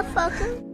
motherfucker.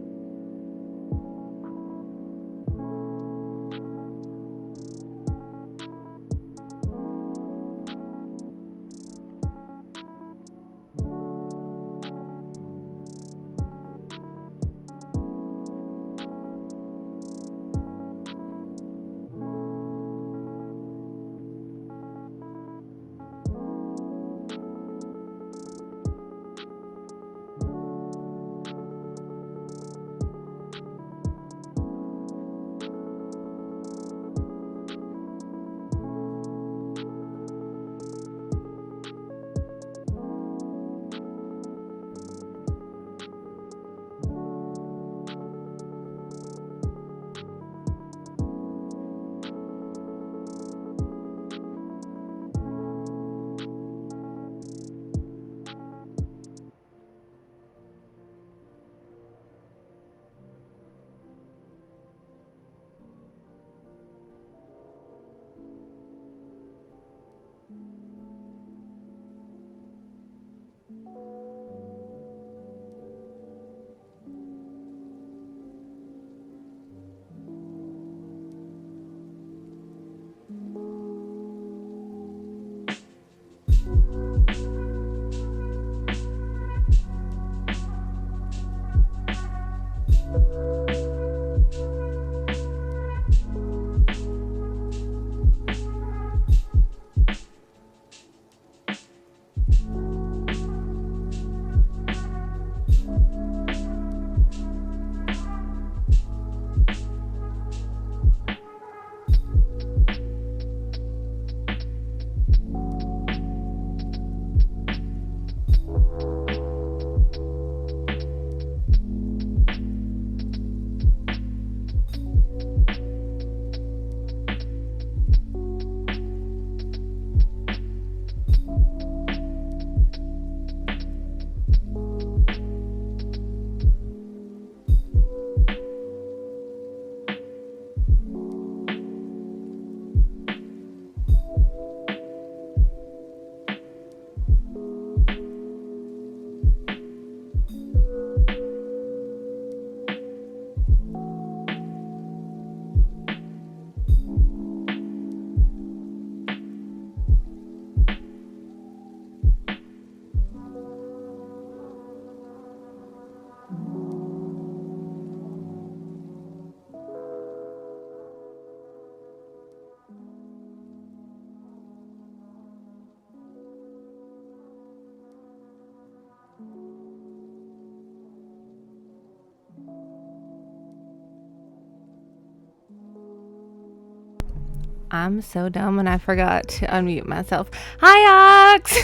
I'm so dumb and I forgot to unmute myself. Hi, Ox!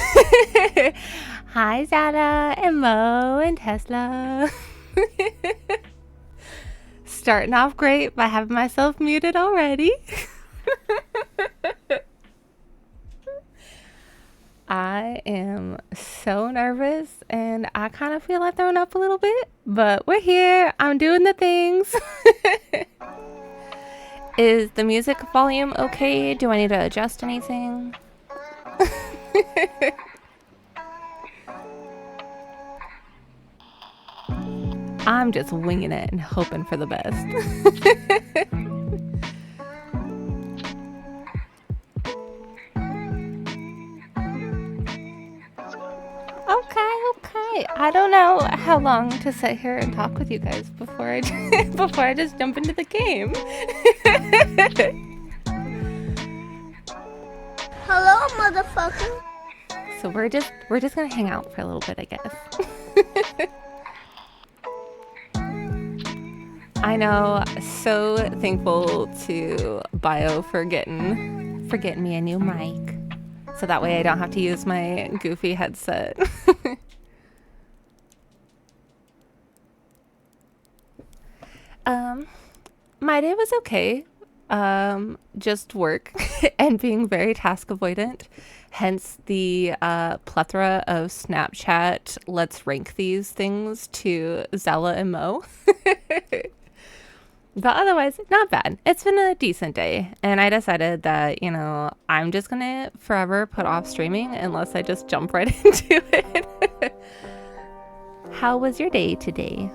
Hi, Zada and Mo and Tesla. Starting off great by having myself muted already. I am so nervous and I kind of feel like throwing up a little bit, but we're here. I'm doing the things. Is the music volume okay? Do I need to adjust anything? I'm just winging it and hoping for the best. Okay. I don't know how long to sit here and talk with you guys before I just jump into the game. Hello, motherfucker. So we're just gonna hang out for a little bit, I guess. I know, so thankful to Bio for getting me a new mic. So that way I don't have to use my goofy headset. My day was okay. Just work and being very task avoidant. Hence the plethora of Snapchat let's rank these things to Zella and Mo. But otherwise, not bad. It's been a decent day. And I decided that, I'm just going to forever put off streaming unless I just jump right into it. How was your day today?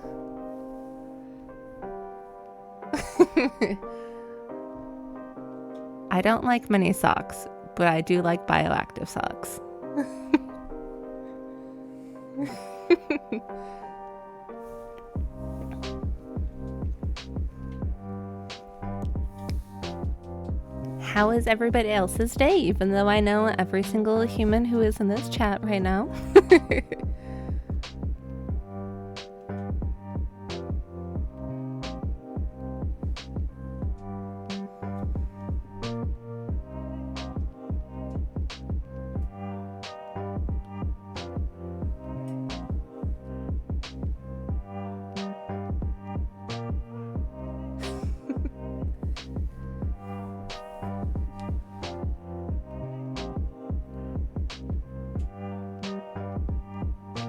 I don't like many socks, but I do like bioactive socks. How is everybody else's day, even though I know every single human who is in this chat right now?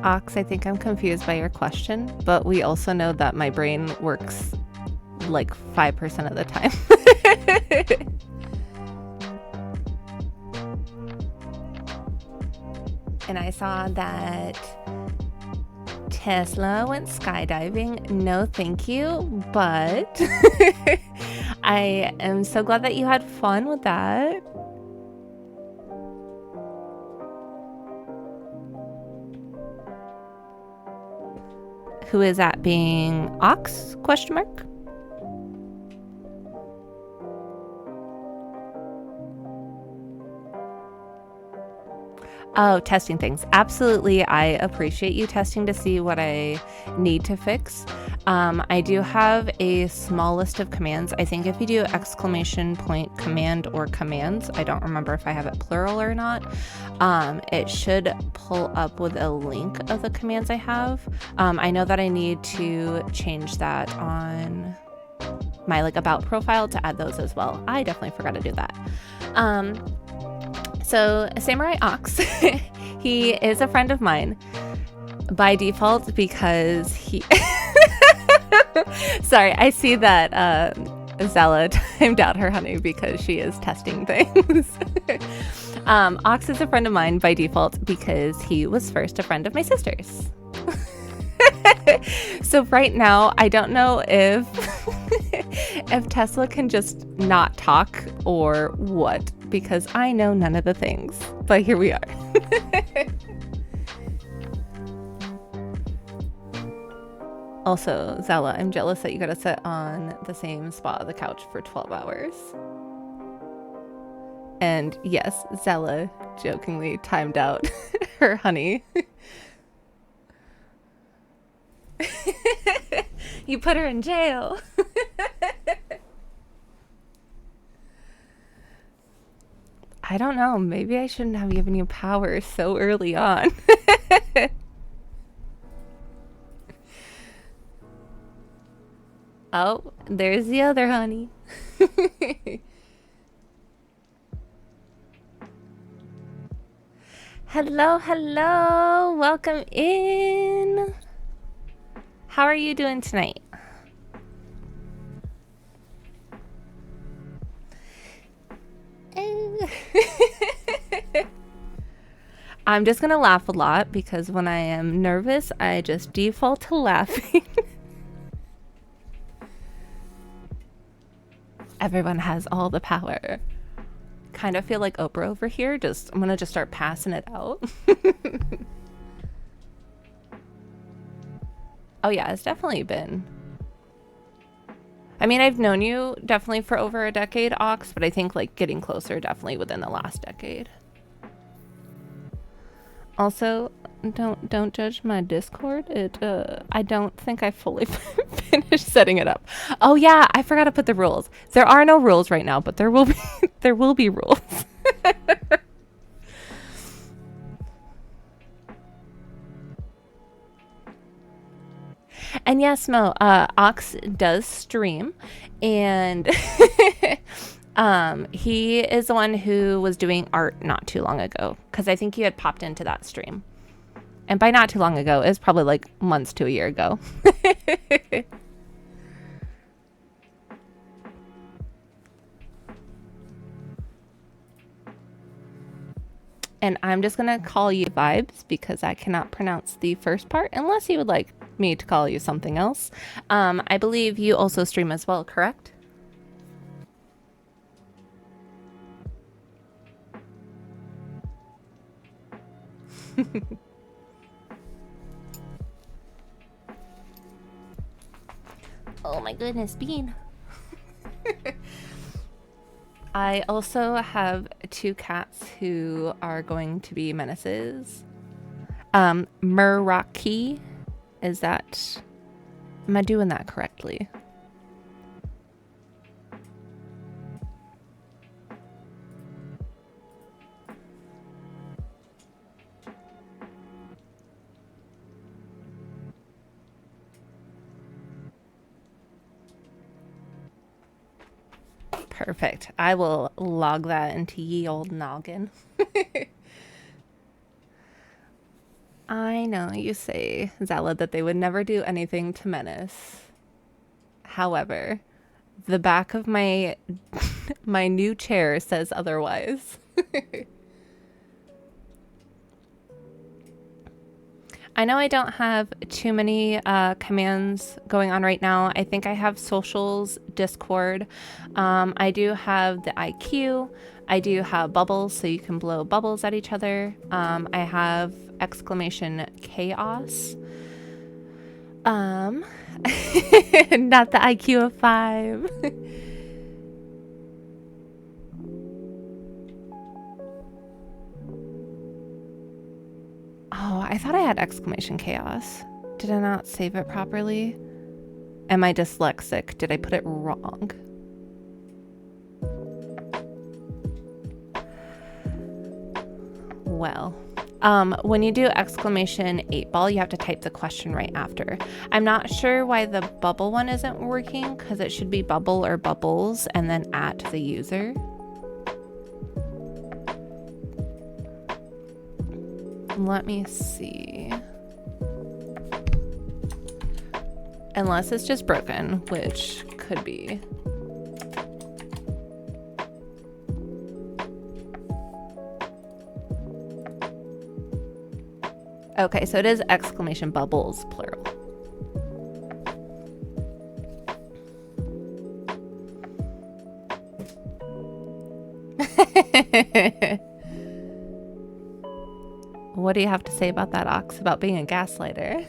Ox, I think I'm confused by your question, but we also know that my brain works like 5% of the time. And I saw that Tesla went skydiving. No, thank you, but I am so glad that you had fun with that. Who is that being Ox? Question mark. Oh, testing things. Absolutely. I appreciate you testing to see what I need to fix. I do have a small list of commands. I think if you do exclamation point command or commands, I don't remember if I have it plural or not, it should pull up with a link of the commands I have. I know that I need to change that on my about profile to add those as well. I definitely forgot to do that. So Samurai Ox, he is a friend of mine by default because he... Sorry, I see that Zella timed out her honey because she is testing things. Ox is a friend of mine by default because he was first a friend of my sister's. So right now, I don't know if if Tesla can just not talk or what, because I know none of the things, but here we are. Also, Zella, I'm jealous that you gotta sit on the same spot of the couch for 12 hours. And yes, Zella jokingly timed out her honey. You put her in jail. I don't know. Maybe I shouldn't have given you power so early on. Oh, there's the other honey. Hello, hello. Welcome in. How are you doing tonight? I'm just gonna laugh a lot because when I am nervous, I just default to laughing. Everyone has all the power. Kind of feel like Oprah over here. I'm gonna just start passing it out. Oh yeah, it's definitely been. I mean, I've known you definitely for over a decade, Ox, but I think getting closer definitely within the last decade. Also, don't judge my Discord. I don't think I fully finished setting it up. Oh yeah, I forgot to put the rules. There are no rules right now, but there will be rules. And yes, Mo, Ox does stream, and he is the one who was doing art not too long ago, because I think you had popped into that stream. And by not too long ago, it was probably months to a year ago. And I'm just going to call you Vibes because I cannot pronounce the first part unless you would like me to call you something else. I believe you also stream as well, correct? Oh my goodness, Bean. I also have two cats who are going to be menaces. Meraki, is that... Am I doing that correctly? Perfect. I will log that into ye old noggin. I know you say, Zala, that they would never do anything to menace. However, the back of my my new chair says otherwise. I know I don't have too many commands going on right now. I think I have socials, Discord. I do have the IQ. I do have bubbles, so you can blow bubbles at each other. I have exclamation chaos. Not the IQ of 5. Oh, I thought I had exclamation chaos. Did I not save it properly? Am I dyslexic? Did I put it wrong? Well, when you do exclamation 8-ball, you have to type the question right after. I'm not sure why the bubble one isn't working, because it should be bubble or bubbles and then at the user. Let me see. Unless it's just broken, which could be. Okay, so it is exclamation bubbles, plural. What do you have to say about that, Ox, about being a gaslighter?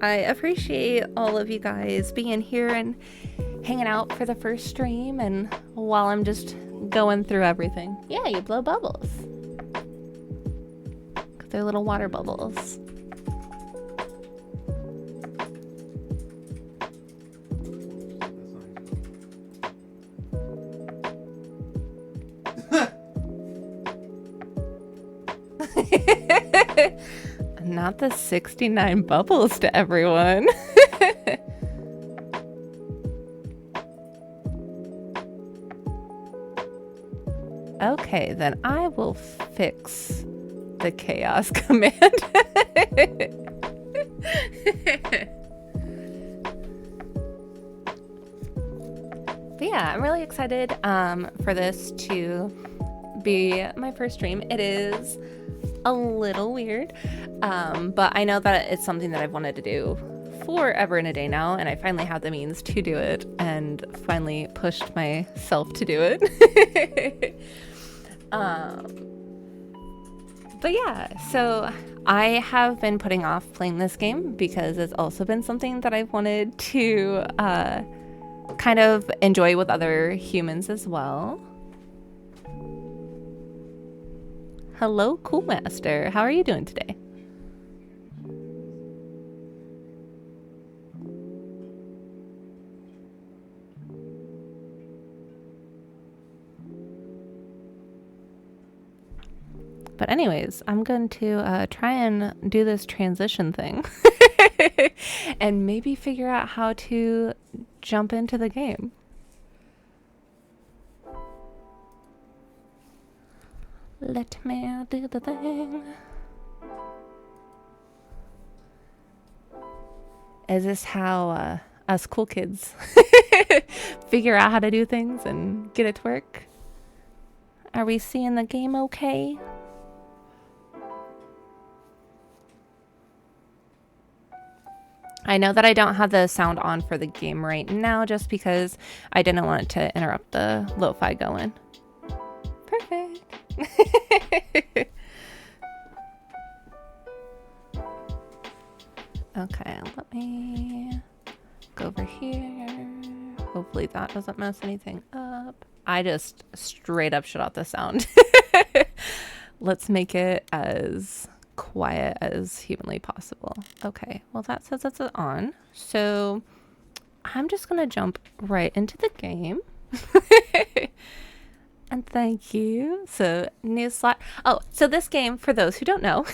I appreciate all of you guys being here and hanging out for the first stream, and while I'm just going through everything. Yeah, you blow bubbles. They're little water bubbles. Not the 69 bubbles to everyone. Okay, then I will fix the chaos command. But yeah, I'm really excited for this to be my first stream. It is a little weird, but I know that it's something that I've wanted to do forever and a day now, and I finally have the means to do it and finally pushed myself to do it. But yeah, so I have been putting off playing this game because it's also been something that I've wanted to kind of enjoy with other humans as well. Hello, Cool Master. How are you doing today? But anyways, I'm going to try and do this transition thing and maybe figure out how to jump into the game. Let me do the thing. Is this how us cool kids figure out how to do things and get it to work? Are we seeing the game okay? I know that I don't have the sound on for the game right now just because I didn't want it to interrupt the lo-fi going. Perfect. Okay, let me go over here. Hopefully that doesn't mess anything up. I just straight up shut off the sound. Let's make it as quiet as humanly possible. Okay, well that says it's on. So I'm just gonna jump right into the game. And thank you. So new slot. Oh, so this game, for those who don't know,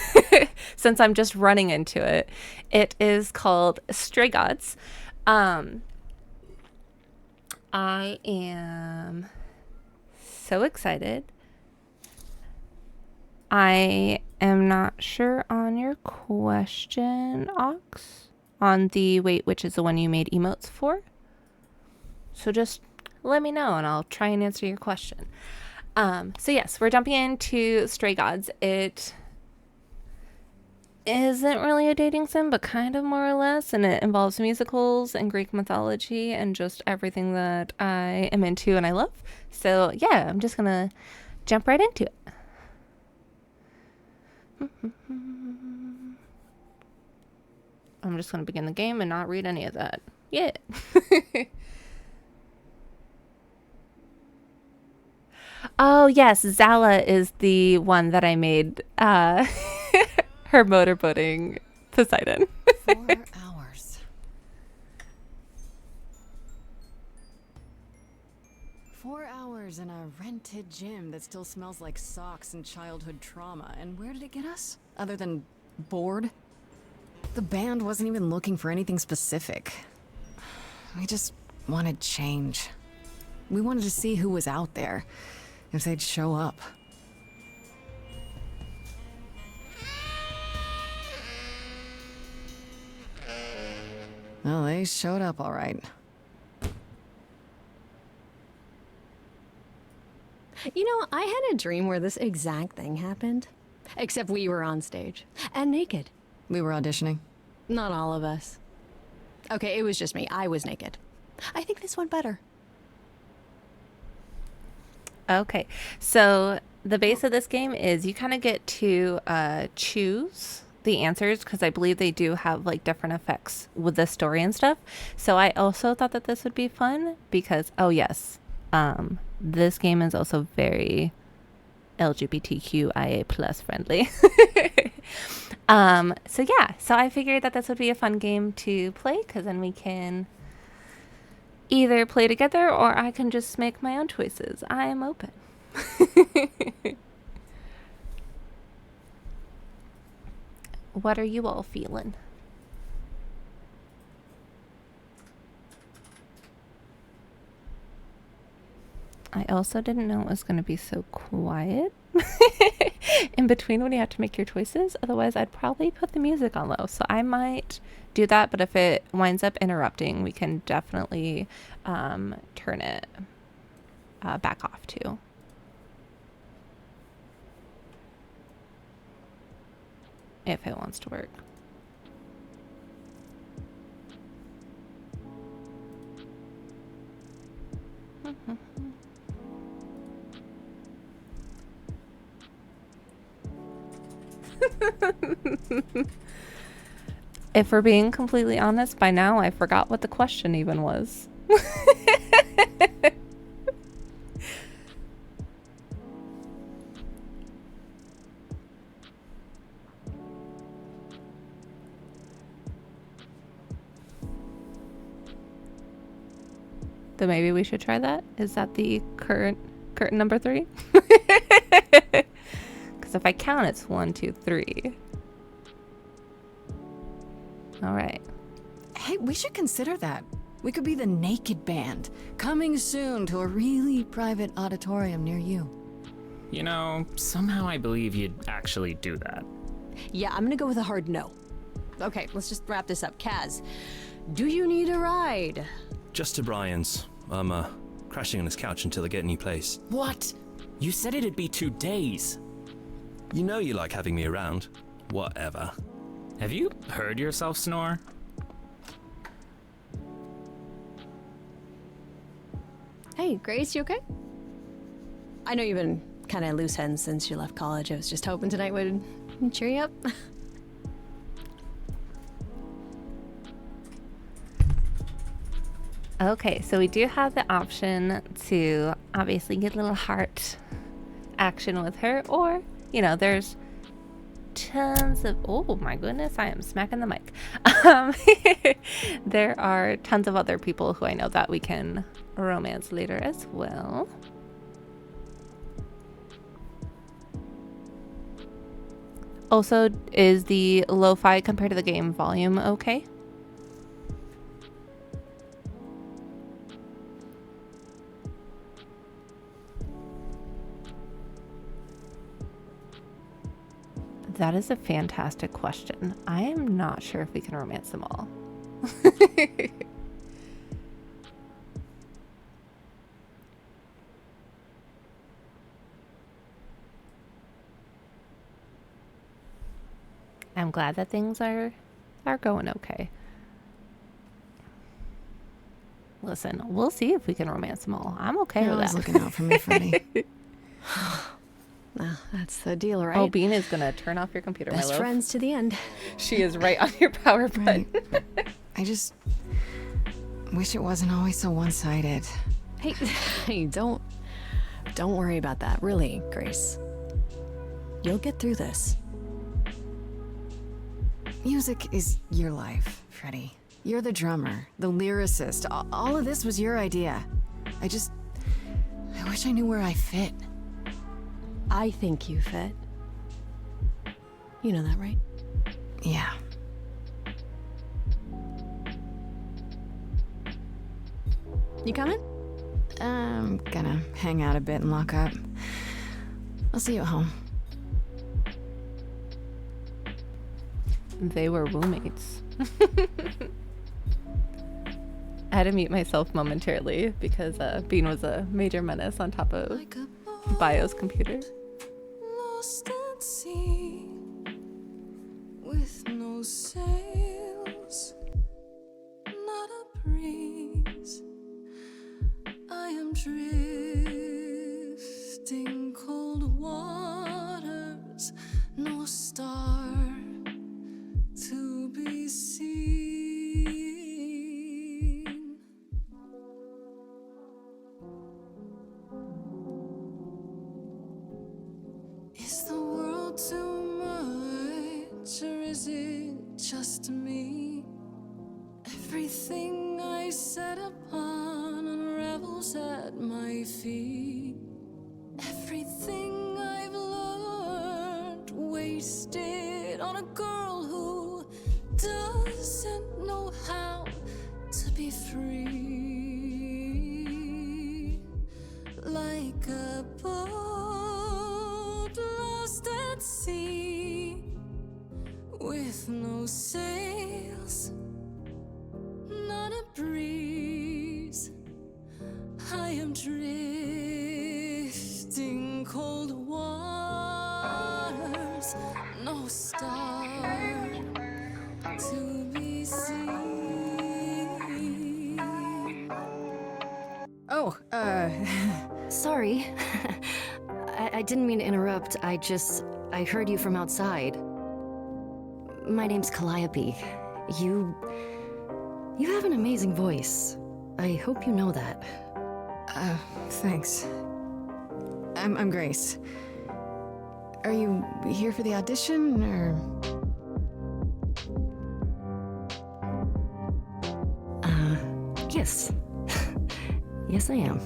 since I'm just running into it, it is called Stray Gods. I am so excited. I am not sure on your question, Ox, on the wait, which is the one you made emotes for. So just let me know and I'll try and answer your question. So yes, we're jumping into Stray Gods. It isn't really a dating sim, but kind of more or less, and it involves musicals and Greek mythology and just everything that I am into and I love. So yeah, I'm just gonna jump right into it. I'm just gonna begin the game and not read any of that. Yeah. Oh yes, Zala is the one that I made her motorboating Poseidon. 4 hours. 4 hours in a rented gym that still smells like socks and childhood trauma. And where did it get us? Other than bored? The band wasn't even looking for anything specific. We just wanted change. We wanted to see who was out there, if they'd show up. Well, they showed up all right. You know, I had a dream where this exact thing happened. Except we were on stage. And naked. We were auditioning. Not all of us. Okay, it was just me. I was naked. I think this went better. Okay, so the base of this game is you kind of get to choose the answers because I believe they do have like different effects with the story and stuff. So I also thought that this would be fun because, oh yes, this game is also very LGBTQIA plus friendly. So yeah, so I figured that this would be a fun game to play because then we can either play together or I can just make my own choices. I am open. What are you all feeling? I also didn't know it was going to be so quiet in between when you have to make your choices. Otherwise, I'd probably put the music on low. So I might do that. But if it winds up interrupting, we can definitely turn it back off too. If it wants to work. If we're being completely honest, by now I forgot what the question even was. Then maybe we should try that. Is that the curtain number 3? Because if I count, it's 1, 2, 3. All right. Hey, we should consider that. We could be the Naked Band, coming soon to a really private auditorium near you. You know, somehow I believe you'd actually do that. Yeah, I'm gonna go with a hard no. Okay, let's just wrap this up. Kaz, do you need a ride? Just to Brian's. I'm crashing on his couch until I get a new place. What? You said it'd be 2 days. You know you like having me around. Whatever. Have you heard yourself snore? Hey, Grace, you okay? I know you've been kind of loose ends since you left college. I was just hoping tonight would cheer you up. Okay, so we do have the option to obviously get a little heart action with her, or, you know, there's tons of, oh my goodness, I am smacking the mic. There are tons of other people who I know that we can romance later as well. Also, is the lo-fi compared to the game volume okay? That is a fantastic question. I am not sure if we can romance them all. I'm glad that things are going okay. Listen, we'll see if we can romance them all. I'm okay You're with always that. looking out for me, Freddie. Well, that's the deal, right? Oh, Bean is gonna turn off your computer, my Best love. friends to the end. She is right on your power button. Right. I just wish it wasn't always so one-sided. Hey, hey, don't worry about that. Really, Grace. You'll get through this. Music is your life, Freddie. You're the drummer, the lyricist. All of this was your idea. I wish I knew where I fit. I think you fit. You know that, right? Yeah. You coming? I'm gonna hang out a bit and lock up. I'll see you at home. They were roommates. I had to mute myself momentarily because Bean was a major menace on top of Bio's computer. Lost at sea with no sails, not a breeze. I am drifting cold waters, no star to be seen. Is the world too much, or is it just me? Everything I set upon unravels at my feet. Everything I've learned wasted on a girl who doesn't know how to be free. Like a boat lost at sea with no sails, not a breeze. I am drifting cold waters, no star to be seen. Oh, Sorry. I didn't mean to interrupt. I heard you from outside. My name's Calliope. You have an amazing voice. I hope you know that. thanks. I'm Grace. Are you here for the audition, or? Yes. Yes, I am.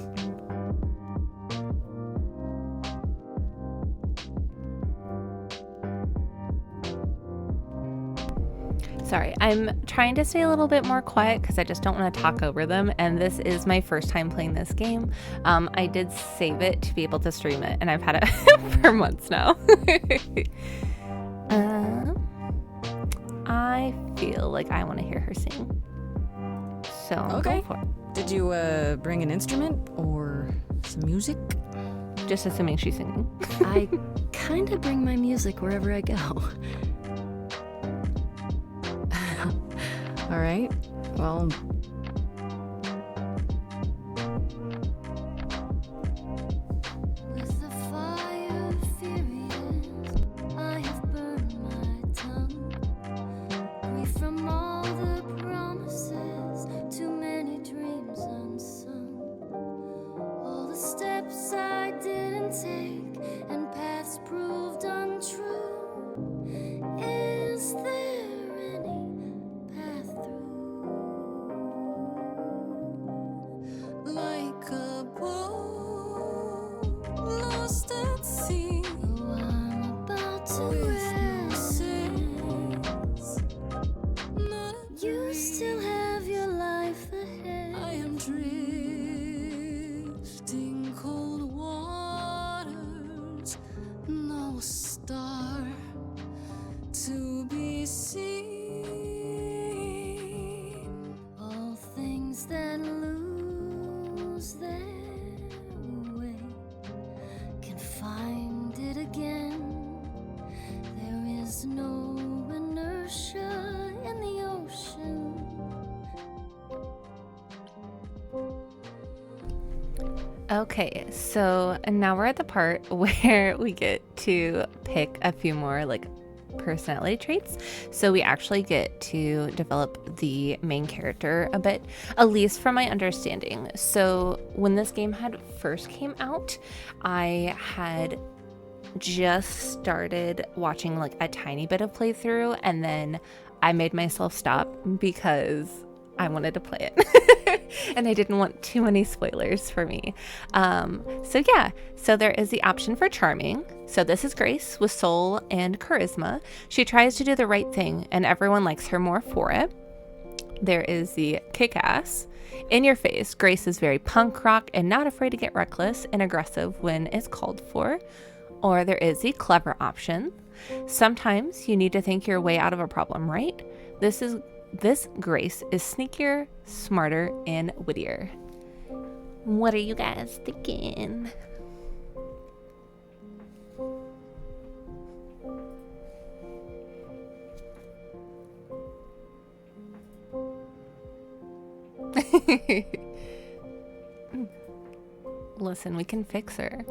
Sorry, I'm trying to stay a little bit more quiet because I just don't want to talk over them, and this is my first time playing this game. I did save it to be able to stream it, and I've had it for months now. I feel like I want to hear her sing. So Okay. go for it. Did you bring an instrument or some music? Just assuming she's singing. I kind of bring my music wherever I go. All right. Well, With the fire furious, I have burned my tongue. Grief from all the promises, too many dreams unsung. All the steps I didn't take and paths proved untrue. Is there any path through? Like a boat lost at sea. Oh, I'm about to resist. Not a you still have your life ahead. I am drifting cold waters. No star to be seen. All things that lose their way can find it again. There is no inertia in the ocean. Okay, so now we're at the part where we get to pick a few more like personality traits. So we actually get to develop the main character a bit, at least from my understanding. So when this game had first came out, I had just started watching like a tiny bit of playthrough, and then I made myself stop because I wanted to play it and I didn't want too many spoilers for me. So yeah, so there is the option for charming. So this is Grace with soul and charisma. She tries to do the right thing and everyone likes her more for it. There is the kick-ass. In your face, Grace is very punk rock and not afraid to get reckless and aggressive when it's called for. Or there is the clever option. Sometimes you need to think your way out of a problem, right? This Grace is sneakier, smarter, and wittier. What are you guys thinking? Listen, we can fix her.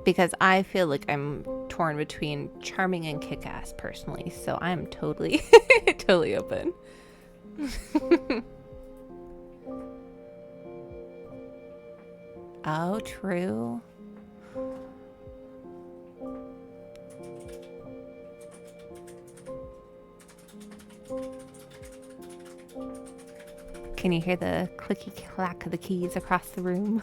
Because I feel like I'm torn between charming and kick-ass personally, so I'm totally totally open. Oh, true. Can you hear the clicky clack of the keys across the room?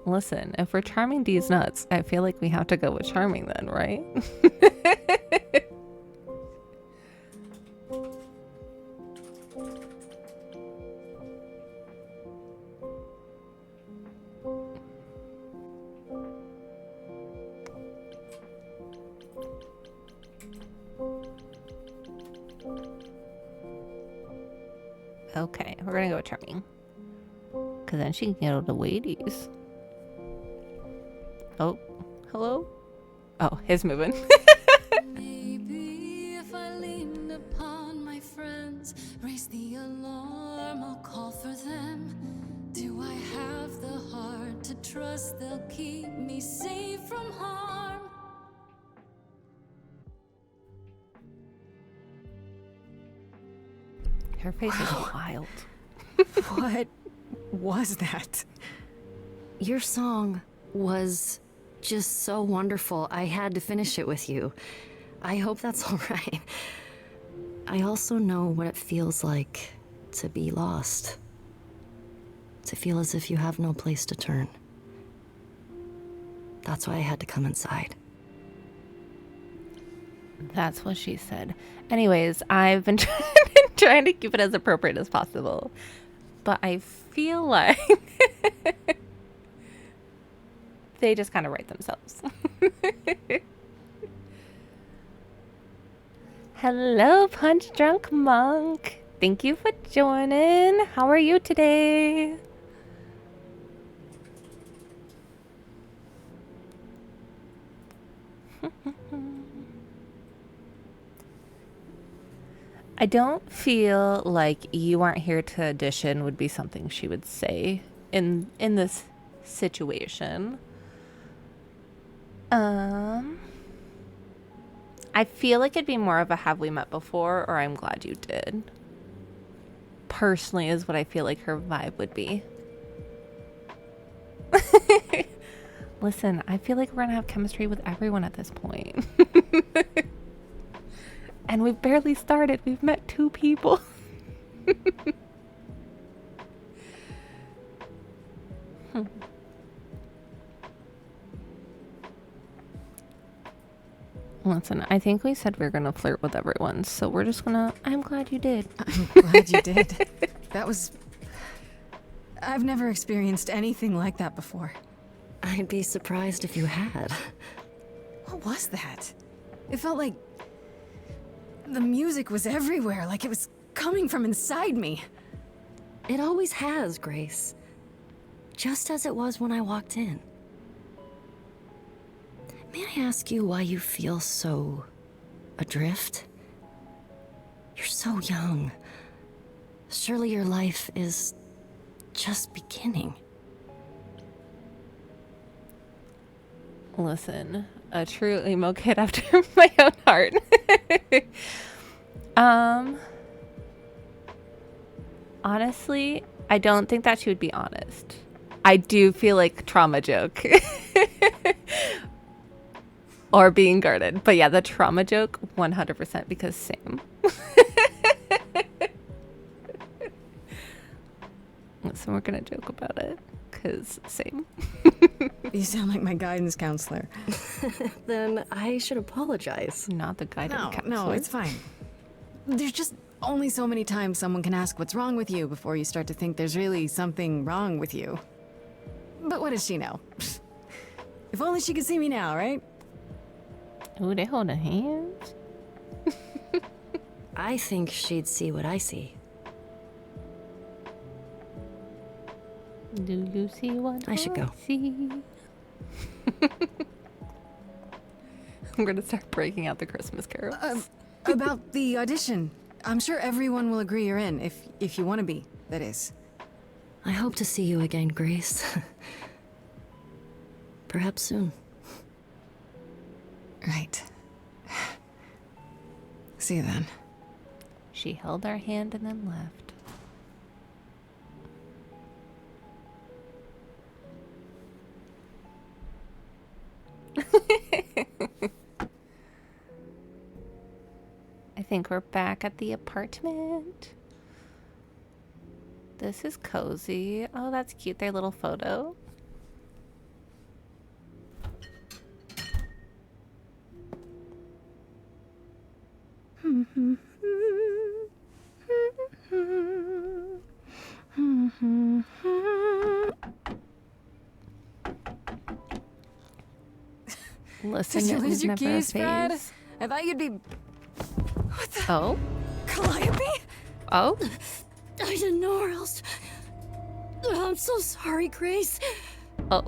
Listen, if we're charming D's nuts, I feel like we have to go with charming then, right? Okay, we're gonna go with charming. Because then she can get all the ladies. Oh, hello? Oh, he's moving. Maybe if I leaned upon my friends, raise the alarm, I'll call for them. Do I have the heart to trust they'll keep me safe from harm? Her face is wild. what was that? Your song was just so wonderful. I had to finish it with you. I hope that's all right. I also know what it feels like to be lost. To feel as if you have no place to turn. That's why I had to come inside. That's what she said. Anyways, I've been trying to keep it as appropriate as possible. But I feel like they just kind of write themselves. Hello, Punch Drunk Monk. Thank you for joining. How are you today? I don't feel like you aren't here to audition would be something she would say in this situation. I feel like it'd be more of a have we met before or I'm glad you did. Personally is what I feel like her vibe would be. Listen, I feel like we're gonna have chemistry with everyone at this point. And we've barely started. We've met 2 people. Listen, I think we said we were gonna flirt with everyone, so we're just gonna... I'm glad you did. I'm glad you did. That was... I've never experienced anything like that before. I'd be surprised if you had. What was that? It felt like... the music was everywhere, like it was coming from inside me. It always has, Grace. Just as it was when I walked in. May I ask you why you feel so... adrift? You're so young. Surely your life is... just beginning. Listen, a true emo kid after my own heart. Honestly, I don't think that she would be honest. I do feel like trauma joke. Or being guarded. But yeah, the trauma joke, 100% because same. So we're gonna joke about it because same. You sound like my guidance counselor. Then I should apologize. Not the guidance counselor. No, it's fine. There's just only so many times someone can ask what's wrong with you before you start to think there's really something wrong with you. But what does she know? If only she could see me now, right? Ooh, they holding hands. I think she'd see what I see. Do you see what I should go. see? I'm gonna start breaking out the Christmas carols. About the audition. I'm sure everyone will agree you're in, if you want to be, that is. I hope to see you again, Grace. Perhaps soon. Right. See you then. She held our hand and then left. I think we're back at the apartment. This is cozy. Oh, that's cute. Their little photo. Listen, Did you it lose was your never keys, a Fred? phase. I thought you'd be... What the... Oh? Calliope? Oh? I didn't know or else. I'm so sorry, Grace. Oh.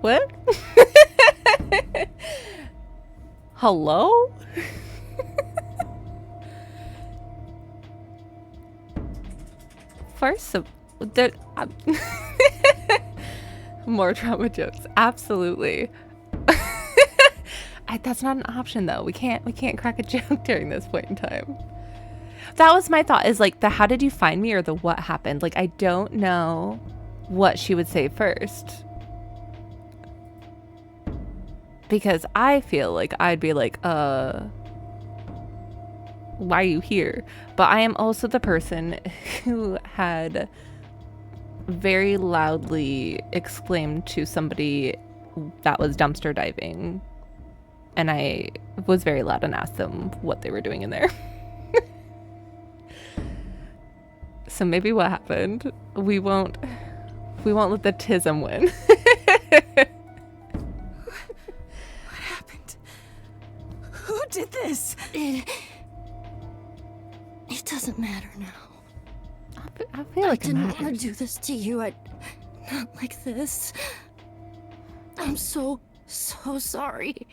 What? Hello? First of there, more trauma jokes. Absolutely. That's not an option though. We can't crack a joke during this point in time. That was my thought, is like the how did you find me or the what happened? Like I don't know what she would say first. Because I feel like I'd be like, why are you here? But I am also the person who had very loudly exclaimed to somebody that was dumpster diving, and I was very loud and asked them what they were doing in there. So maybe what happened? We won't let the tism win. What happened? Who did this? It doesn't matter now. I feel like I didn't it want to do this to you. Not like this. I'm so sorry.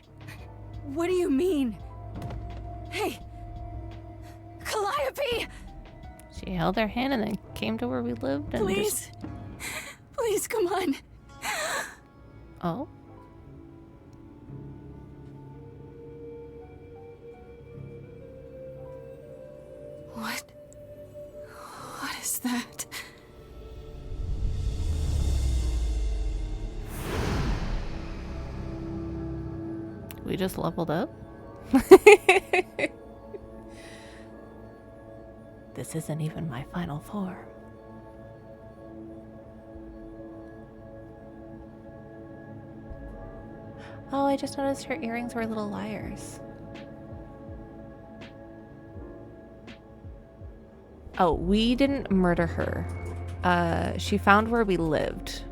What do you mean? Hey! Calliope! She held her hand and then came to where we lived and Please? Please, come on. Oh. What is that? We just leveled up? This isn't even my final form. Oh, I just noticed her earrings were little liars. Oh, we didn't murder her. She found where we lived.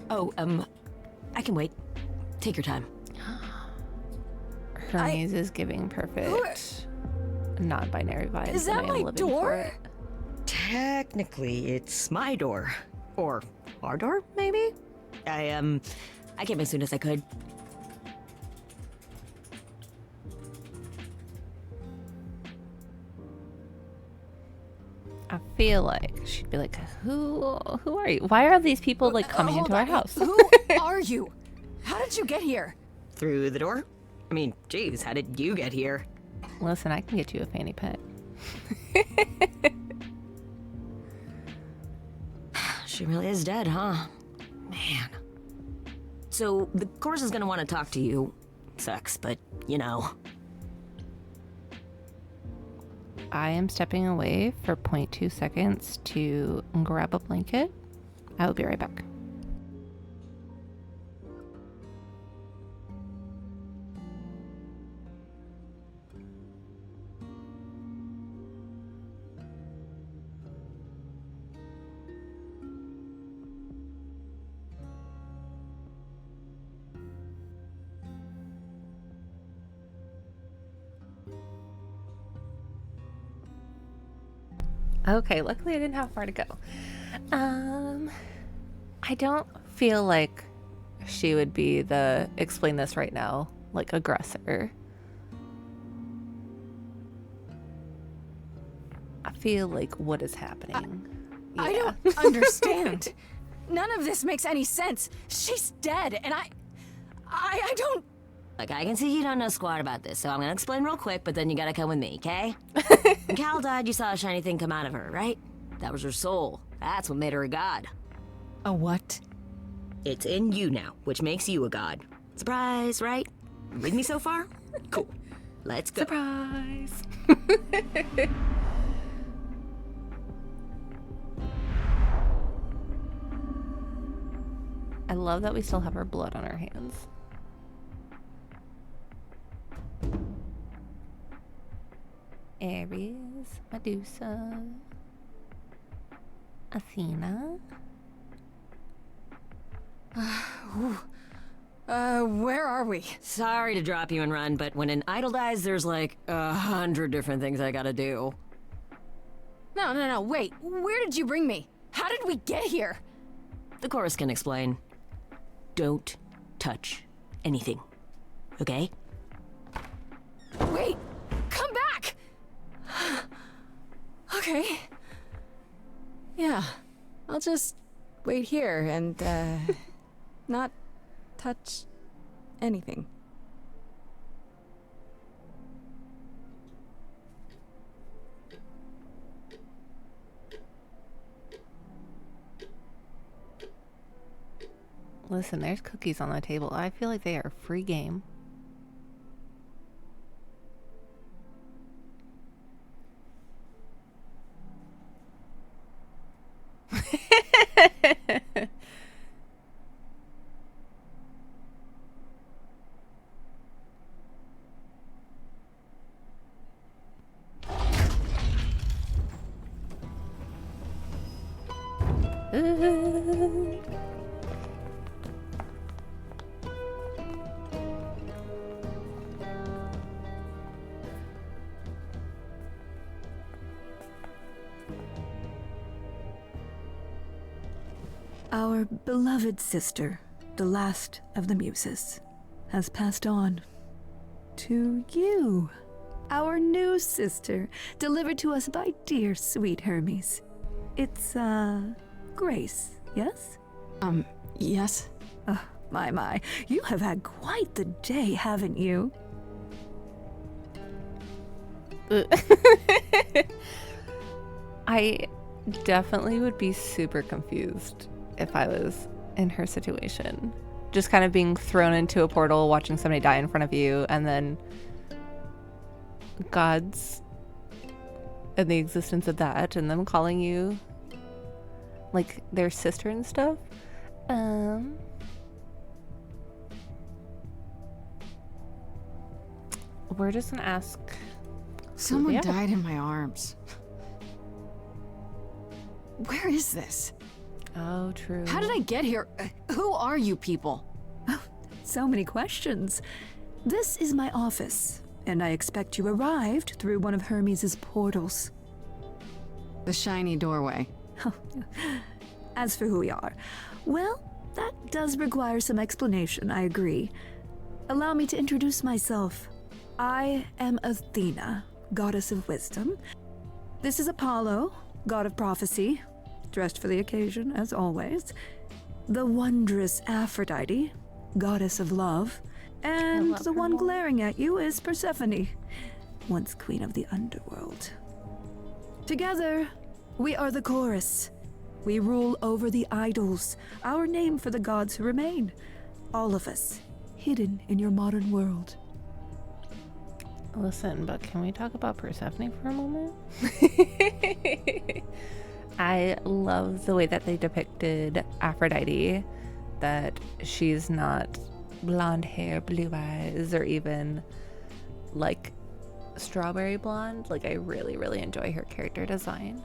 Oh, I can wait. Take your time. Hermes is giving perfect non-binary vibes. Is and that I am my living for door? it. Technically, it's my door. Or our door, maybe? I came as soon as I could. I feel like she'd be like, who are you? Why are these people like coming Hold into our on. house? Who are you? How did you get here? Through the door? I mean, geez, how did you get here? Listen, I can get you a fanny pet. She really is dead, huh? Man. So, the course is gonna want to talk to you. Sucks, but, you know. I am stepping away for 0.2 seconds to grab a blanket. I will be right back. Okay, luckily I didn't have far to go. I don't feel like she would be the explain this right now, like aggressor. I feel like what is happening? I Yeah. don't understand. None of this makes any sense. She's dead, and I don't. Look, I can see you don't know squat about this, so I'm gonna explain real quick, but then you gotta come with me, okay? When Cal died, you saw a shiny thing come out of her, right? That was her soul. That's what made her a god. A what? It's in you now, which makes you a god. Surprise, right? With me so far? Cool. Let's go. Surprise! I love that we still have our blood on our hands. Aries, Medusa, Athena. Where are we? Sorry to drop you and run, but when an idol dies, there's like 100 different things I gotta do. No, wait. Where did you bring me? How did we get here? The chorus can explain. Don't touch anything, okay? Wait, come back! Okay. Yeah, I'll just wait here and, not touch anything. Listen, there's cookies on the table. I feel like they are free game. Our beloved sister, the last of the Muses, has passed on to you. Our new sister, delivered to us by dear sweet Hermes. It's, Grace, yes? Yes? Oh, my. You have had quite the day, haven't you? I definitely would be super confused if I was in her situation. Just kind of being thrown into a portal, watching somebody die in front of you, and then gods and the existence of that, and them calling you like their sister and stuff. We're just gonna ask. Someone died in my arms. Where is this? Oh, true. How did I get here? Who are you people? Oh, so many questions. This is my office, and I expect you arrived through one of Hermes' portals. The shiny doorway. As for who we are, well, that does require some explanation, I agree. Allow me to introduce myself. I am Athena, goddess of wisdom. This is Apollo, god of prophecy, dressed for the occasion, as always. The wondrous Aphrodite, goddess of love. And the one glaring at you is Persephone, once queen of the underworld. Together, we are the chorus. We rule over the idols, our name for the gods who remain. All of us, hidden in your modern world. Listen, but can we talk about Persephone for a moment? I love the way that they depicted Aphrodite, that she's not blonde hair, blue eyes, or even like strawberry blonde. Like, I really, really enjoy her character design.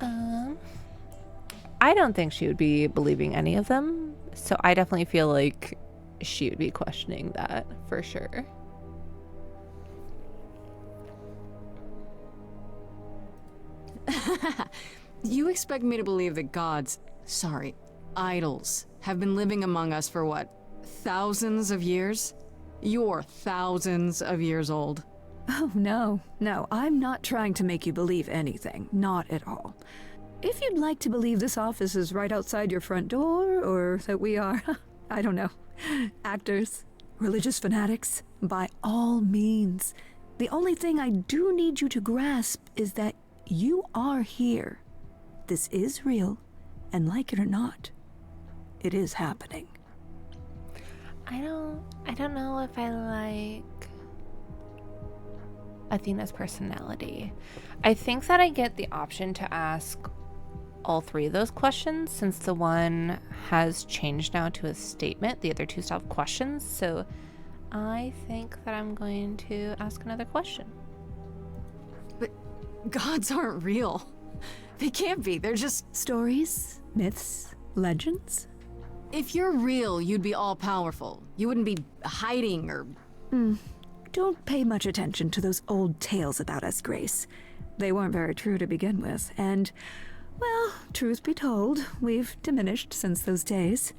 I don't think she would be believing any of them, so I definitely feel like she would be questioning that for sure. You expect me to believe that idols, have been living among us for what, thousands of years? You're thousands of years old. Oh, no, I'm not trying to make you believe anything, not at all. If you'd like to believe this office is right outside your front door, or that we are, I don't know, actors, religious fanatics, by all means. The only thing I do need you to grasp is that you are here. This is real, and like it or not, it is happening. I don't know if I like Athena's personality. I think that I get the option to ask all three of those questions, since the one has changed now to a statement. The other two still have questions, so I think that I'm going to ask another question. But gods aren't real. They can't be. They're just stories, myths, legends. If you're real, you'd be all-powerful. You wouldn't be hiding or... Don't pay much attention to those old tales about us, Grace. They weren't very true to begin with, and, well, truth be told, we've diminished since those days.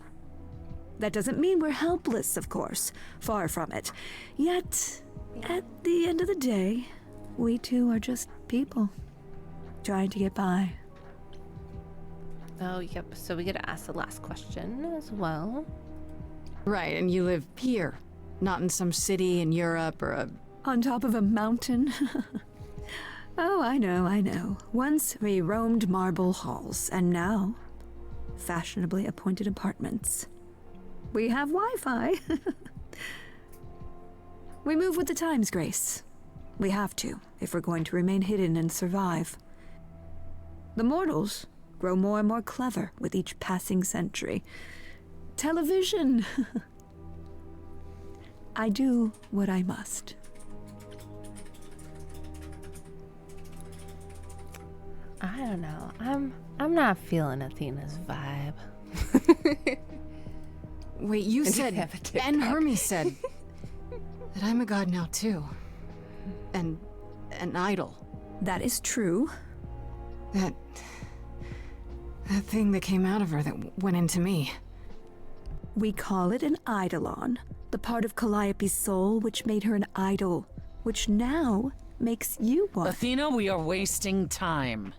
That doesn't mean we're helpless, of course. Far from it. Yet, at the end of the day, we too are just people, trying to get by. Oh, yep. So we get to ask the last question as well. Right, and you live here, not in some city in Europe or a... On top of a mountain? Oh, I know. Once we roamed marble halls, and now, fashionably appointed apartments. We have Wi-Fi. We move with the times, Grace. We have to, if we're going to remain hidden and survive. The mortals grow more and more clever with each passing century. Television! I do what I must. I don't know. I'm not feeling Athena's vibe. Wait, you said, and Hermes said, that I'm a god now too. And an idol. That is true. That thing that came out of her that went into me. We call it an eidolon, the part of Calliope's soul which made her an idol, which now makes you one. Athena, we are wasting time.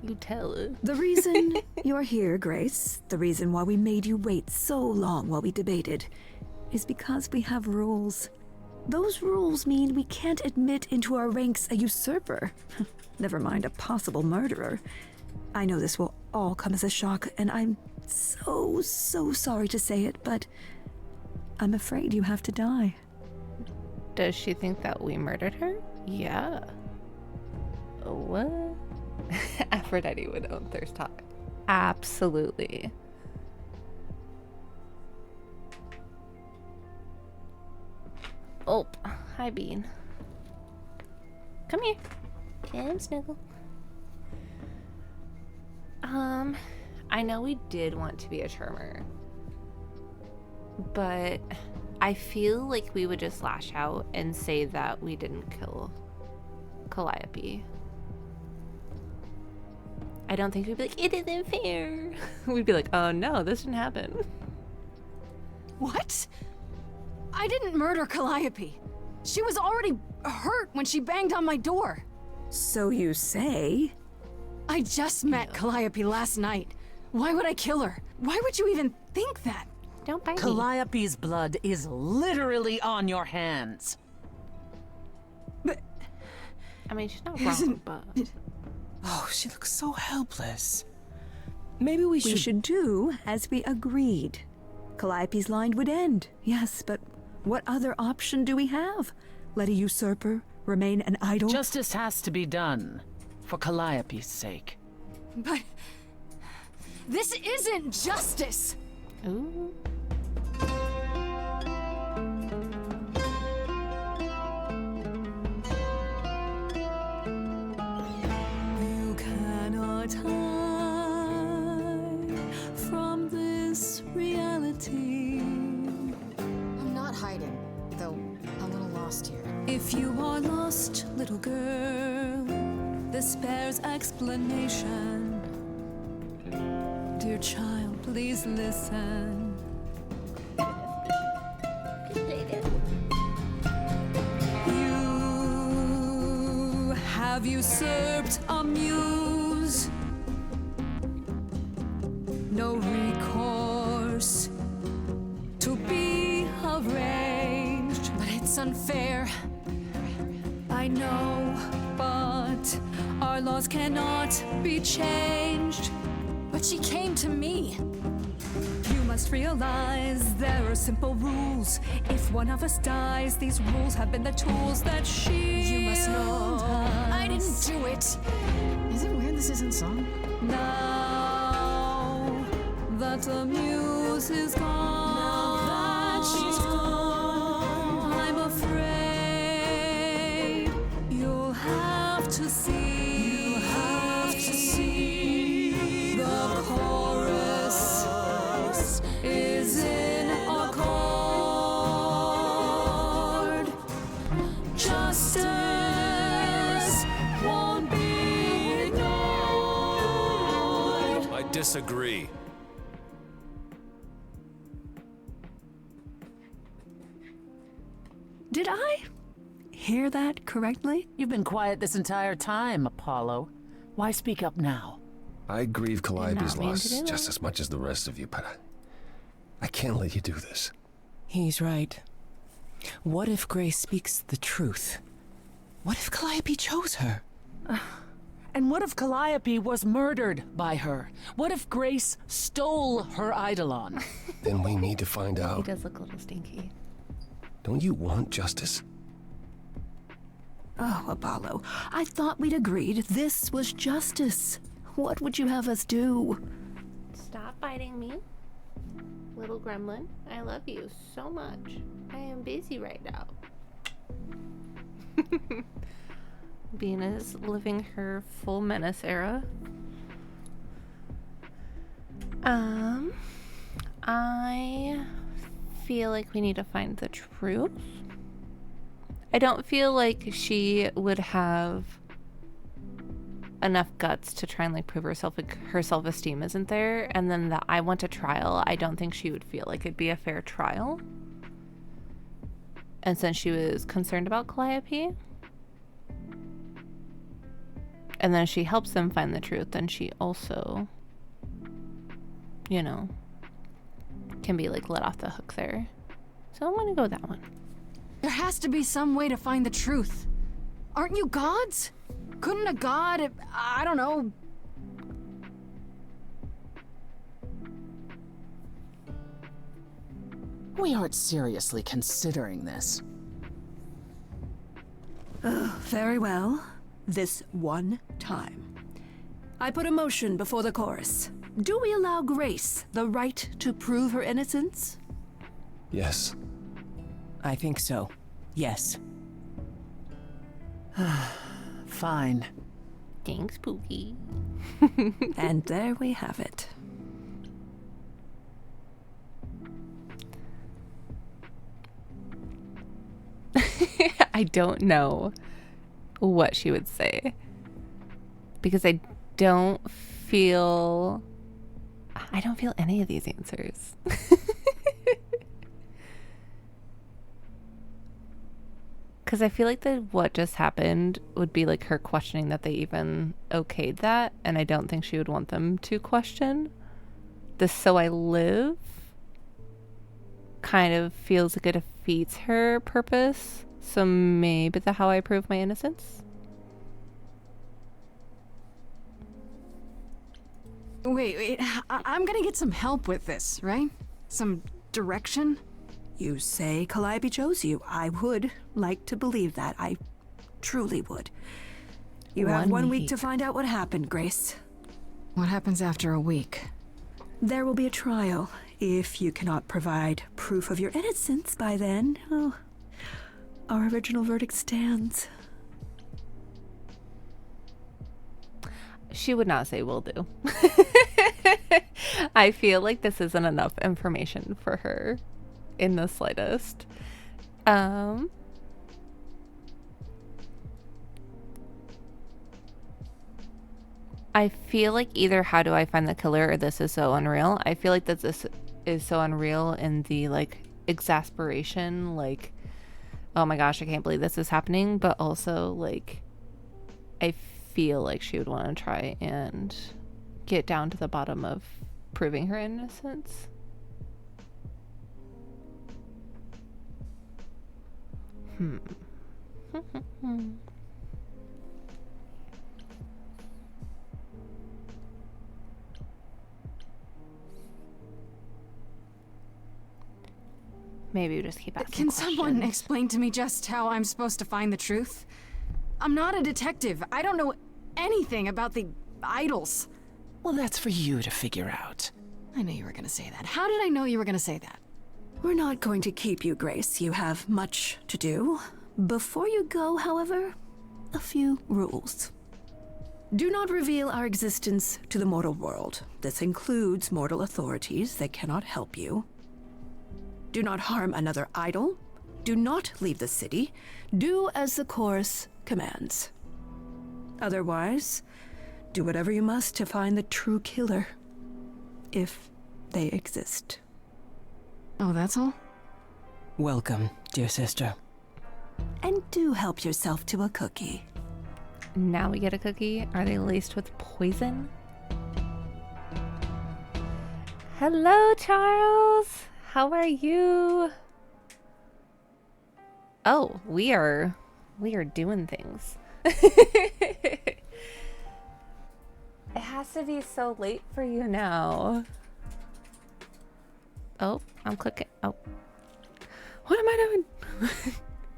You tell her. The reason you're here, Grace, the reason why we made you wait so long while we debated, is because we have rules. Those rules mean we can't admit into our ranks a usurper. Never mind a possible murderer. I know this will all come as a shock, and I'm so sorry to say it, but I'm afraid you have to die. Does she think that we murdered her? Yeah. What? Aphrodite would own Thirst Talk. Absolutely. Oh, hi Bean. Come here. Come snuggle. I know we did want to be a charmer, but I feel like we would just lash out and say that we didn't kill Calliope. I don't think we'd be like, it isn't fair. We'd be like, oh no, this didn't happen. What? I didn't murder Calliope. She was already hurt when she banged on my door. So you say? I just met Calliope last night. Why would I kill her? Why would you even think that? Don't bite me. Calliope's blood is literally on your hands. But I mean, she's not wrong, but... Oh, she looks so helpless. Maybe we We should do as we agreed. Calliope's line would end, yes, but what other option do we have? Let a usurper remain an idol? Justice has to be done, for Calliope's sake. But this isn't justice. Ooh. You cannot hide from this reality. I'm not hiding, though a little lost here. If you are lost, little girl, this bears explanation. Dear child, please listen. You have usurped a muse. No recourse to be arranged. But it's unfair. I know, but our laws cannot be changed. But she came to me. You must realize there are simple rules. If one of us dies, these rules have been the tools that You must know shield I didn't us. do it. Is it weird this isn't song? Now that the muse is gone, I'm afraid you'll have to see. The chorus is in accord. Justice won't be ignored. I disagree. Did I hear that correctly? You've been quiet this entire time, Apollo. Why speak up now? I grieve Calliope's mean to loss do that. just as much as the rest of you, but I can't let you do this. He's right. What if Grace speaks the truth? What if Calliope chose her? And what if Calliope was murdered by her? What if Grace stole her eidolon? Then we need to find He out. does look a little stinky. Don't you want justice? Oh, Apollo, I thought we'd agreed this was justice. What would you have us do? Stop biting me, little gremlin. I love you so much. I am busy right now. Bean is living her full menace era. I feel like we need to find the truth. I don't feel like she would have enough guts to try and like prove herself, like her self-esteem isn't there, and then that I want a trial, I don't think she would feel like it'd be a fair trial. And since she was concerned about Calliope, and then she helps them find the truth, then she also, you know, can be like let off the hook there. So I'm gonna go with that one. There has to be some way to find the truth. Aren't you gods? Couldn't a god, I don't know... We aren't seriously considering this. Very well. This one time. I put a motion before the chorus. Do we allow Grace the right to prove her innocence? Yes. I think so. Yes. Fine. Thanks, Pookie. And there we have it. I don't know what she would say, because I don't feel any of these answers. Because I feel like what just happened would be like her questioning that they even okayed that, and I don't think she would want them to question. The "so I live" kind of feels like it defeats her purpose. So maybe the "how I prove my innocence." Wait, I'm gonna get some help with this, right? Some direction? You say Calliope chose you. I would like to believe that. I truly would. You have 1 week to find out what happened, Grace. What happens after a week? There will be a trial. If you cannot provide proof of your innocence by then, oh, our original verdict stands. She would not say "will do." I feel like this isn't enough information for her in the slightest. I feel like either "how do I find the killer" or "this is so unreal." I feel like that this is so unreal in the like exasperation, like, oh my gosh, I can't believe this is happening, but also like I feel like she would want to try and get down to the bottom of proving her innocence. Maybe we just keep asking Can questions. someone explain to me just how I'm supposed to find the truth? I'm not a detective. I don't know anything about the idols. Well, that's for you to figure out. I knew you were gonna say that. How did I know you were gonna say that? We're not going to keep you, Grace. You have much to do. Before you go, however, a few rules. Do not reveal our existence to the mortal world. This includes mortal authorities that cannot help you. Do not harm another idol. Do not leave the city. Do as the chorus commands. Otherwise, do whatever you must to find the true killer, if they exist. Oh, that's all? Welcome, dear sister. And do help yourself to a cookie. Now we get a cookie. Are they laced with poison? Hello, Charles. How are you? Oh, we are doing things. It has to be so late for you now. Oh, I'm clicking. Oh. What am I doing?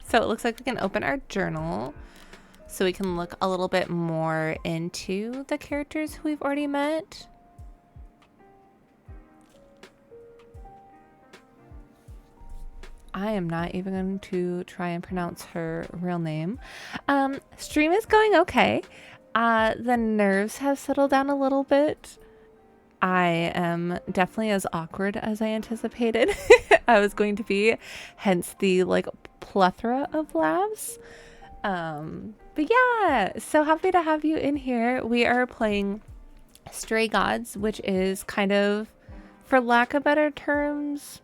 So it looks like we can open our journal so we can look a little bit more into the characters who we've already met. I am not even going to try and pronounce her real name. Stream is going okay. The nerves have settled down a little bit. I am definitely as awkward as I anticipated I was going to be, hence the like plethora of laughs. But yeah, so happy to have you in here. We are playing Stray Gods, which is kind of, for lack of better terms,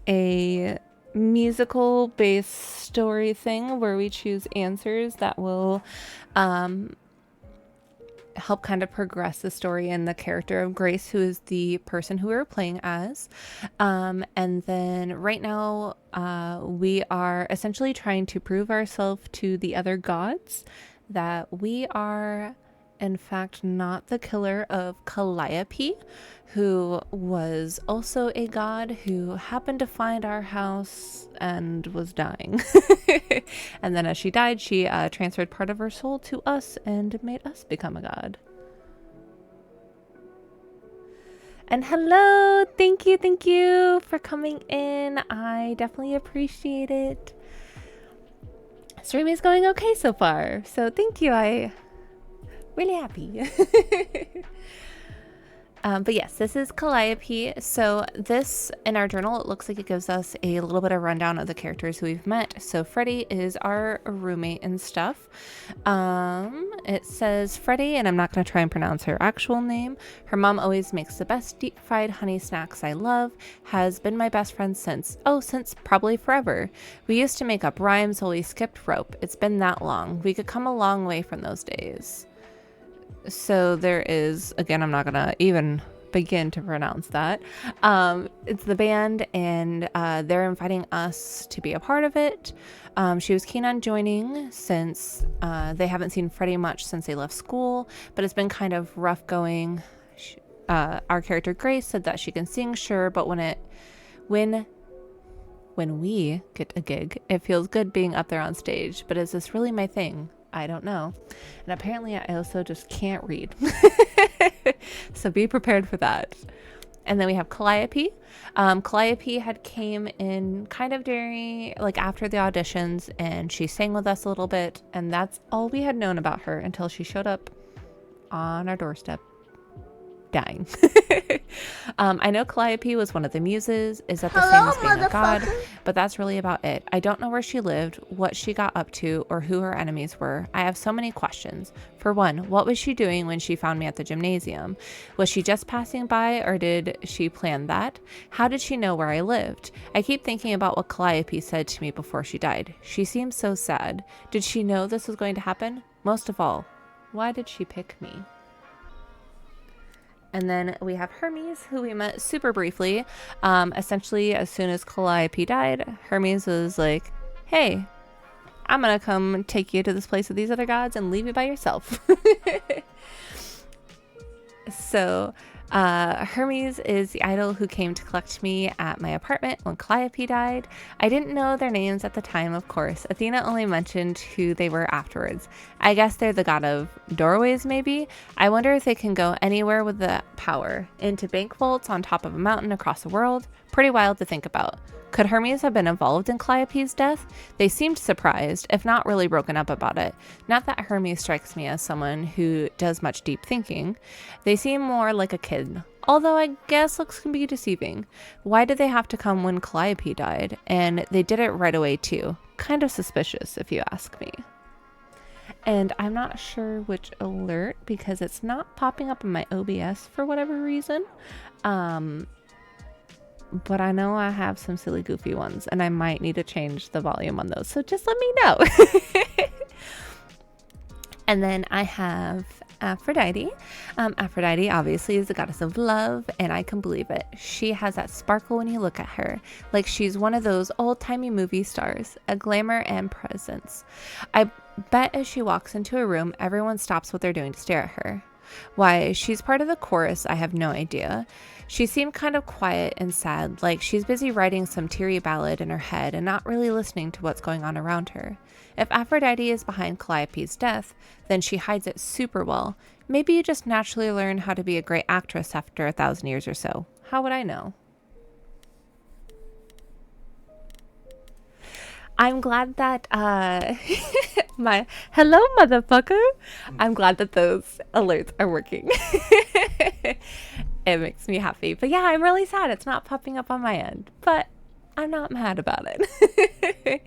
a musical based story thing where we choose answers that will help kind of progress the story and the character of Grace, who is the person who we're playing as. And then right now we are essentially trying to prove ourselves to the other gods that we are in fact not the killer of Calliope, who was also a god who happened to find our house and was dying. And then as she died, she transferred part of her soul to us and made us become a god. And hello, thank you for coming in. I definitely appreciate it. Stream is going okay so far, so thank you. I really happy. But yes, this is Calliope. So this, in our journal, it looks like it gives us a little bit of rundown of the characters who we've met. So Freddie is our roommate and stuff. It says Freddie, and I'm not going to try and pronounce her actual name. Her mom always makes the best deep fried honey snacks I love. Has been my best friend since probably forever. We used to make up rhymes while we skipped rope. It's been that long. We could come a long way from those days. So there is, again, I'm not going to even begin to pronounce that. It's the band, and they're inviting us to be a part of it. She was keen on joining since they haven't seen Freddie much since they left school, but it's been kind of rough going. Our character Grace said that she can sing, sure, but when we get a gig, it feels good being up there on stage. But is this really my thing? I don't know. And apparently I also just can't read. So be prepared for that. And then we have Calliope. Calliope had came in kind of during, like after the auditions, and she sang with us a little bit. And that's all we had known about her until she showed up on our doorstep dying. I know Calliope was one of the muses. Is that the same as being a god? But that's really about it. I don't know where she lived, what she got up to, or who her enemies were. I have so many questions. For one, what was she doing when she found me at the gymnasium? Was she just passing by, or did she plan that? How did she know where I lived? I keep thinking about what Calliope said to me before she died. She seemed so sad. Did she know this was going to happen? Most of all, why did she pick me? And then we have Hermes, who we met super briefly. Essentially, as soon as Calliope died, Hermes was like, hey, I'm going to come take you to this place with these other gods and leave you by yourself. So Hermes is the idol who came to collect me at my apartment when Calliope died. I didn't know their names at the time, of course. Athena only mentioned who they were afterwards. I guess they're the god of doorways, maybe? I wonder if they can go anywhere with the power. Into bank vaults on top of a mountain across the world? Pretty wild to think about. Could Hermes have been involved in Calliope's death? They seemed surprised, if not really broken up about it. Not that Hermes strikes me as someone who does much deep thinking. They seem more like a kid, although I guess looks can be deceiving. Why did they have to come when Calliope died? And they did it right away too. Kind of suspicious, if you ask me. And I'm not sure which alert, because it's not popping up in my OBS for whatever reason. But I know I have some silly goofy ones, and I might need to change the volume on those, so just let me know. And then I have Aphrodite. Aphrodite obviously is the goddess of love, and I can believe it. She has that sparkle when you look at her, like she's one of those old-timey movie stars, a glamour and presence. I bet as she walks into a room, everyone stops what they're doing to stare at her. Why she's part of the chorus, I have no idea. She seemed kind of quiet and sad, like she's busy writing some teary ballad in her head and not really listening to what's going on around her. If Aphrodite is behind Calliope's death, then she hides it super well. Maybe you just naturally learn how to be a great actress after 1,000 years or so. How would I know? I'm glad that my hello motherfucker. I'm glad that those alerts are working. It makes me happy. But yeah, I'm really sad it's not popping up on my end, but I'm not mad about it.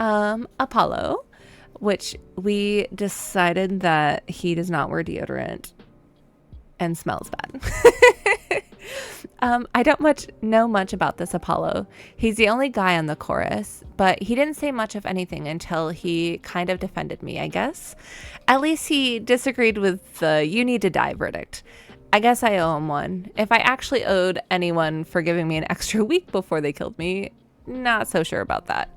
Apollo, which we decided that he does not wear deodorant and smells bad. I don't know much about this Apollo. He's the only guy on the chorus, but he didn't say much of anything until he kind of defended me, I guess. At least he disagreed with the "you need to die" verdict. I guess I owe him one. If I actually owed anyone for giving me an extra week before they killed me, not so sure about that.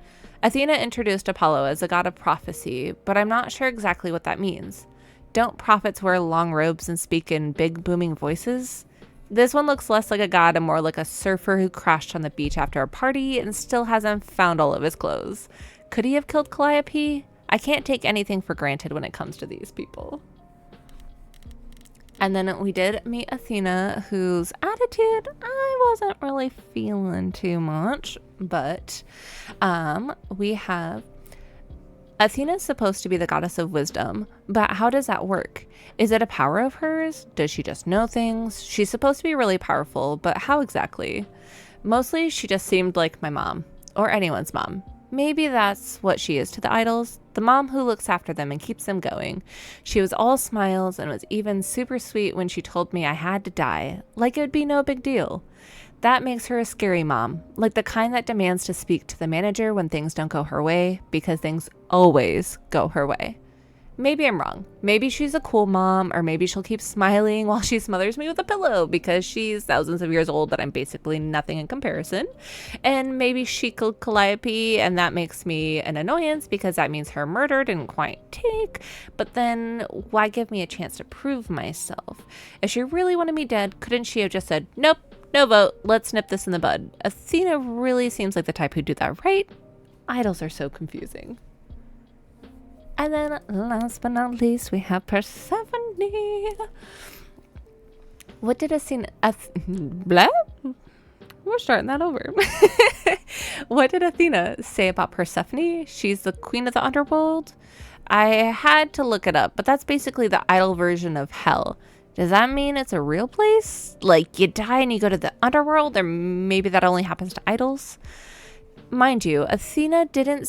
Athena introduced Apollo as a god of prophecy, but I'm not sure exactly what that means. Don't prophets wear long robes and speak in big booming voices? This one looks less like a god and more like a surfer who crashed on the beach after a party and still hasn't found all of his clothes. Could he have killed Calliope? I can't take anything for granted when it comes to these people. And then we did meet Athena, whose attitude I wasn't really feeling too much, but we have Athena's supposed to be the goddess of wisdom, but how does that work? Is it a power of hers? Does she just know things? She's supposed to be really powerful, but how exactly? Mostly she just seemed like my mom, or anyone's mom. Maybe that's what she is to the idols, the mom who looks after them and keeps them going. She was all smiles and was even super sweet when she told me I had to die, like it would be no big deal. That makes her a scary mom, like the kind that demands to speak to the manager when things don't go her way, because things always go her way. Maybe I'm wrong. Maybe she's a cool mom, or maybe she'll keep smiling while she smothers me with a pillow because she's thousands of years old and I'm basically nothing in comparison. And maybe she killed Calliope and that makes me an annoyance because that means her murder didn't quite take. But then why give me a chance to prove myself? If she really wanted me dead, couldn't she have just said, nope, no vote, let's nip this in the bud? Athena really seems like the type who'd do that, right? Idols are so confusing. And then last but not least, we have Persephone. What did Athena... Blah? We're starting that over. What did Athena say about Persephone? She's the queen of the underworld? I had to look it up, but that's basically the idol version of hell. Does that mean it's a real place? Like you die and you go to the underworld? Or maybe that only happens to idols? Mind you, Athena didn't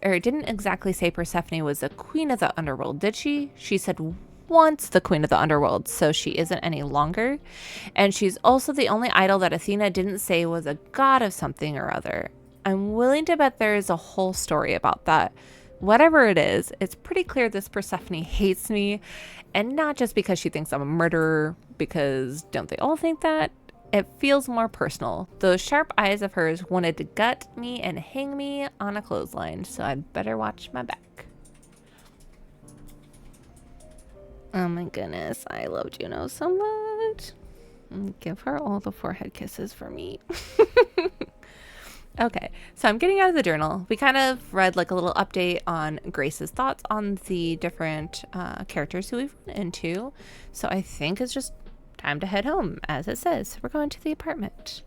exactly say Persephone was the queen of the underworld, did she? She said once the queen of the underworld, so she isn't any longer. And she's also the only idol that Athena didn't say was a god of something or other. I'm willing to bet there is a whole story about that. Whatever it is, it's pretty clear this Persephone hates me, and not just because she thinks I'm a murderer, because don't they all think that? It feels more personal. Those sharp eyes of hers wanted to gut me and hang me on a clothesline, so I'd better watch my back. Oh my goodness, I love Juno so much. Give her all the forehead kisses for me. Okay, so I'm getting out of the journal. We kind of read like a little update on Grace's thoughts on the different characters who we've run into. So I think it's just time to head home, as it says. We're going to the apartment.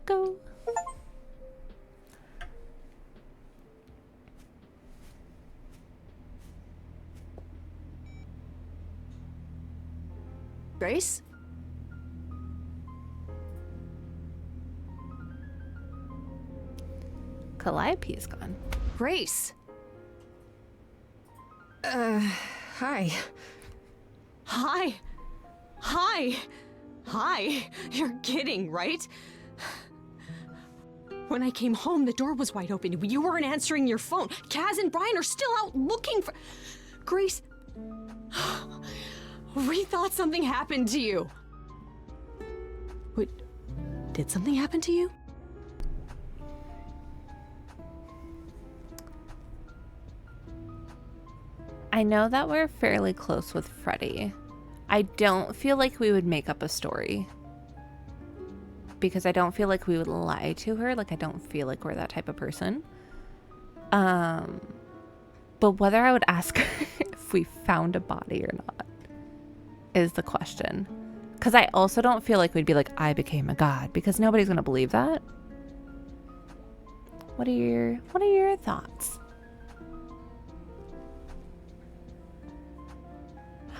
Go. Grace? Calliope is gone. Grace! Hi. Hi! Hi! Hi! You're kidding, right? When I came home, the door was wide open. You weren't answering your phone. Kaz and Brian are still out looking for... Grace... We thought something happened to you. Wait, did something happen to you? I know that we're fairly close with Freddie. I don't feel like we would make up a story. Because I don't feel like we would lie to her. Like, I don't feel like we're that type of person. But whether I would ask her if we found a body or not is the question. Because I also don't feel like we'd be like, I became a god. Because nobody's going to believe that. What are your thoughts?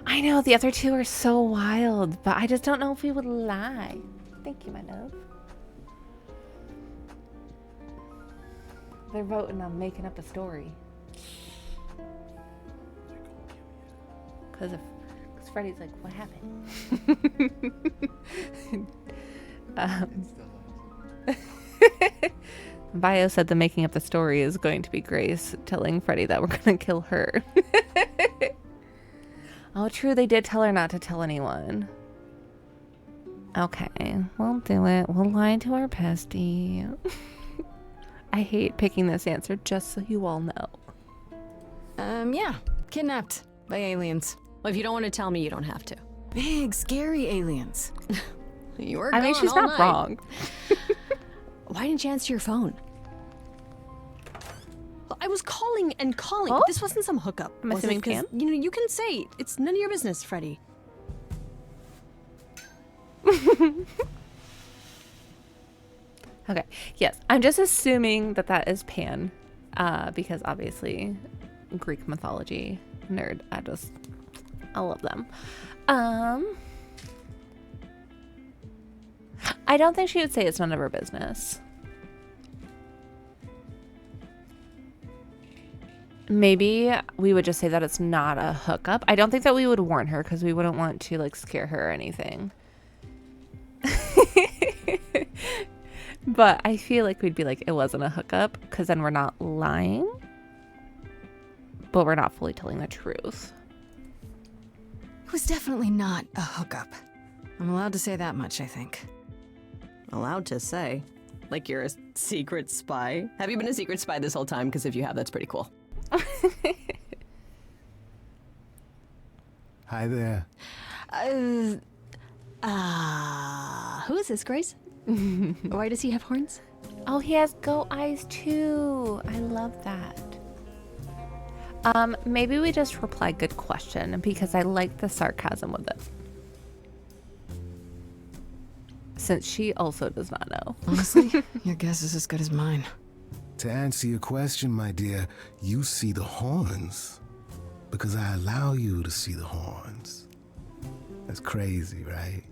I know, the other two are so wild, but I just don't know if we would lie. Thank you, my love. They're voting on making up a story. Because Freddy's like, what happened? Bio said the making up the story is going to be Grace telling Freddy that we're going to kill her. Oh, true. They did tell her not to tell anyone. Okay, we'll do it. We'll lie to our bestie. I hate picking this answer just so you all know. Yeah. Kidnapped by aliens. Well, if you don't want to tell me, you don't have to. Big, scary aliens. You were I mean, gone she's all not night. wrong. Why didn't you answer your phone? I was calling and calling. Oh? This wasn't some hookup. I'm was it? assuming 'Cause, Pam? You know, you can say it's none of your business, Freddy. Okay, yes. I'm just assuming that that is Pan. Because obviously, Greek mythology nerd. I love them. I don't think she would say it's none of her business. Maybe we would just say that it's not a hookup. I don't think that we would warn her because we wouldn't want to like scare her or anything. But I feel like we'd be like, it wasn't a hookup because then we're not lying. But we're not fully telling the truth. It was definitely not a hookup. I'm allowed to say that much, I think. Allowed to say? Like you're a secret spy? Have you been a secret spy this whole time? Because if you have, that's pretty cool. Hi there. Who is this, Grace? Why does he have horns? Oh, he has goat eyes too. I love that. Maybe we just reply good question because I like the sarcasm with it. Since she also does not know. Honestly, your guess is as good as mine. To answer your question, my dear, you see the horns because I allow you to see the horns. That's crazy, right?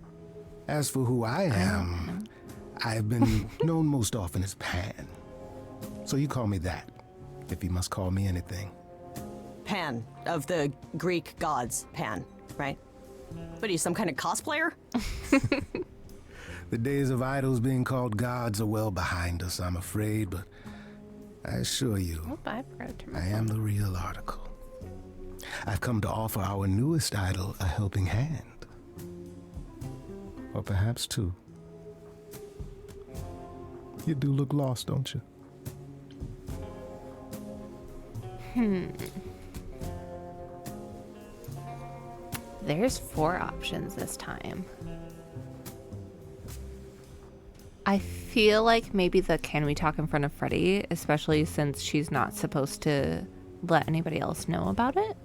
As for who I am, I've been known most often as Pan. So you call me that, if you must call me anything. Pan, of the Greek gods, Pan, right? What are you, some kind of cosplayer? The days of idols being called gods are well behind us, I'm afraid, but I assure you, I am the real article. I've come to offer our newest idol a helping hand. Or perhaps two. You do look lost, don't you? There's 4 options this time. I feel like maybe the can we talk in front of Freddy, especially since she's not supposed to let anybody else know about it.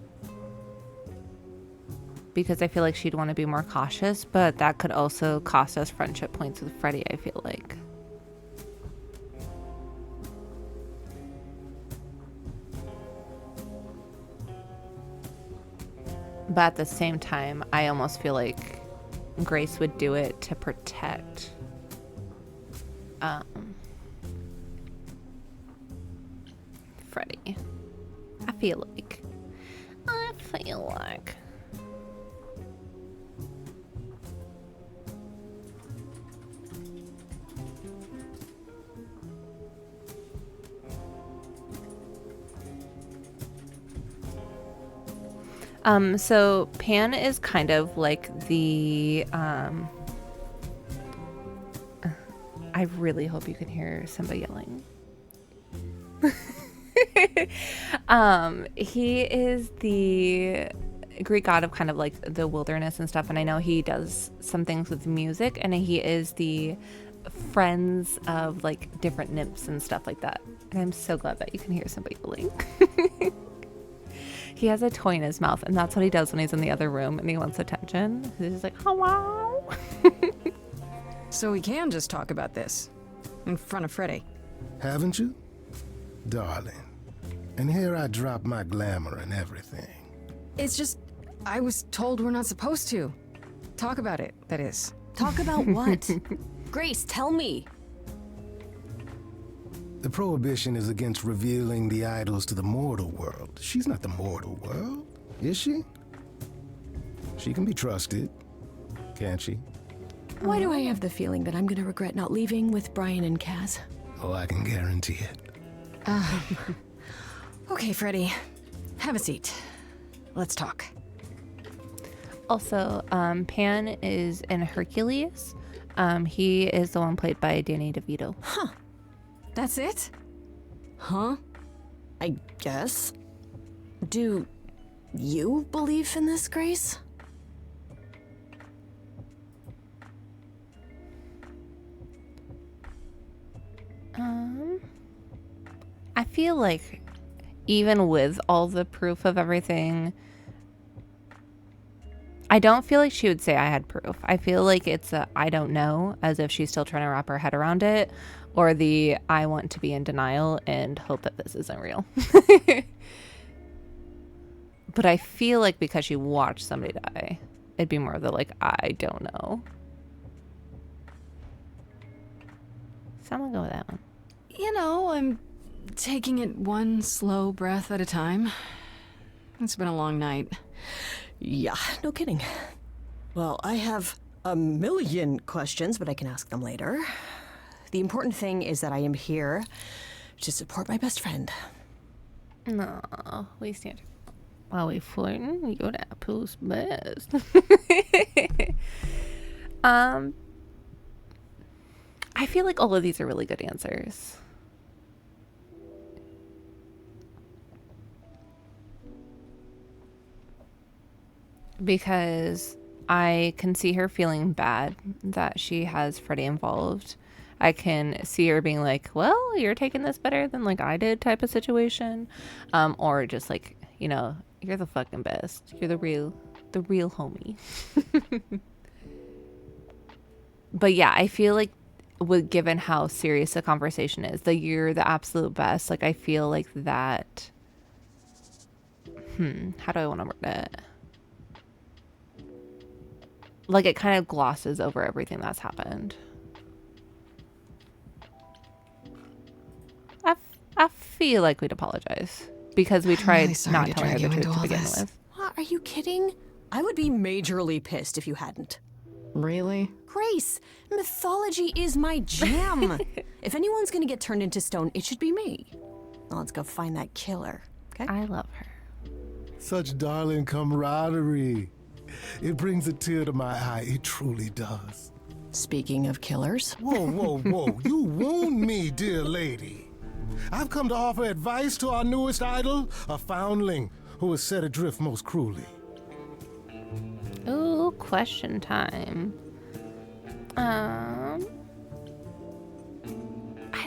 Because I feel like she'd want to be more cautious, but that could also cost us friendship points with Freddy, I feel like. But at the same time, I almost feel like Grace would do it to protect Freddy. I feel like. So Pan is kind of like the, I really hope you can hear somebody yelling. He is the Greek god of kind of like the wilderness and stuff, and I know he does some things with music, and he is the friends of like different nymphs and stuff like that. And I'm so glad that you can hear somebody yelling. He has a toy in his mouth, and that's what he does when he's in the other room and he wants attention. He's just like, hello. So we can just talk about this in front of Freddy. Haven't you? Darling. And here I drop my glamour and everything. It's just, I was told we're not supposed to. Talk about it, that is. Talk about what? Grace, tell me. The prohibition is against revealing the idols to the mortal world. She's not the mortal world, is she? She can be trusted, can't she? Why do I have the feeling that I'm gonna regret not leaving with Brian and Kaz? Oh, I can guarantee it. Okay, Freddy. Have a seat. Let's talk. Also, Pan is in Hercules. He is the one played by Danny DeVito. Huh. That's it? Huh? I guess. Do you believe in this, Grace? I feel like even with all the proof of everything, I don't feel like she would say I had proof. I feel like it's a I don't know, as if she's still trying to wrap her head around it, or the I want to be in denial and hope that this isn't real. But I feel like because she watched somebody die, it'd be more of the like, I don't know. So I'm gonna go with that one. You know, I'm taking it one slow breath at a time. It's been a long night. Yeah, no kidding. Well, I have a million questions, but I can ask them later. The important thing is that I am here to support my best friend. No, we stand. While we flirting, you're that poo's best. I feel like all of these are really good answers. Because I can see her feeling bad that she has Freddie involved. I can see her being like, well, you're taking this better than like I did type of situation. Or just like, you know, you're the fucking best. You're the real homie. But yeah, I feel like given how serious the conversation is, that you're the absolute best. Like I feel like that. How do I want to word it? Like it kind of glosses over everything that's happened. I feel like we'd apologize because we tried not telling her the truth to begin with. What, are you kidding? I would be majorly pissed if you hadn't. Really? Grace, mythology is my jam. If anyone's gonna get turned into stone, it should be me. Now let's go find that killer, okay? I love her. Such darling camaraderie. It brings a tear to my eye. It truly does. Speaking of killers. Whoa, whoa, whoa. You wound me, dear lady. I've come to offer advice to our newest idol, a foundling who was set adrift most cruelly. Ooh, question time. I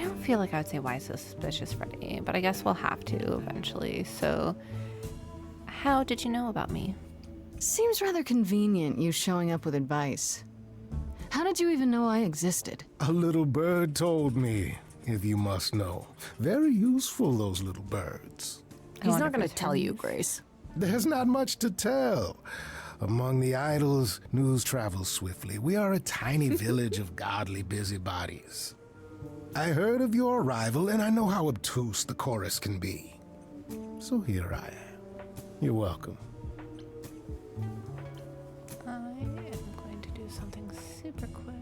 don't feel like I would say why so suspicious, Freddie, but I guess we'll have to eventually. So, how did you know about me? Seems rather convenient, you showing up with advice. How did you even know I existed? A little bird told me, if you must know. Very useful, those little birds. He's not going to tell you, Grace. There's not much to tell. Among the idols, news travels swiftly. We are a tiny village of godly busybodies. I heard of your arrival, and I know how obtuse the chorus can be. So here I am. You're welcome. I am going to do something super quick.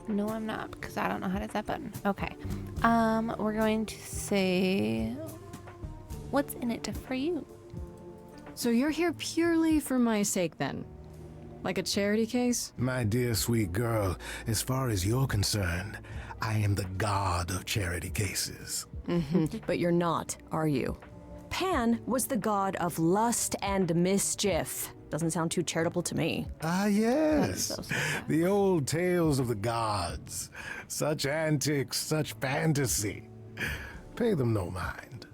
No, I'm not, because I don't know how to hit that button. Okay. We're going to say, what's in it for you? So you're here purely for my sake, then? Like a charity case? My dear sweet girl, as far as you're concerned, I am the god of charity cases. But you're not, are you? Pan was the god of lust and mischief. Doesn't sound too charitable to me. Ah, yes. The old tales of the gods. Such antics, such fantasy. Pay them no mind.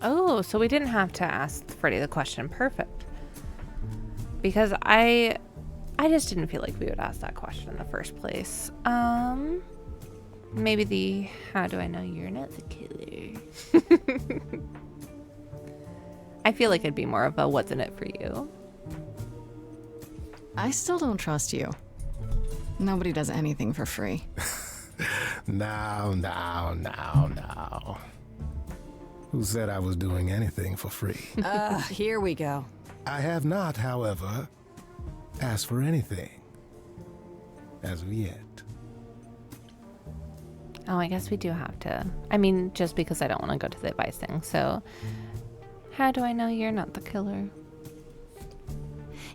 Oh, so we didn't have to ask Freddie the question. Perfect. Because I just didn't feel like we would ask that question in the first place. Maybe the how do I know you're not the killer? I feel like it'd be more of a what's in it for you. I still don't trust you. Nobody does anything for free. Now. Who said I was doing anything for free? Here we go. I have not, however, asked for anything. As of yet. Oh, I guess we do have to. I mean, just because I don't want to go to the advice thing. So, how do I know you're not the killer?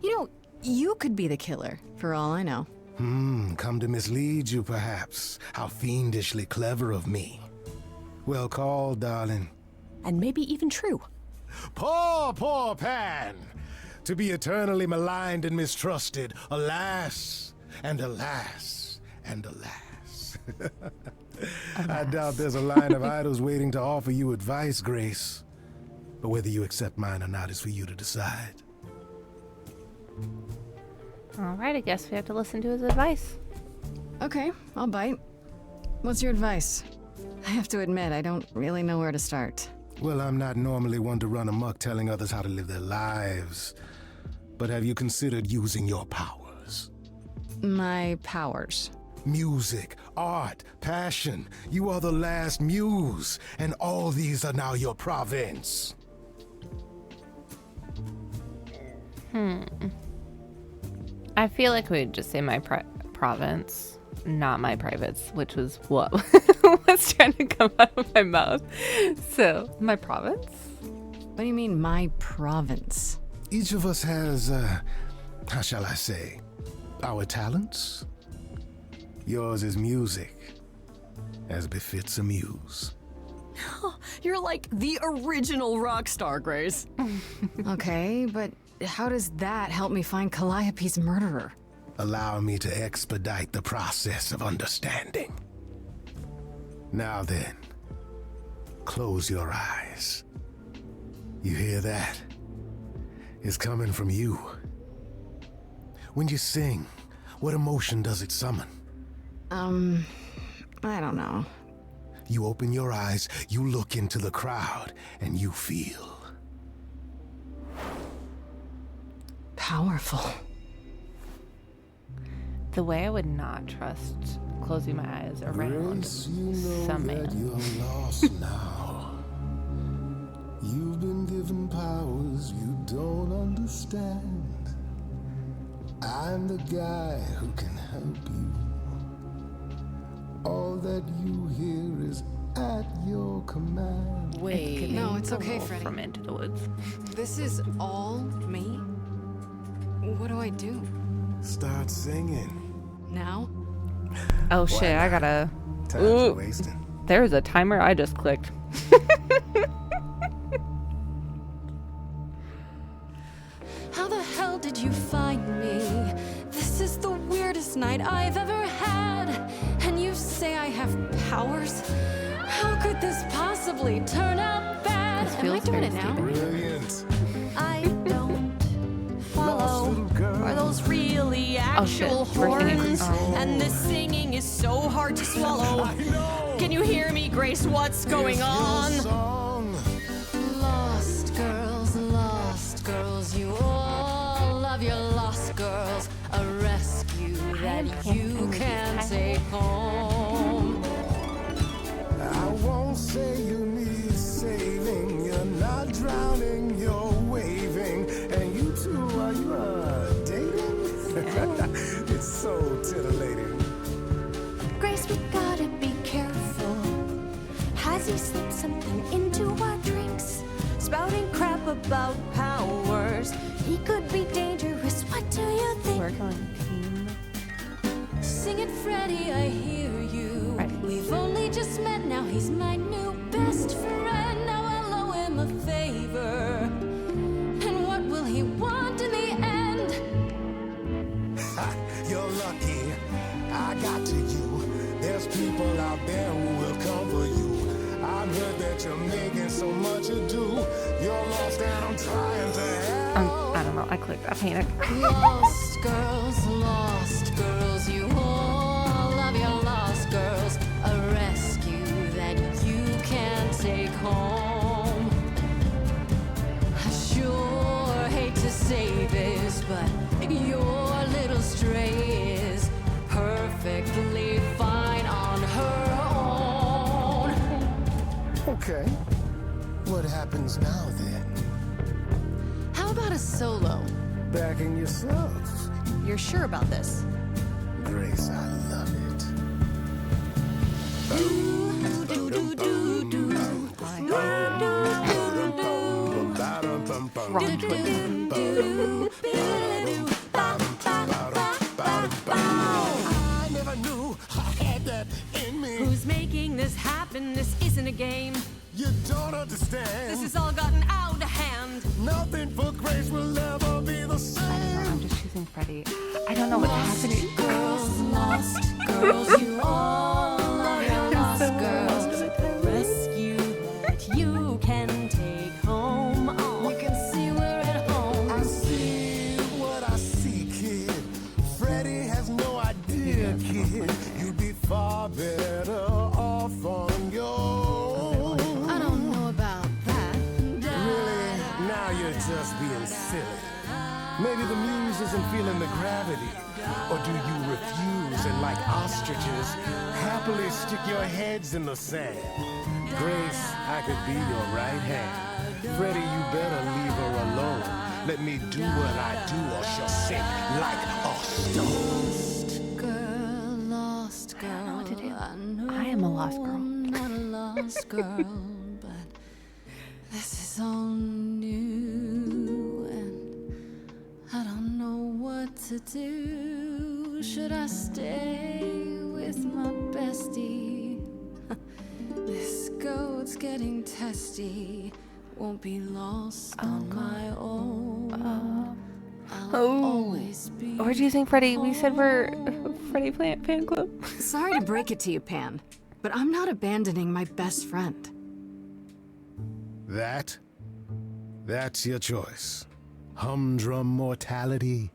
You know, you could be the killer, for all I know. Come to mislead you, perhaps. How fiendishly clever of me. Well called, darling. And maybe even true. Poor Pan! To be eternally maligned and mistrusted. Alas, and alas, and alas. I doubt there's a line of idols waiting to offer you advice, Grace. But whether you accept mine or not is for you to decide. Alright, I guess we have to listen to his advice. Okay, I'll bite. What's your advice? I have to admit, I don't really know where to start. Well, I'm not normally one to run amok telling others how to live their lives. But have you considered using your powers? My powers? Music, art, passion. You are the last muse, and all these are now your province. I feel like we'd just say my province, not my privates, which was what was trying to come out of my mouth. So, my province? What do you mean, my province? Each of us has, how shall I say, our talents. Yours is music, as befits a muse. You're like the original rock star, Grace. Okay, but how does that help me find Calliope's murderer? Allow me to expedite the process of understanding. Now then, close your eyes. You hear that? It's coming from you. When you sing, what emotion does it summon? I don't know. You open your eyes, you look into the crowd, and you feel powerful. The way I would not trust closing my eyes around Grace, you know some that man. you're lost now. You've been given powers you don't understand. I'm the guy who can help you. All that you hear is at your command. Wait, no, it's okay, Freddy. From Into the Woods. This is all me? What do I do? Start singing. Now? Oh shit, I gotta... Time's Ooh, wasting. there's a timer I just clicked. How the hell did you find me? This is the weirdest night I've ever had. And you say I have powers? How could this possibly turn out bad? Am I doing it now? Brilliant. I don't follow. Are those really actual shit, we're singing. horns? Oh. And this singing is so hard to swallow. Can you hear me, Grace? What's going on? Lost girls, you all love your lost girls. A rescue that you can take home. I won't say you need saving. You're not drowning, you're waving. And you two, are you dating? It's so titillating. Grace, we gotta be careful. Has he slipped something into our drinks? Spouting crap about powers. He could be dangerous. What do you think? We're going team. Sing it, Freddy, I hear you. We've only just met, now he's my new best friend. Now I'll owe him a favor. And what will he want in the end? You're lucky I got to you. There's people out there who will come for you. I've heard that you're making so much ado. You're lost and I'm trying to help. I don't know, I clicked, I panicked. Lost girls, you all love your lost girls. A rescue that you can take home. I sure hate to say this, but you're Okay. What happens now then? How about a solo? Backing yourself. You're sure about this? Grace, I love it. I never knew I had that in me. Who's making this happen? This isn't a game. You don't understand. This has all gotten out of hand. Nothing for Grace will ever be the same. I'm just choosing Freddie. I don't know what's happening. Girls, lost girls, you all are lost girls. Rescue that you can take home. Oh, you can see we're at home. I see what I see, kid. Freddie has no idea, kid. You'd be far better off on your own. I don't know about that. Really? Now you're just being silly. Maybe the muse isn't feeling the gravity. Or do you refuse and, like ostriches, happily stick your heads in the sand? Grace, I could be your right hand. Freddie, you better leave her alone. Let me do what I do or she'll sink like a stone. Lost girl. I don't know what to do. I am a lost girl. I'm not a lost girl, but this is all new, and I don't know what to do. Should I stay with my bestie? This goat's getting testy. Won't be lost on my own. I'll always be. We're choosing Freddie. We said we're Freddie fan club. Sorry to break it to you, Pan, but I'm not abandoning my best friend. That's your choice. Humdrum mortality.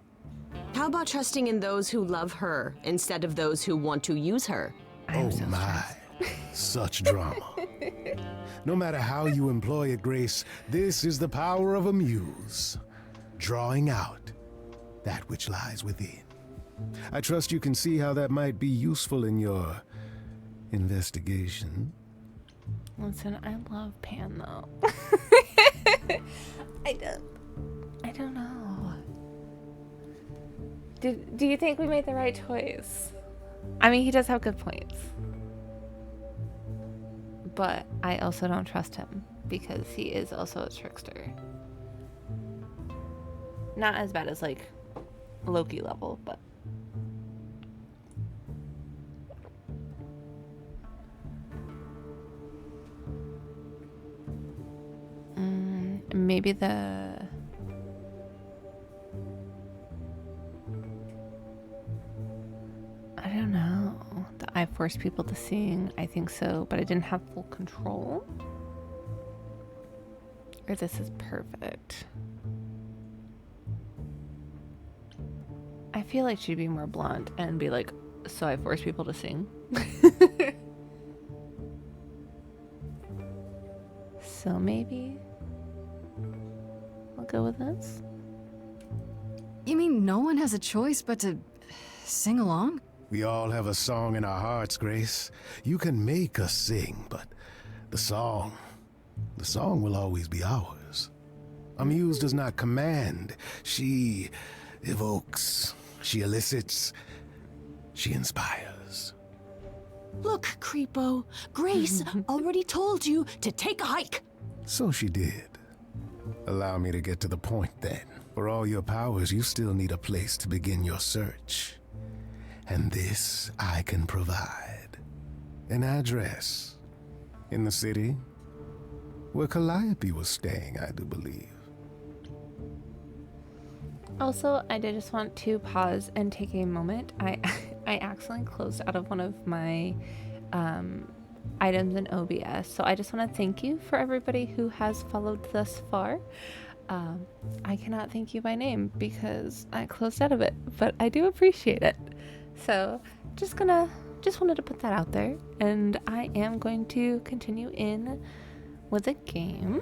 How about trusting in those who love her instead of those who want to use her? Oh my, such drama. No matter how you employ it, Grace, this is the power of a muse. Drawing out that which lies within. I trust you can see how that might be useful in your investigation. Listen, I love Pan though. I don't know. Do you think we made the right choice? I mean, he does have good points. But I also don't trust him because he is also a trickster. Not as bad as like Loki level, but maybe I don't know. I forced people to sing. I think so, but I didn't have full control. Or this is perfect. I feel like she'd be more blunt and be like, so I forced people to sing. So maybe I'll go with this. You mean no one has a choice but to sing along? We all have a song in our hearts, Grace. You can make us sing, but the song will always be ours. A muse does not command. She evokes, she elicits, she inspires. Look, Creepo, Grace already told you to take a hike. So she did. Allow me to get to the point then. For all your powers, you still need a place to begin your search. And this I can provide. An address. In the city. Where Calliope was staying, I do believe. Also, I did just want to pause and take a moment. I accidentally closed out of one of my items in OBS. So I just want to thank you for everybody who has followed thus far. I cannot thank you by name because I closed out of it, but I do appreciate it. So just wanted to put that out there, and I am going to continue in with a game.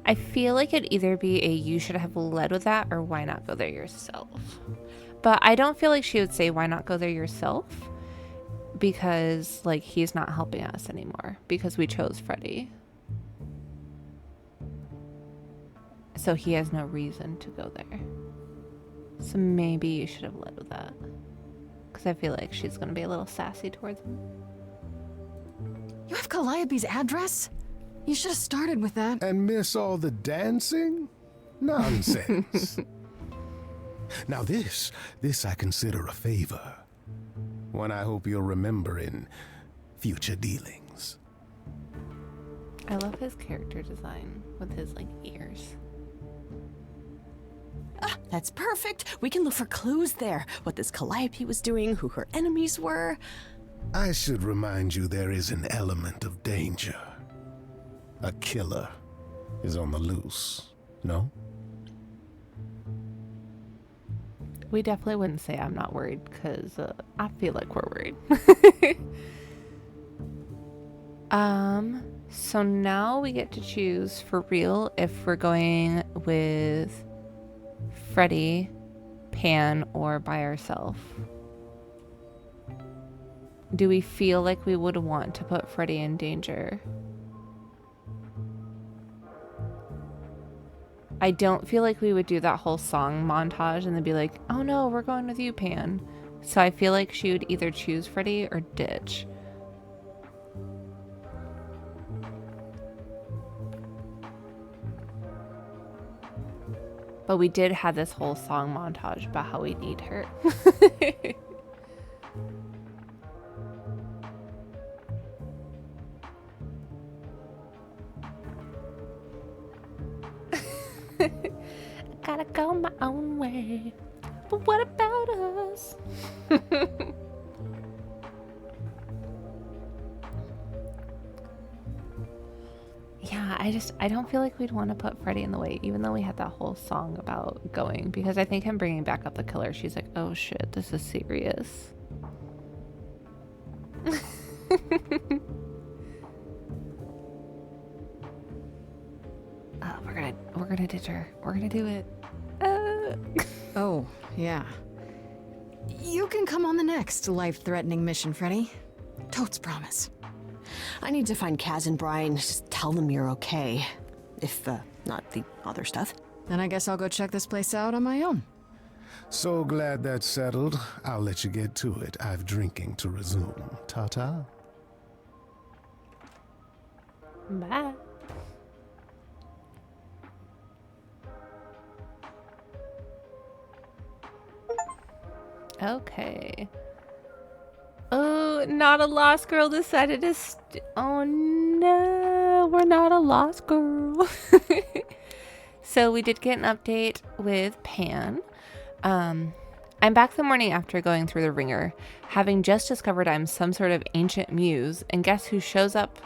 I feel like it'd either be a you should have led with that or why not go there yourself. But I don't feel like she would say why not go there yourself because like he's not helping us anymore because we chose Freddy. So he has no reason to go there. So maybe you should have led with that. Because I feel like she's going to be a little sassy towards him. You have Calliope's address? You should have started with that. And miss all the dancing? Nonsense. Now this I consider a favor. One I hope you'll remember in future dealings. I love his character design with his like ears. Ah, that's perfect. We can look for clues there. What this Calliope was doing, who her enemies were. I should remind you there is an element of danger. A killer is on the loose, no? We definitely wouldn't say I'm not worried because I feel like we're worried. So now we get to choose for real if we're going with Freddy, Pan, or by ourselves. Do we feel like we would want to put Freddy in danger? I don't feel like we would do that whole song montage and then be like, oh no, we're going with you, Pan. So I feel like she would either choose Freddy or ditch. But we did have this whole song montage about how we need her. I gotta go my own way. But what about us? Yeah, I don't feel like we'd want to put Freddy in the way, even though we had that whole song about going, because I think him bringing back up the killer, she's like, oh shit, this is serious. We're gonna ditch her. We're gonna do it. Oh, yeah. You can come on the next life-threatening mission, Freddy. Totes promise. I need to find Kaz and Brian. Just tell them you're okay. If, not the other stuff. Then I guess I'll go check this place out on my own. So glad that's settled. I'll let you get to it. I've drinking to resume. Ta-ta. Bye. Okay. Oh, not a lost girl decided to oh no, we're not a lost girl. So we did get an update with Pan. I'm back the morning after going through the ringer, having just discovered I'm some sort of ancient muse, and guess who shows up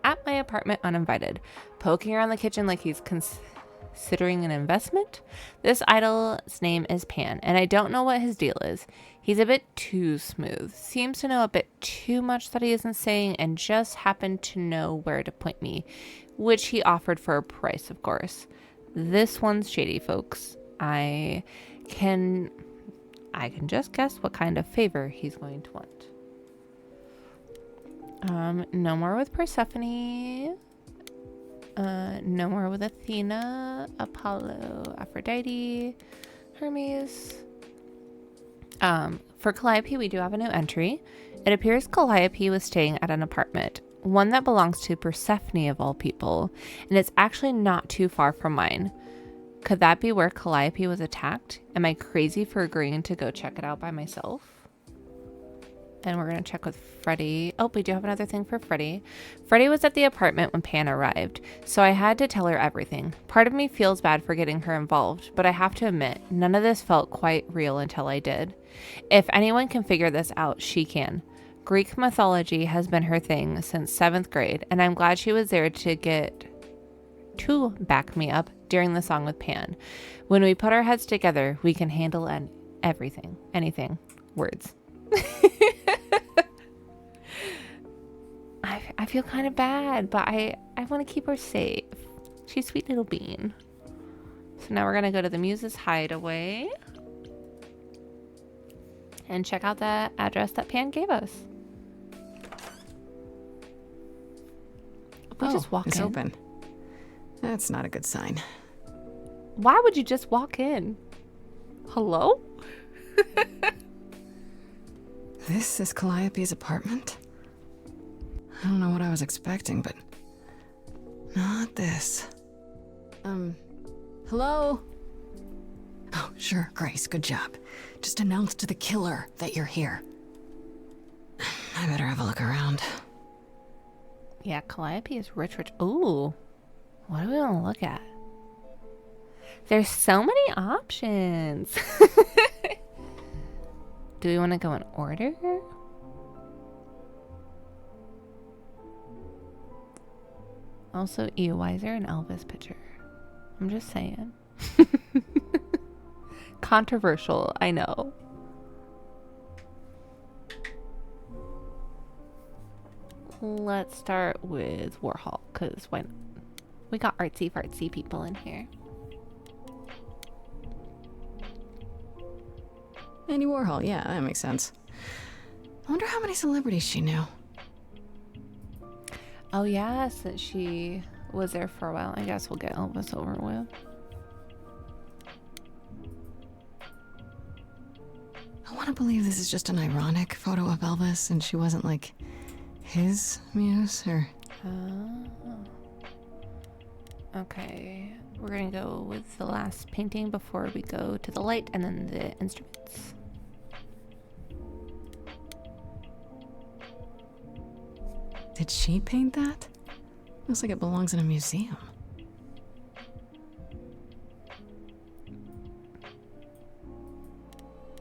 at my apartment uninvited, poking around the kitchen like he's considering an investment? This idol's name is Pan, and I don't know what his deal is. He's a bit too smooth, seems to know a bit too much that he isn't saying, and just happened to know where to point me, which he offered for a price, of course. This one's shady, folks. I can just guess what kind of favor he's going to want. No more with Persephone. No more with Athena, Apollo, Aphrodite, Hermes. For Calliope, we do have a new entry. It appears Calliope was staying at an apartment, one that belongs to Persephone of all people, and it's actually not too far from mine. Could that be where Calliope was attacked? Am I crazy for agreeing to go check it out by myself? And we're going to check with Freddy. Oh, we do have another thing for Freddy. Freddy was at the apartment when Pan arrived, so I had to tell her everything. Part of me feels bad for getting her involved, but I have to admit, none of this felt quite real until I did. If anyone can figure this out, she can. Greek mythology has been her thing since 7th grade, and I'm glad she was there to back me up during the song with Pan. When we put our heads together, we can handle anything. Words. I feel kind of bad, but I want to keep her safe. She's a sweet little bean. So now we're going to go to the Muse's hideaway and check out the address that Pan gave us. We just walk it's in. open. That's not a good sign. Why would you just walk in? Hello? This is Calliope's apartment? I don't know what I was expecting, but not this. Hello? Oh, sure, Grace, good job. Just announce to the killer that you're here. I better have a look around. Yeah, Calliope is rich. Ooh. What do we want to look at? There's so many options. Do we want to go in order? Also, ew, why is there an Elvis picture? I'm just saying. Controversial, I know. Let's start with Warhol, because when we got artsy fartsy people in here. Andy Warhol, yeah, that makes sense. I wonder how many celebrities she knew. Oh yeah, since she was there for a while, I guess we'll get Elvis over with. I want to believe this is just an ironic photo of Elvis and she wasn't like his muse or... Okay, we're gonna go with the last painting before we go to the light and then the instruments. Did she paint that? Looks like it belongs in a museum.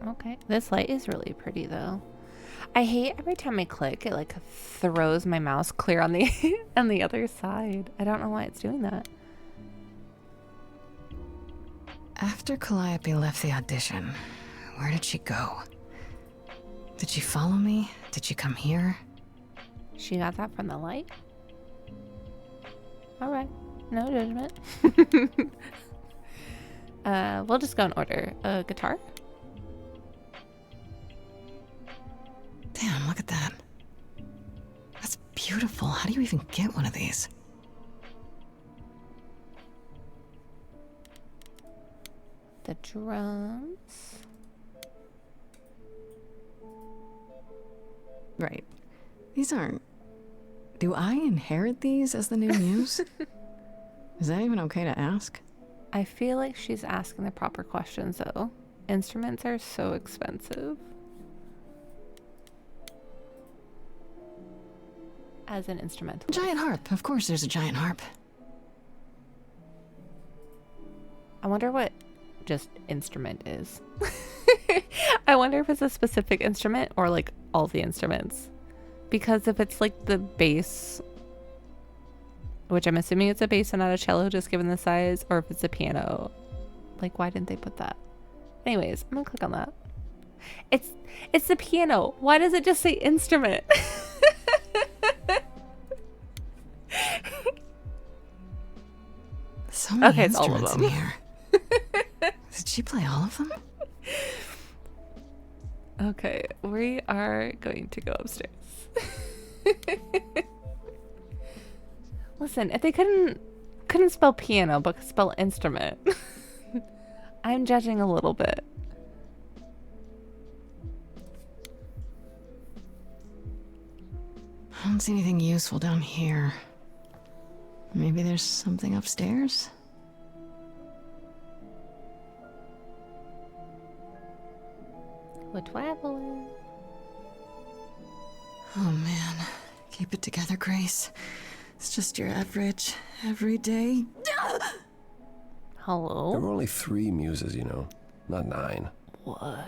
Okay, this light is really pretty though. I hate every time I click, it like throws my mouse clear on the on the other side. I don't know why it's doing that. After Calliope left the audition, where did she go? Did she follow me? Did she come here? She got that from the light? Alright, no judgment. We'll just go in order. Guitar? Damn, look at that. That's beautiful. How do you even get one of these? The drums. Right. These aren't... Do I inherit these as the new muse? Is that even okay to ask? I feel like she's asking the proper questions though. Instruments are so expensive. As an instrumental. Giant harp. Of course there's a giant harp. I wonder what just instrument is. I wonder if it's a specific instrument or like all the instruments. Because if it's like the bass, which I'm assuming it's a bass and not a cello just given the size, or if it's a piano, like why didn't they put that? Anyways, I'm gonna click on that. It's the piano. Why does it just say instrument? So many okay, it's all of instruments them. in here. Did she play all of them? Okay, we are going to go upstairs. Listen, if they couldn't spell piano but could spell instrument, I'm judging a little bit. I don't see anything useful down here. Maybe there's something upstairs? We're traveling. Oh man. Keep it together, Grace. It's just your average, everyday... Hello? There were only 3 muses, you know, not 9. What?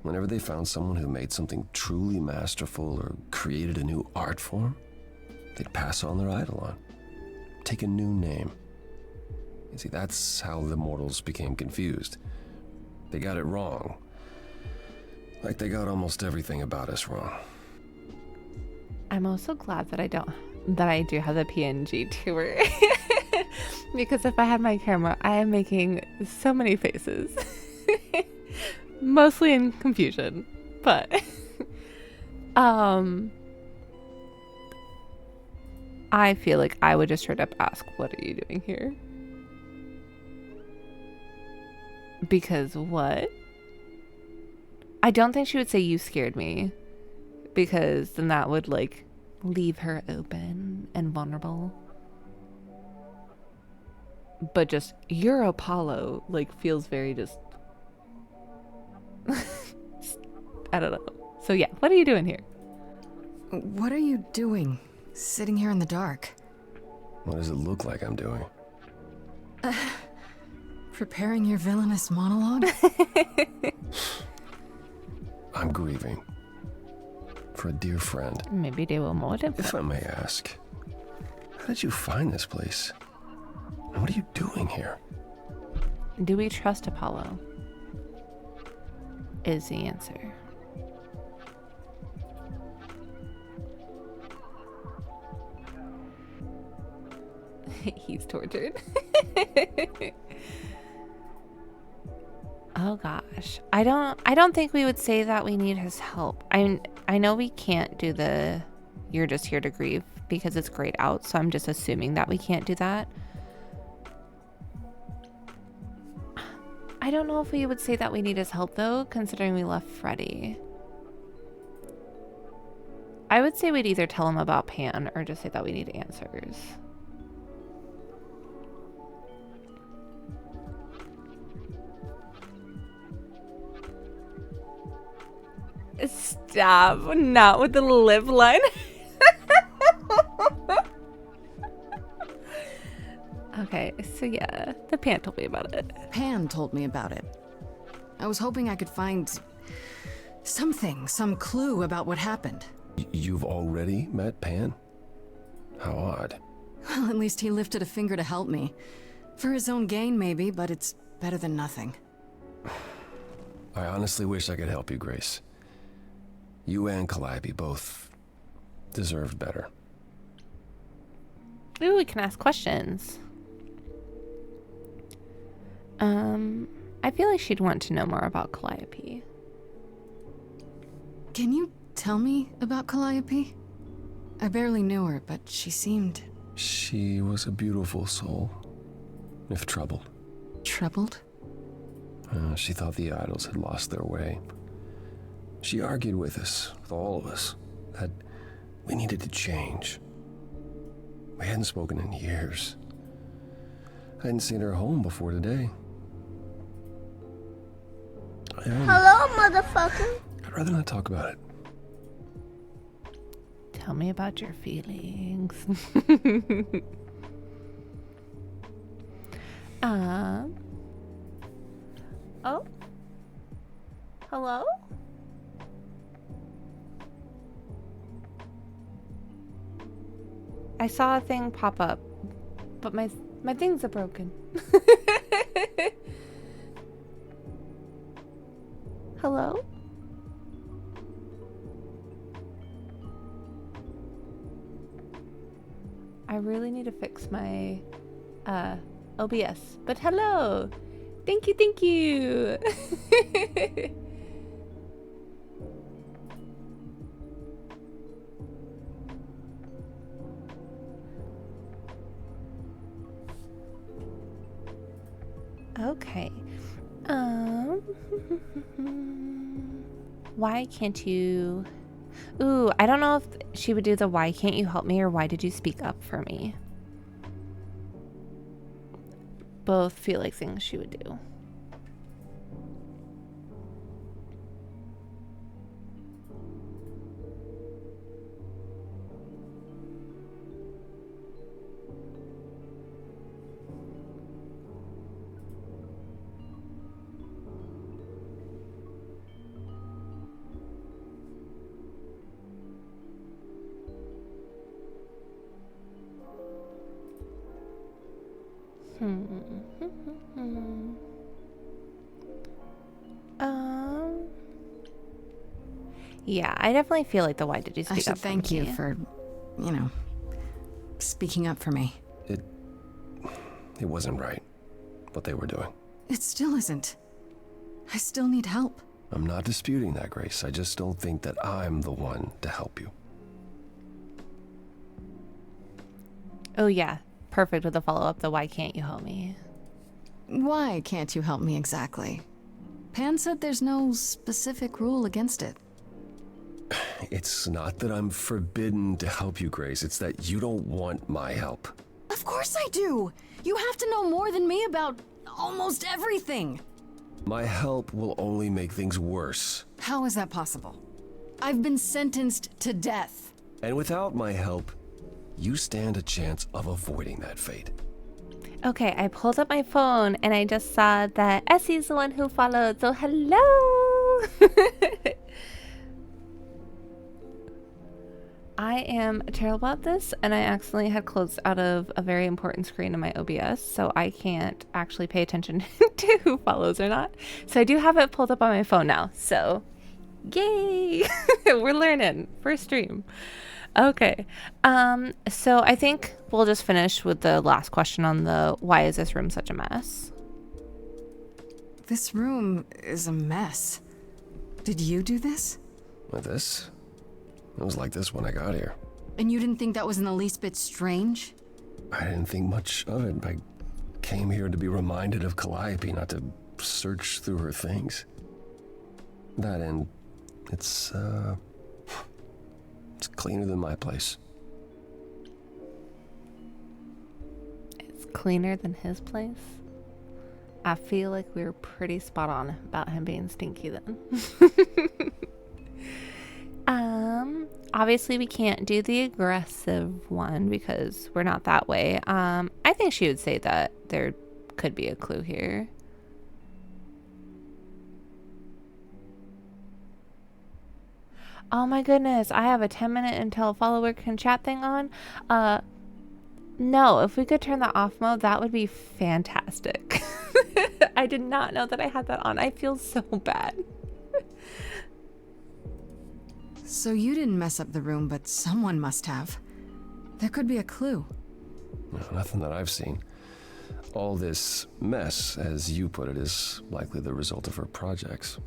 Whenever they found someone who made something truly masterful or created a new art form, they'd pass on their eidolon, take a new name. You see, that's how the mortals became confused. They got it wrong. Like they got almost everything about us wrong. I'm also glad that I do have the PNG tour. Because if I had my camera, I am making so many faces. Mostly in confusion. But I feel like I would just straight up ask, what are you doing here? Because what? I don't think she would say you scared me, because then that would like leave her open and vulnerable. But just, you're Apollo, like feels very just I don't know. So yeah, what are you doing here? What are you doing, sitting here in the dark? What does it look like I'm doing? Preparing your villainous monologue? I'm grieving. For a dear friend. Maybe they will more than. If I may ask, how did you find this place? And what are you doing here? Do we trust Apollo? Is the answer. He's tortured. Oh gosh. I don't think we would say that we need his help. I know we can't do the you're just here to grieve because it's grayed out, so I'm just assuming that we can't do that. I don't know if we would say that we need his help though, considering we left Freddy. I would say we'd either tell him about Pan or just say that we need answers. Stop. Not with the lip line. Okay, so yeah, the Pan told me about it. Pan told me about it. I was hoping I could find something, some clue about what happened. You've already met Pan? How odd. Well, at least he lifted a finger to help me. For his own gain, maybe, but it's better than nothing. I honestly wish I could help you, Grace. You and Calliope both deserved better. Ooh, we can ask questions. I feel like she'd want to know more about Calliope. Can you tell me about Calliope? I barely knew her, but she seemed... She was a beautiful soul, if troubled. Troubled? She thought the idols had lost their way. She argued with us, with all of us, that we needed to change. We hadn't spoken in years. I hadn't seen her home before today. Hello, motherfucker. I'd rather not talk about it. Tell me about your feelings. Oh? Hello? I saw a thing pop up, but my things are broken. Hello? I really need to fix my OBS. But hello! Thank you, thank you! Okay. Why can't you... Ooh, I don't know if she would do the why can't you help me or why did you speak up for me. Both feel like things she would do. Yeah, I definitely feel like the why did you speak up for me? I should thank you for, you know, speaking up for me. It wasn't right, what they were doing. It still isn't. I still need help. I'm not disputing that, Grace. I just don't think that I'm the one to help you. Oh yeah, perfect with the follow-up, the why can't you help me? Why can't you help me exactly? Pan said there's no specific rule against it. It's not that I'm forbidden to help you, Grace. It's that you don't want my help. Of course I do! You have to know more than me about almost everything! My help will only make things worse. How is that possible? I've been sentenced to death. And without my help, you stand a chance of avoiding that fate. Okay, I pulled up my phone and I just saw that Essie's the one who followed, so hello! I am terrible at this, and I accidentally had closed out of a very important screen in my OBS, so I can't actually pay attention to who follows or not. So I do have it pulled up on my phone now, so yay! We're learning. First stream. Okay, so I think we'll just finish with the last question on the why is this room such a mess? This room is a mess. Did you do this? With this? It was like this when I got here. And you didn't think that was in the least bit strange? I didn't think much of it. I came here to be reminded of Calliope, not to search through her things. That and it's cleaner than my place. It's cleaner than his place? I feel like we were pretty spot on about him being stinky then. Obviously we can't do the aggressive one because we're not that way. I think she would say that there could be a clue here. Oh my goodness, I have a 10-minute until a follower can chat thing on. No, if we could turn that off mode, that would be fantastic. I did not know that I had that on. I feel so bad. So you didn't mess up the room, but someone must have. There could be a clue. No, nothing that I've seen. All this mess, as you put it, is likely the result of her projects.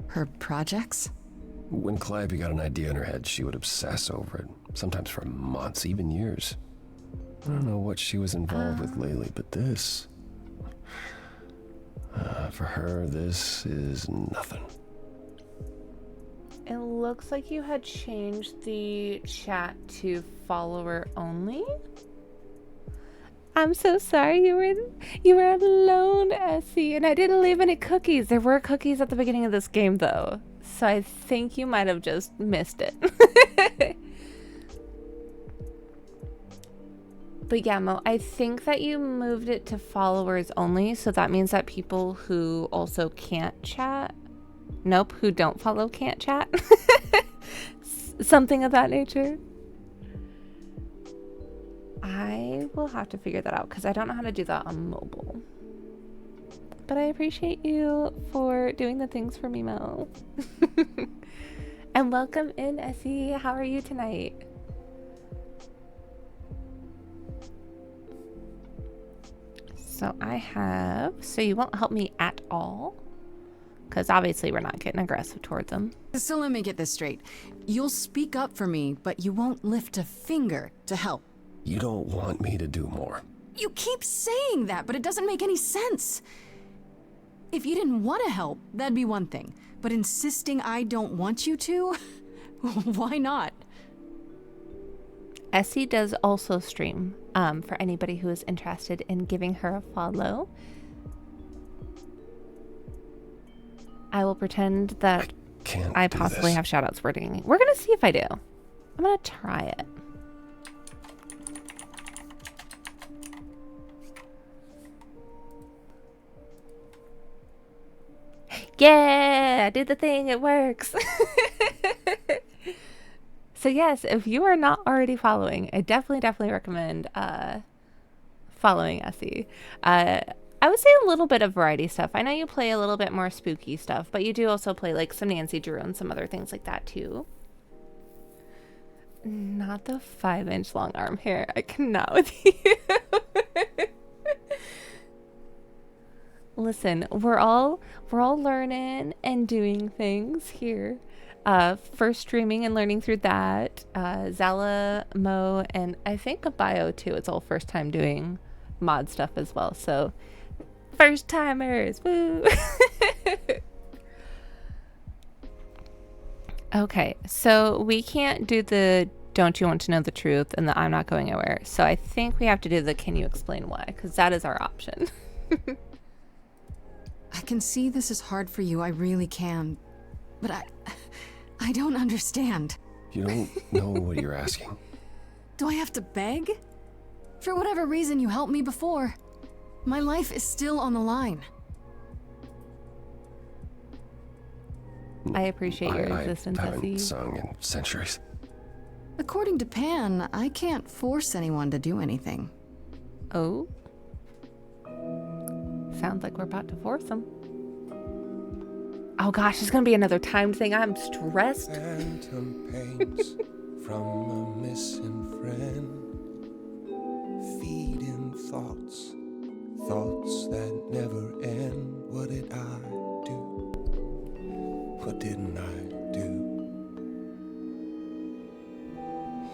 Her projects? When Calliope got an idea in her head, she would obsess over it, sometimes for months, even years. I don't know what she was involved with lately, but this... for her, this is nothing. It looks like you had changed the chat to follower only. I'm so sorry you were alone, Essie, and I didn't leave any cookies. There were cookies at the beginning of this game though, so I think you might have just missed it. But yeah, Mo, I think that you moved it to followers only, so that means that people who also can't chat, nope, who don't follow can't chat. Something of that nature. I will have to figure that out because I don't know how to do that on mobile. But I appreciate you for doing the things for me, Mo. And welcome in, Essie. How are you tonight? So so you won't help me at all? Because obviously we're not getting aggressive towards them. So let me get this straight. You'll speak up for me, but you won't lift a finger to help. You don't want me to do more. You keep saying that, but it doesn't make any sense. If you didn't want to help, that'd be one thing. But insisting I don't want you to? Why not? Essie does also stream, for anybody who is interested in giving her a follow. I will pretend that I possibly have shoutouts for doing it. We're going to see if I do. I'm going to try it. Yeah, I did the thing. It works. So yes, if you are not already following, I definitely recommend following Essie. I would say a little bit of variety stuff. I know you play a little bit more spooky stuff, but you do also play like some Nancy Drew and some other things like that too. Not the 5-inch long arm hair. I cannot with you. Listen, we're all learning and doing things here. first streaming and learning through that. Zala, Mo, and I think a bio too. It's all first time doing mod stuff as well. So first timers, woo! Okay, so we can't do the don't you want to know the truth and the I'm not going anywhere. So I think we have to do the can you explain why? Because that is our option. I can see this is hard for you, I really can. But I don't understand. You don't know what you're asking. Do I have to beg? For whatever reason you helped me before. My life is still on the line. I appreciate your existence, I haven't Essie. sung in centuries. According to Pan, I can't force anyone to do anything. Oh? Sounds like we're about to force them. Oh gosh, it's gonna be another time thing. I'm stressed. Phantom pains from a missing friend. Feeding thoughts, thoughts that never end. What did I do? What didn't I do?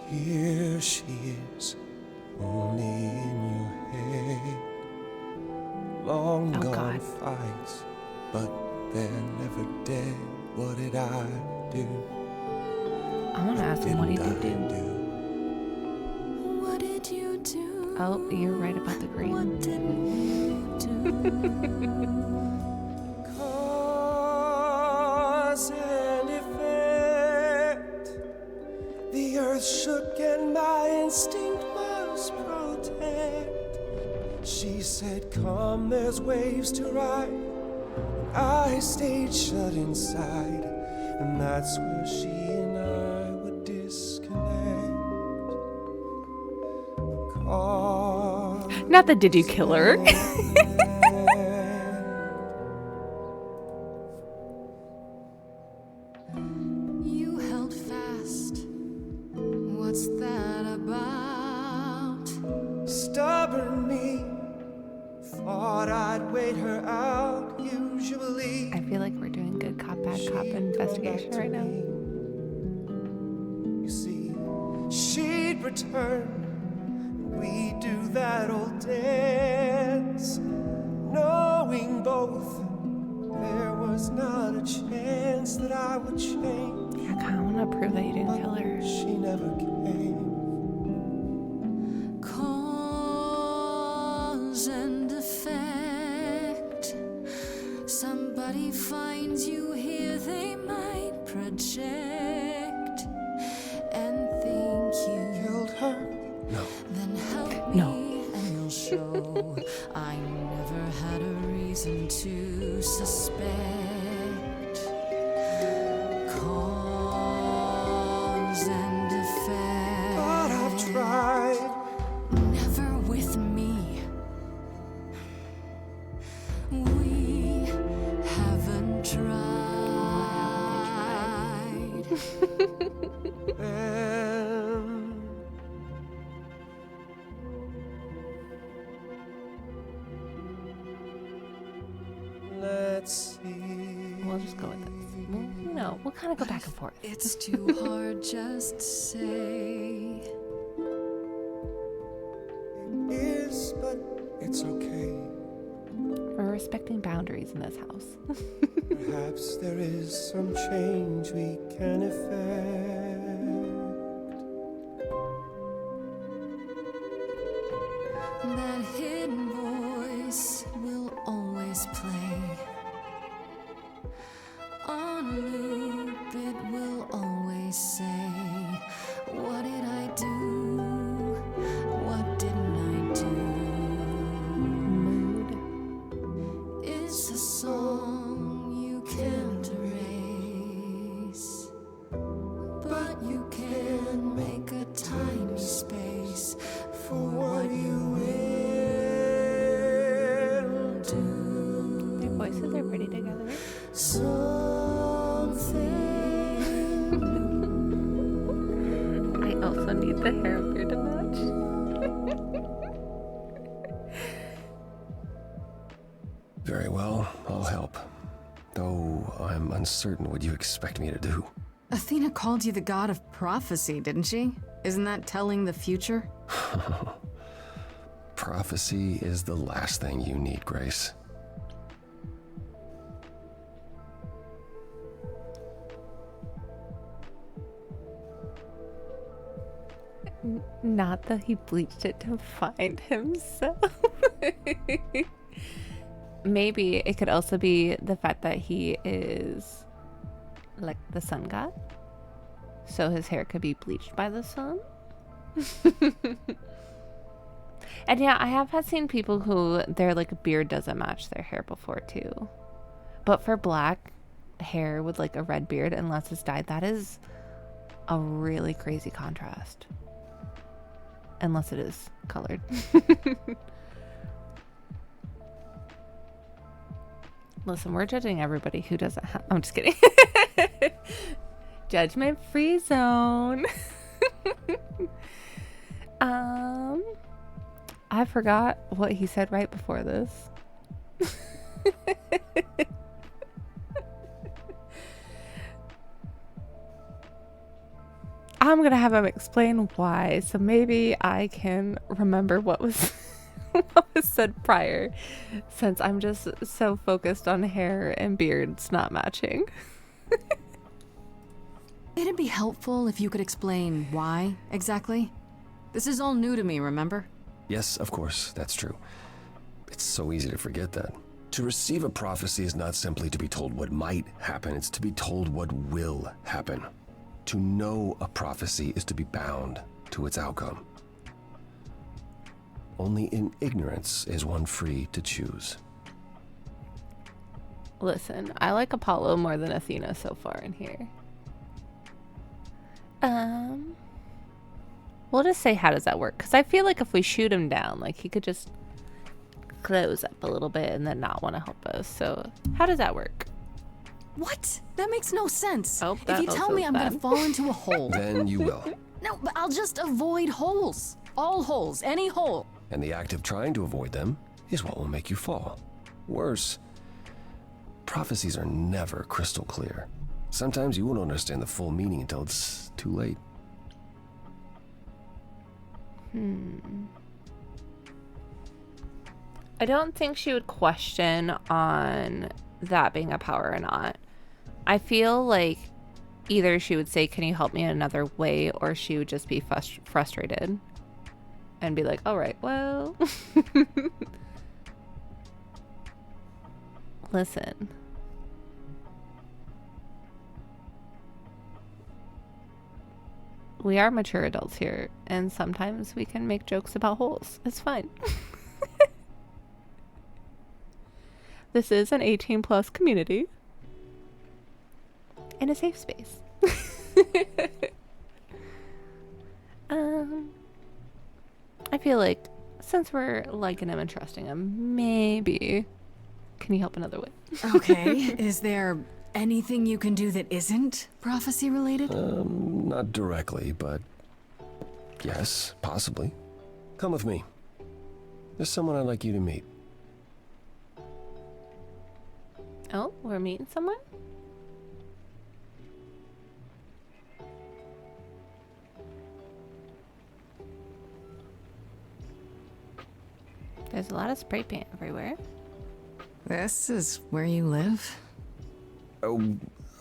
Here she is, only in your head. Long gone fights, but they're never dead. What did I do? I want to ask him what he did do. What did you do? Oh, you're right about the green. What didn't you do? Cause and effect. The earth shook and my instinct was protect. She said, come, there's waves to ride. I stayed shut inside, and that's where she and I would disconnect. Not the did you kill her? You held fast. What's that about? Stubborn me thought I'd wait her out. Usually I feel like we're doing good cop, bad cop investigation right now. you see, she'd return. We do that old dance, knowing both there was not a chance that I would change. I kind of want to prove that you didn't kill her. She never came. Cause and effect. Somebody finds you here, they might project and think you killed her. No. Then help me and you'll show I never had a reason to suspect. Cause and effect. But I've tried. Never with me. We haven't tried. Let's see. We'll just go with this. We'll kind of go back and forth. It's too hard just to say. It is, but it's okay. We're respecting boundaries in this house. Perhaps there is some change we can effect. That hidden voice will always play. On loop, it will always say, what did I do? What didn't I do? Mood. It's a song you can't erase, but you can make a tiny space for what you will do. Their voices are pretty together. I also need the hair up here to match. Very well, I'll help. Though I'm uncertain what you expect me to do. Athena called you the god of prophecy, didn't she? Isn't that telling the future? Prophecy is the last thing you need, Grace. Not that he bleached it to find himself. Maybe it could also be the fact that he is like the sun god. So his hair could be bleached by the sun. And yeah, I have seen people who their like beard doesn't match their hair before too. But for black hair with like a red beard, unless it's dyed, that is a really crazy contrast. Unless it is colored. Listen, we're judging everybody who doesn't have... I'm just kidding. Judgment free zone. I forgot what he said right before this. I'm gonna have him explain why, so maybe I can remember what was what was said prior, since I'm just so focused on hair and beards not matching. It'd be helpful if you could explain why, exactly. This is all new to me, remember? Yes, of course, that's true. It's so easy to forget that. To receive a prophecy is not simply to be told what might happen, it's to be told what will happen. To know a prophecy is to be bound to its outcome. Only in ignorance is one free to choose. Listen, I like Apollo more than Athena so far in here. We'll just say, how does that work? Because I feel like if we shoot him down, like he could just close up a little bit and then not want to help us. So how does that work? What? That makes no sense. Oh, if you tell me I'm gonna fall into a hole. Then you will. No, but I'll just avoid holes. All holes, any hole. And the act of trying to avoid them is what will make you fall. Worse, prophecies are never crystal clear. Sometimes you won't understand the full meaning until it's too late. I don't think she would question on that being a power or not. I feel like either she would say, can you help me in another way, or she would just be frustrated and be like, all right, well. Listen. We are mature adults here, and sometimes we can make jokes about holes. It's fine. This is an 18+ community in a safe space. I feel like since we're liking him and trusting him, maybe can you help another way? Okay, is there anything you can do that isn't prophecy related? Not directly, but yes, possibly. Come with me. There's someone I'd like you to meet. Oh, we're meeting someone? There's a lot of spray paint everywhere. This is where you live? Oh,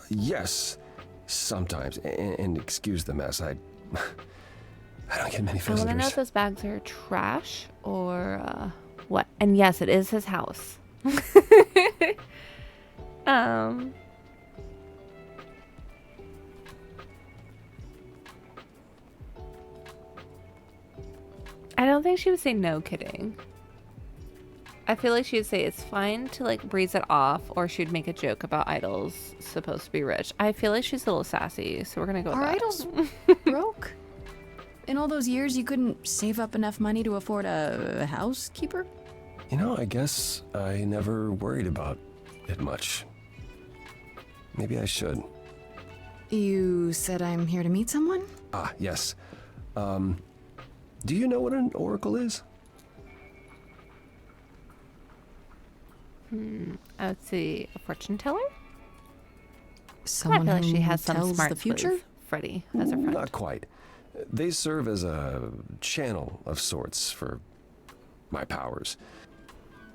yes. Sometimes. And excuse the mess. I don't get many I visitors. want to know if those bags are trash or what. And yes, it is his house. I don't think she would say no kidding. I feel like she would say it's fine to like breeze it off, or she'd make a joke about idols supposed to be rich. I feel like she's a little sassy, so we're gonna go with Are that. idols broke? In all those years, you couldn't save up enough money to afford a housekeeper? You know, I guess I never worried about it much. Maybe I should. You said I'm here to meet someone? Ah, yes. Do you know what an oracle is? I would say a fortune teller. Someone I feel like she who has some tells smarts the future? with Freddy as a friend. Not quite. They serve as a channel of sorts for my powers.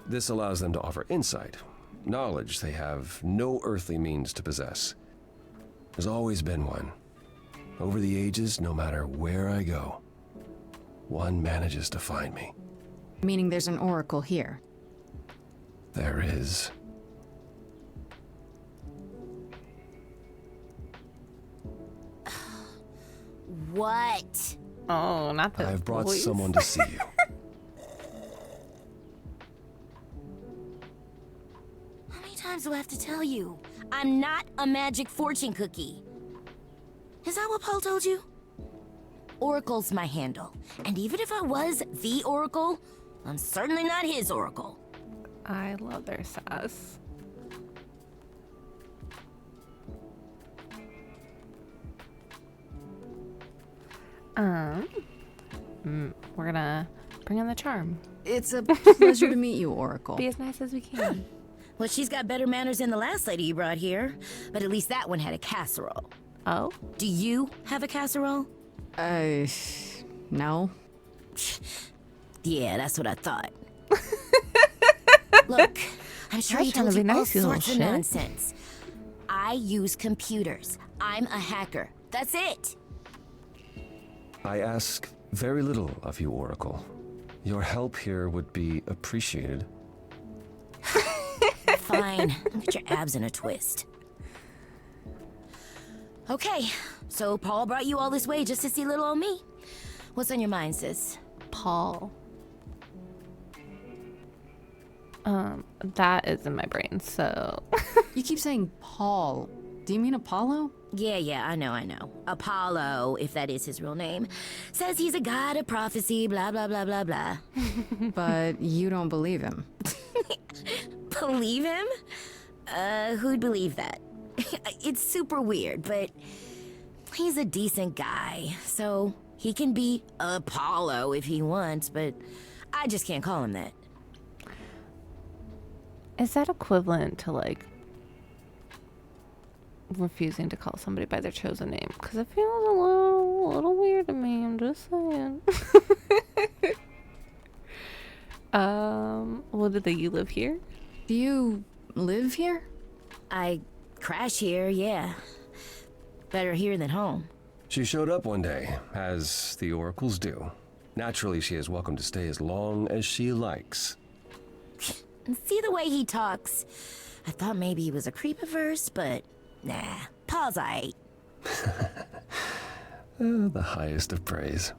This allows them to offer insight, knowledge they have no earthly means to possess. There's always been one. Over the ages, no matter where I go, one manages to find me. Meaning there's an oracle here. There is. What? Oh, not the I've brought voice. someone to see you. How many times do I have to tell you? I'm not a magic fortune cookie. Is that what Paul told you? Oracle's my handle. And even if I was the Oracle, I'm certainly not his Oracle. I love their sass. We're gonna bring in the charm. It's a pleasure to meet you, Oracle. Be as nice as we can. Well, she's got better manners than the last lady you brought here. But at least that one had a casserole. Oh? Do you have a casserole? No. Yeah, that's what I thought. Look, I'm sure he told you all sorts of nonsense. I use computers. I'm a hacker. That's it. I ask very little of you, Oracle. Your help here would be appreciated. Fine. Get your abs in a twist. Okay, so Paul brought you all this way just to see little old me. What's on your mind, sis? Paul. That is in my brain, so. You keep saying Paul. Do you mean Apollo? Yeah, I know. Apollo, if that is his real name, says he's a god of prophecy, blah, blah, blah, blah, blah. But you don't believe him. Believe him? Who'd believe that? It's super weird, but he's a decent guy, so he can be Apollo if he wants, but I just can't call him that. Is that equivalent to, like, refusing to call somebody by their chosen name? Because it feels a little weird to me, I'm just saying. Well, do you live here? Do you live here? I crash here, yeah. Better here than home. She showed up one day, as the oracles do. Naturally, she is welcome to stay as long as she likes. And see the way he talks. I thought maybe he was a creep at first, but nah, Paul's aight. The highest of praise.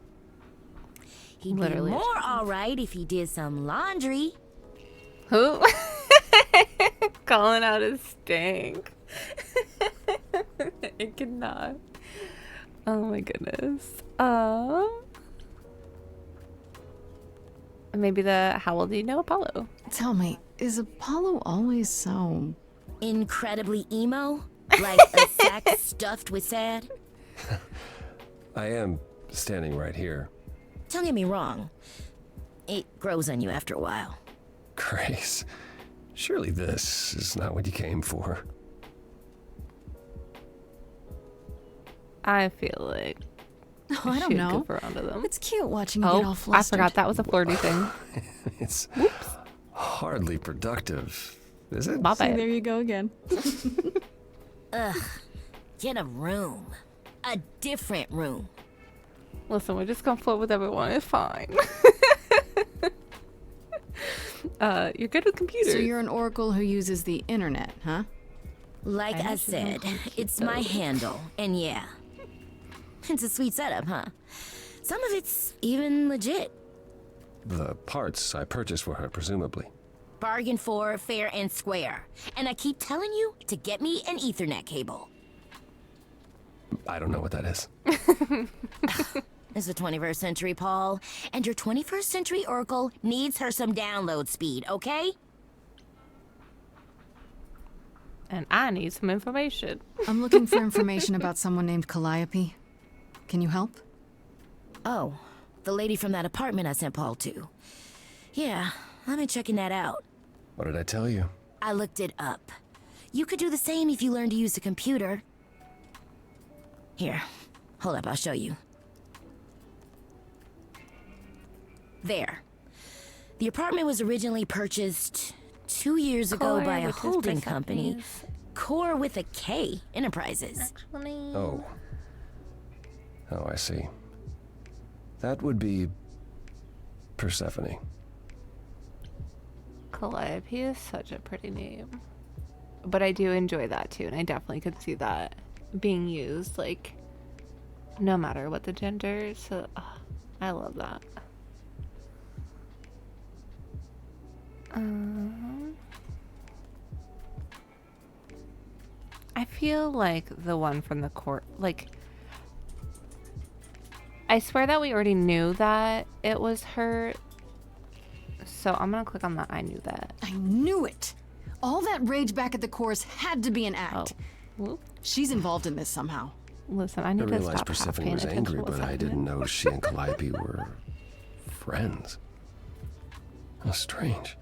He'd be more alright if he did some laundry. Who? Calling out his stank. I cannot. Oh my goodness. Maybe how old do you know Apollo? Tell me, is Apollo always so incredibly emo? Like a sack stuffed with sad? I am standing right here. Don't get me wrong. It grows on you after a while. Grace, surely this is not what you came for. I feel like I don't know. Goof around to them. It's cute watching you get all I flustered. forgot that was a flirty thing. It's hardly productive, is it? See, there you go again. Ugh. Get a room. A different room. Listen, we're just gonna flirt with everyone. It's fine. You're good with computers. So you're an oracle who uses the internet, huh? Like I said, it's my handle. And yeah, it's a sweet setup, huh? Some of it's even legit. The parts I purchased for her, presumably. Bargain for, fair and square. And I keep telling you to get me an Ethernet cable. I don't know what that is. It's the 21st century, Paul. And your 21st century Oracle needs her some download speed, okay? And I need some information. I'm looking for information about someone named Calliope. Can you help? Oh, the lady from that apartment I sent Paul to. Yeah, I've been checking that out. What did I tell you? I looked it up. You could do the same if you learned to use a computer. Here, hold up, I'll show you. There. The apartment was originally purchased 2 years ago by a holding company. Core with a K Enterprises. Oh. Oh, I see. That would be Persephone. Calliope is such a pretty name. But I do enjoy that too, and I definitely could see that being used, like, no matter what the gender. So, I love that. I feel like the one from the court, like, I swear that we already knew that it was her. So I'm gonna click on that. I knew that. I knew it. All that rage back at the course had to be an act. Oh. She's involved in this somehow. Listen, I I need to realized stop Persephone paying was attention angry, to what's but I happening. didn't know she and Calliope were friends. How strange.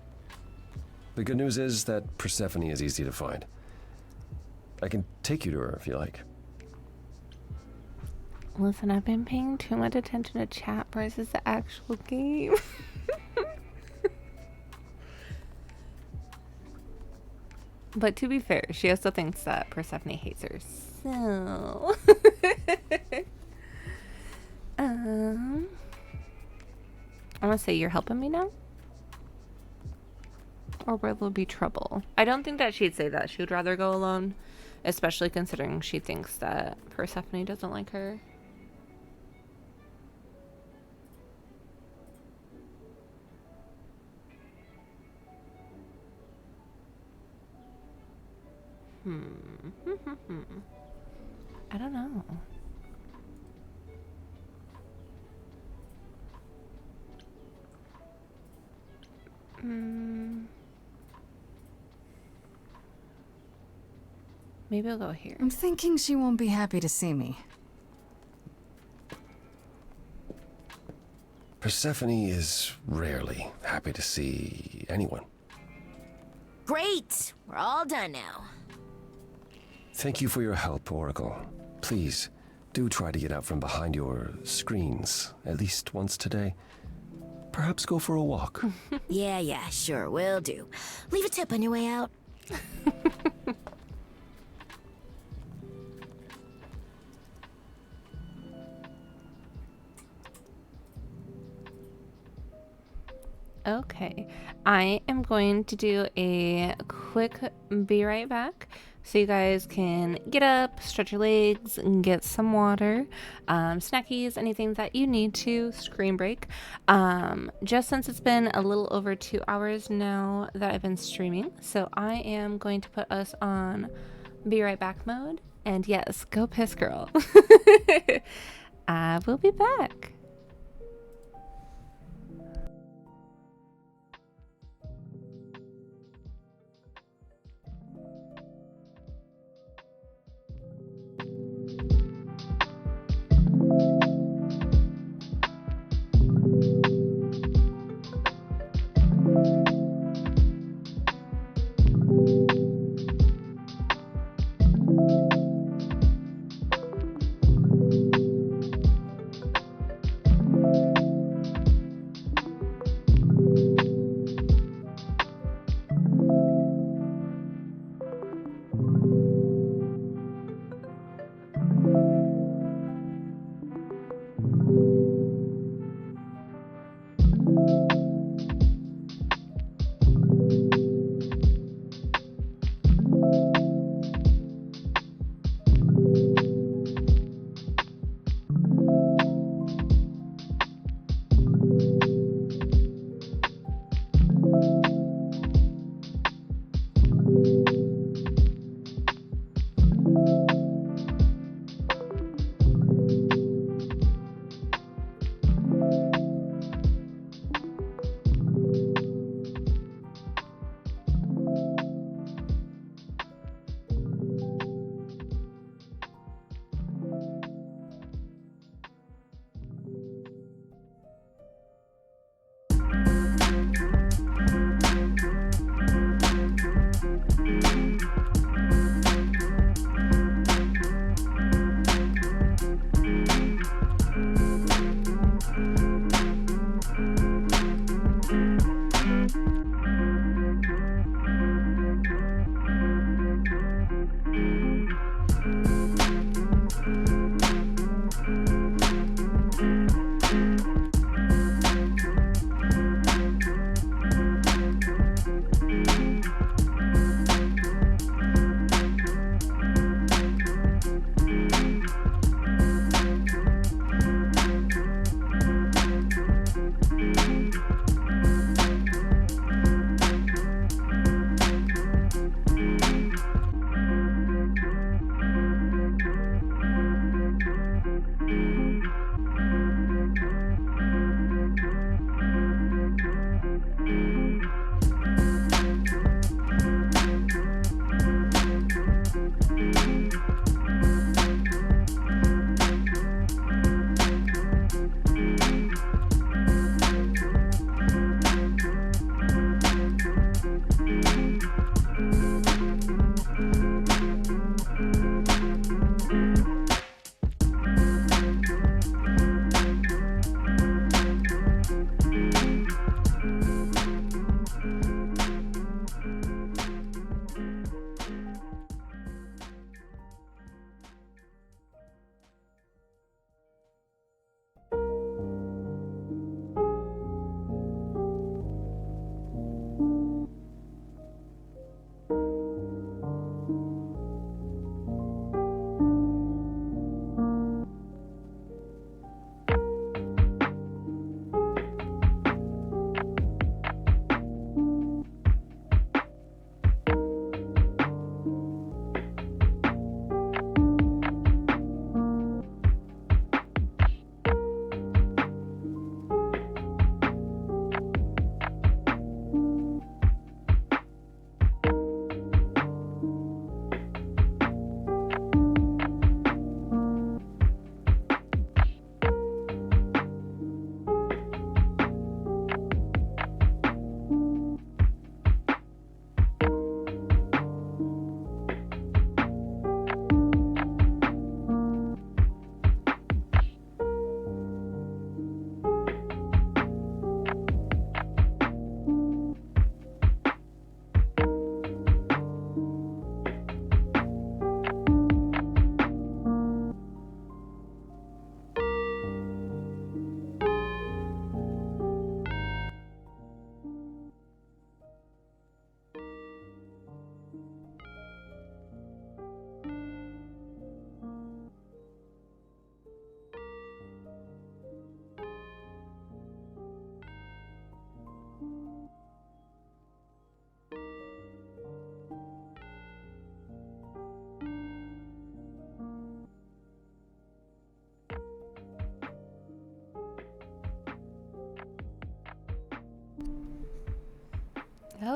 The good news is that Persephone is easy to find. I can take you to her if you like. Listen, I've been paying too much attention to chat versus the actual game. But to be fair, she also thinks that Persephone hates her. So, I'm gonna say you're helping me now, or will there be trouble? I don't think that she'd say that. She would rather go alone, especially considering she thinks that Persephone doesn't like her. I don't know. Maybe I'll go here. I'm thinking she won't be happy to see me. Persephone is rarely happy to see anyone. Great! We're all done now. Thank you for your help, Oracle. Please, do try to get out from behind your screens at least once today. Perhaps go for a walk. Yeah, sure, will do. Leave a tip on your way out. Okay, I am going to do a quick be right back so you guys can get up, stretch your legs, and get some water, snackies, anything that you need to, screen break. Just since it's been a little over 2 hours now that I've been streaming, so I am going to put us on be right back mode, and yes, go piss girl. I will be back.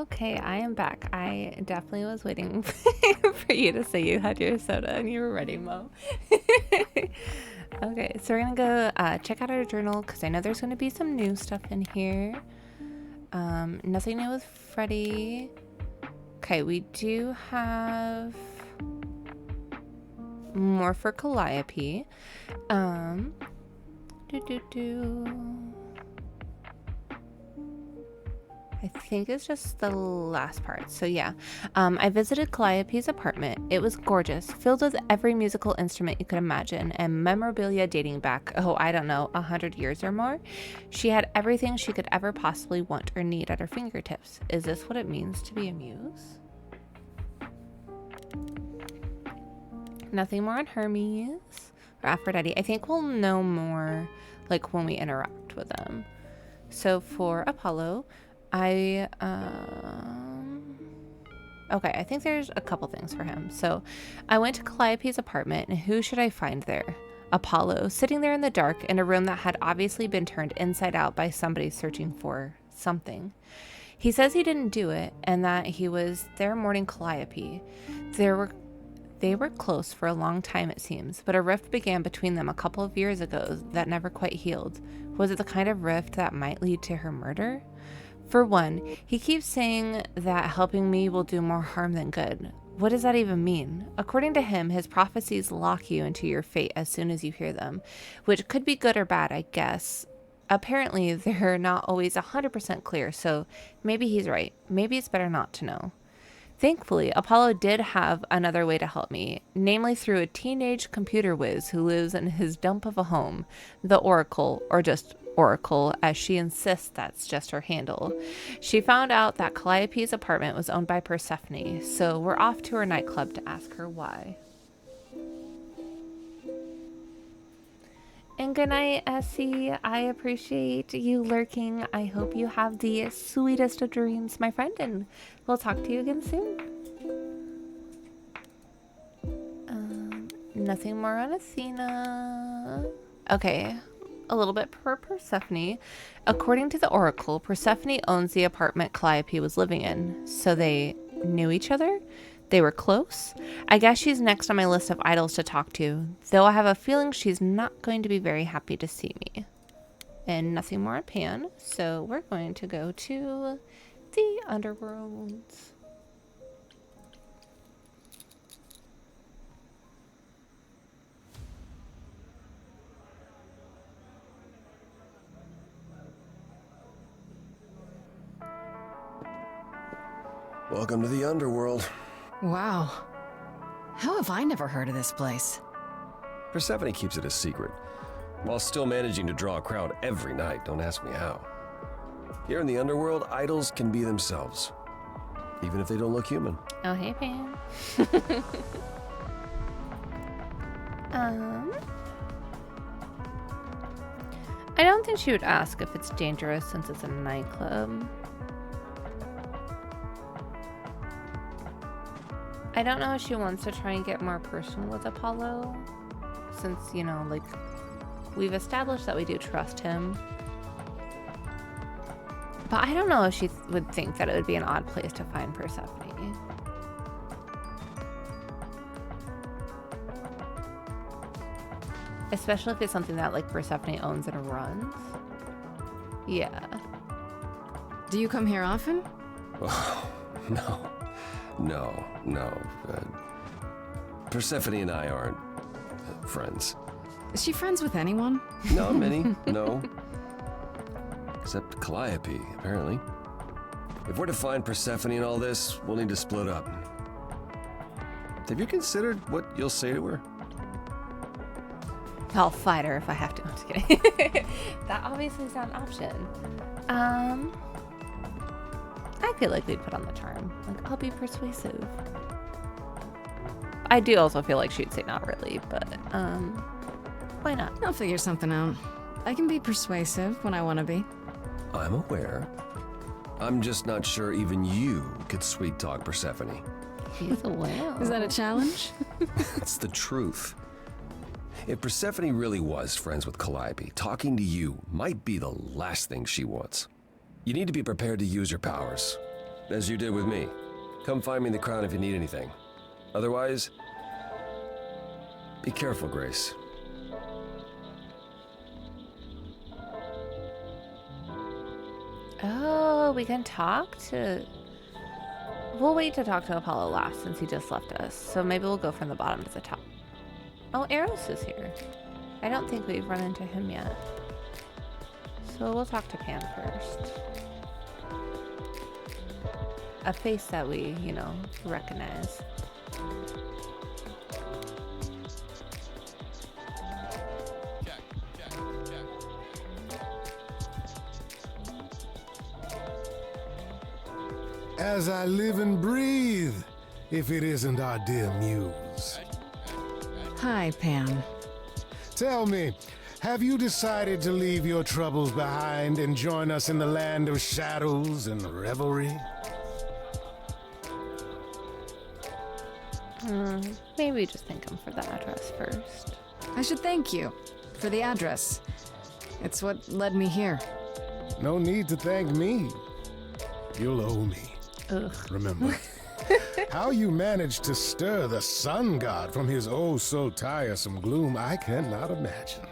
Okay, I am back. I definitely was waiting for you to say you had your soda and you were ready, Mo. Okay, so we're gonna go check out our journal because I know there's gonna be some new stuff in here. Nothing new with Freddy. Okay, we do have more for Calliope. I think it's just the last part. So yeah, I visited Calliope's apartment. It was gorgeous, filled with every musical instrument you could imagine and memorabilia dating back, oh, I don't know, 100 years or more. She had everything she could ever possibly want or need at her fingertips. Is this what it means to be a muse? Nothing more on Hermes or Aphrodite. I think we'll know more like when we interact with them. So for Apollo, okay, I think there's a couple things for him. So I went to Calliope's apartment, and who should I find there? Apollo, sitting there in the dark in a room that had obviously been turned inside out by somebody searching for something. He says he didn't do it and that he was there mourning Calliope. They were close for a long time, it seems, but a rift began between them a couple of years ago that never quite healed. Was it the kind of rift that might lead to her murder? For one, he keeps saying that helping me will do more harm than good. What does that even mean? According to him, his prophecies lock you into your fate as soon as you hear them, which could be good or bad, I guess. Apparently, they're not always 100% clear, so maybe he's right. Maybe it's better not to know. Thankfully, Apollo did have another way to help me, namely through a teenage computer whiz who lives in his dump of a home, the Oracle, or just Oracle, as she insists that's just her handle. She found out that Calliope's apartment was owned by Persephone, so we're off to her nightclub to ask her why. And good night, Essie. I appreciate you lurking. I hope you have the sweetest of dreams, my friend, and we'll talk to you again soon. Nothing more on Athena. Okay, a little bit per Persephone. According to the Oracle, Persephone owns the apartment Calliope was living in, so they knew each other? They were close? I guess she's next on my list of idols to talk to, though I have a feeling she's not going to be very happy to see me. And nothing more on Pan, so we're going to go to the underworld. Welcome to the underworld. Wow. How have I never heard of this place? Persephone keeps it a secret, while still managing to draw a crowd every night. Don't ask me how. Here in the underworld, idols can be themselves, even if they don't look human. Oh, hey, Pam. I don't think she would ask if it's dangerous since it's a nightclub. I don't know if she wants to try and get more personal with Apollo, since, you know, like, we've established that we do trust him. But I don't know if she would think that it would be an odd place to find Persephone. Especially if it's something that, like, Persephone owns and runs. Yeah. Do you come here often? Oh, no. No. Persephone and I aren't friends. Is she friends with anyone? Not many, no. Except Calliope, apparently. If we're to find Persephone in all this, we'll need to split up. Have you considered what you'll say to her? I'll fight her if I have to. I'm just kidding. That obviously is not an option. I feel like we'd put on the charm. Like, I'll be persuasive. I do also feel like she'd say not really, but why not? I'll figure something out. I can be persuasive when I want to be. I'm aware. I'm just not sure even you could sweet talk Persephone. He's a whale. Is that a challenge? It's the truth. If Persephone really was friends with Calliope, talking to you might be the last thing she wants. You need to be prepared to use your powers. as you did with me. Come find me in the crown if you need anything. Otherwise, be careful, Grace. Oh, we can talk to... We'll wait to talk to Apollo last since he just left us. So maybe we'll go from the bottom to the top. Oh, Eros is here. I don't think we've run into him yet. So we'll talk to Pan first. A face that we, you know, recognize. As I live and breathe, if it isn't our dear muse. Hi, Pan. Tell me, have you decided to leave your troubles behind and join us in the land of shadows and revelry? Maybe just thank him for the address first. I should thank you for the address. It's what led me here. No need to thank me. You'll owe me. Ugh. Remember, how you managed to stir the sun god from his oh so tiresome gloom, I cannot imagine.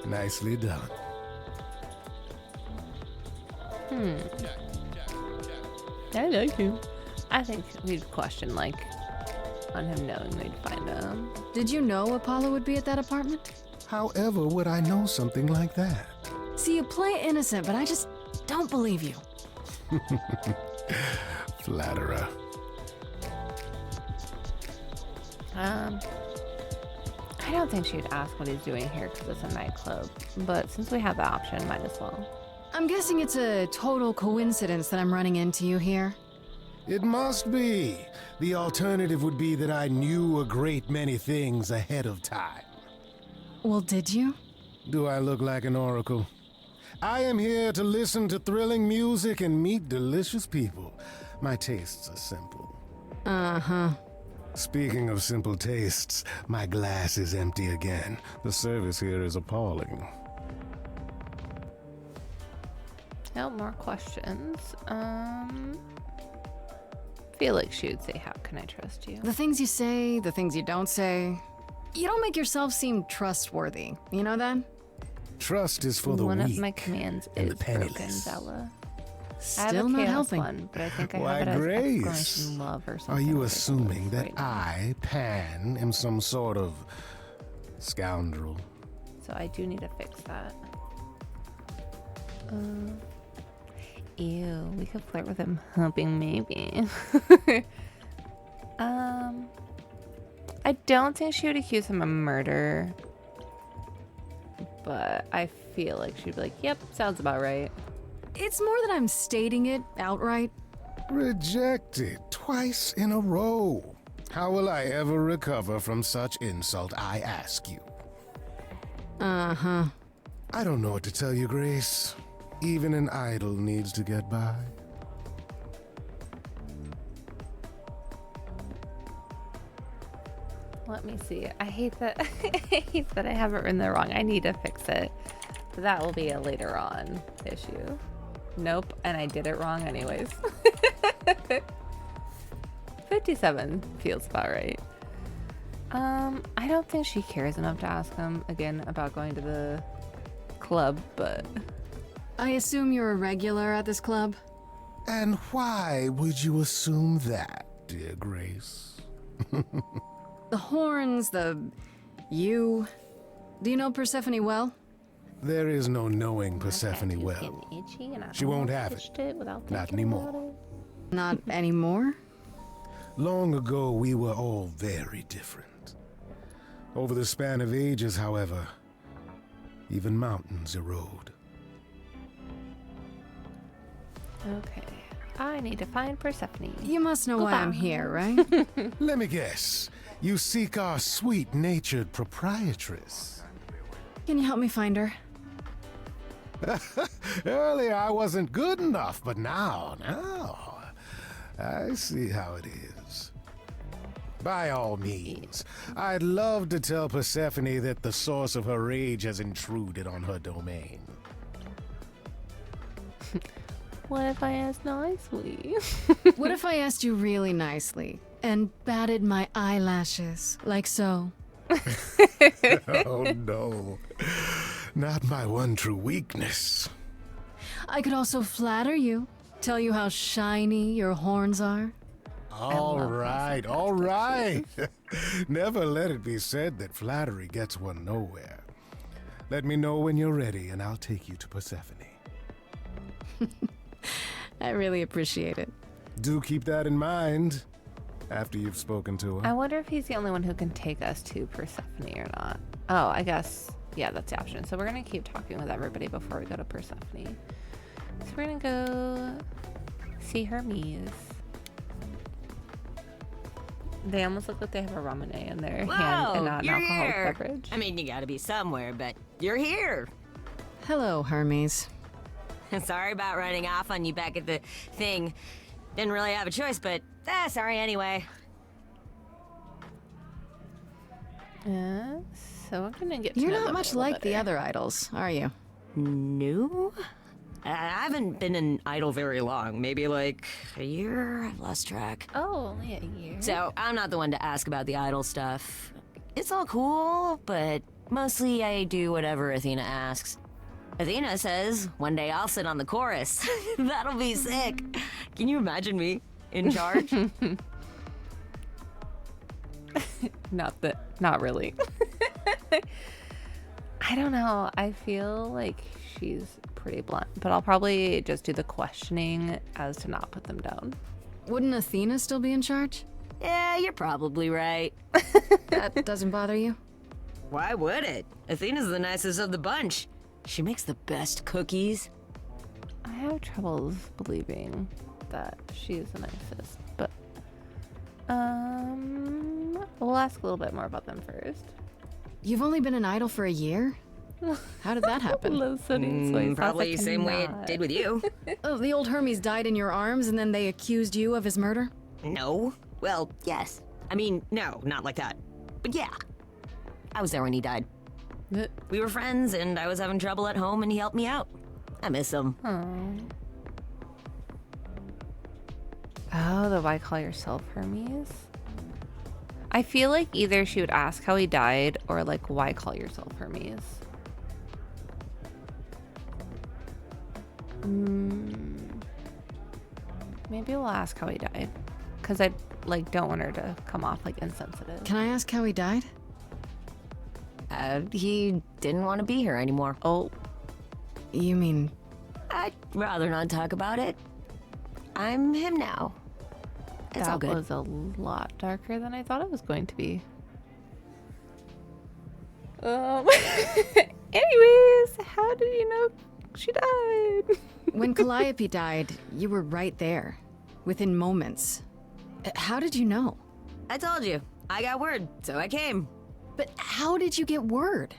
Nicely done. I like him. I think we'd question, like, on him knowing we'd find him. Did you know Apollo would be at that apartment? However would I know something like that? See, you play innocent, but I just don't believe you. Flatterer. I don't think she'd ask what he's doing here because it's a nightclub, but since we have the option, might as well. I'm guessing it's a total coincidence that I'm running into you here. It must be. The alternative would be that I knew a great many things ahead of time. Well, did you? Do I look like an oracle? I am here to listen to thrilling music and meet delicious people. My tastes are simple. Uh-huh. Speaking of simple tastes, my glass is empty again. The service here is appalling. No more questions. Feel like she would say, how can I trust you? The things you say, the things you don't say. You don't make yourself seem trustworthy. You know that? Trust is for the One weak of my commands and is the broken, penniless. Bella. Still I have a not chaos helping. one, but I think I Why, have it as Grace, exclamation love or something. are you ridiculous assuming that right now. I, Pan, am some sort of scoundrel? So I do need to fix that. Ew, we could flirt with him humping maybe. I don't think she would accuse him of murder, but I feel like she'd be like, yep, sounds about right. It's more that I'm stating it outright. Rejected twice in a row. How will I ever recover from such insult, I ask you? Uh-huh. I don't know what to tell you, Grace. Even an idol needs to get by. Let me see. I hate that I hate that I have it written there wrong. I need to fix it. But that will be a later on issue. Nope, and I did it wrong anyways. 57 feels about right. I don't think she cares enough to ask him again about going to the club, but I assume you're a regular at this club? And why would you assume that, dear Grace? The horns, you. Do you know Persephone well? There is no knowing Persephone well. getting itchy and I She won't have touched it without Not thinking about anymore. Not anymore? Long ago, we were all very different. Over the span of ages, however, even mountains erode. Okay. I need to find Persephone. You must know why I'm here, right? Let me guess. You seek our sweet-natured proprietress. Can you help me find her? Earlier, I wasn't good enough, but now, I see how it is. By all means, I'd love to tell Persephone that the source of her rage has intruded on her domain. What if I asked nicely? What if I asked you really nicely and batted my eyelashes like so? Oh no. Not my one true weakness. I could also flatter you, tell you how shiny your horns are. All right, all right. Never let it be said that flattery gets one nowhere. Let me know when you're ready and I'll take you to Persephone. I really appreciate it. Do keep that in mind after you've spoken to her. I wonder if he's the only one who can take us to Persephone or not. Oh, I guess, yeah, that's the option. So we're going to keep talking with everybody before we go to Persephone. So we're going to go see Hermes. They almost look like they have a ramen in their hand and not an you're alcoholic here. beverage. I mean, you gotta be somewhere, but you're here. Hello, Hermes. Sorry about running off on you back at the thing. Didn't really have a choice, but sorry anyway. So we're gonna get to You're know not them a much little like the better. other idols, are you? No? I haven't been an idol very long. Maybe like a year? I've lost track. Oh, only a year. So I'm not the one to ask about the idol stuff. It's all cool, but mostly I do whatever Athena asks. Athena says one day I'll sit on the chorus. That'll be sick. Can you imagine me in charge? Not really. I don't know. I feel like she's pretty blunt, but I'll probably just do the questioning as to not put them down. Wouldn't Athena still be in charge? Yeah, you're probably right. That doesn't bother you? Why would it? Athena's the nicest of the bunch. She makes the best cookies. I have troubles believing that she's the nicest, but we'll ask a little bit more about them first. You've only been an idol for a year? How did that happen? Probably same way it did with you. Oh, the old Hermes died in your arms and then they accused you of his murder? No. Well, yes. I mean, no, not like that. But yeah. I was there when he died. We were friends and I was having trouble at home and he helped me out. I miss him. Oh, the why call yourself Hermes? I feel like either she would ask how he died or like why call yourself Hermes. Maybe we'll ask how he died, because I like don't want her to come off like insensitive. Can I ask how he died? He didn't want to be here anymore. Oh. You mean? I'd rather not talk about it. I'm him now. It's all That good. was a lot darker than I thought it was going to be. Anyways, how did you know she died? When Calliope died, you were right there, within moments. How did you know? I told you. I got word, so I came. But how did you get word?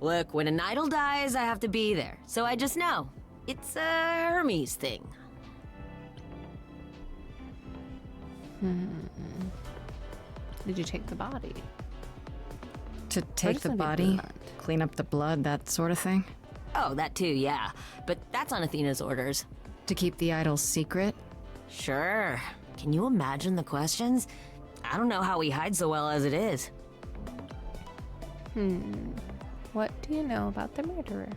Look, when an idol dies, I have to be there. So I just know. It's a Hermes thing. Did you take the body? To take the body, clean up the blood, that sort of thing? Oh, that too, yeah. But that's on Athena's orders. To keep the idol's secret? Sure. Can you imagine the questions? I don't know how we hide so well as it is. What do you know about the murderer?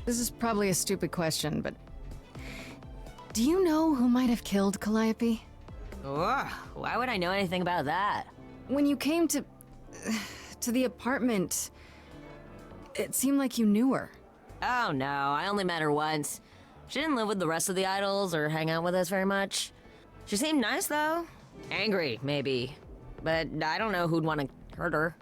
This is probably a stupid question, but do you know who might have killed Calliope? Ugh, why would I know anything about that? When you came to the apartment, it seemed like you knew her. Oh no, I only met her once. She didn't live with the rest of the idols or hang out with us very much. She seemed nice though. Angry, maybe. But I don't know who'd want to hurt her.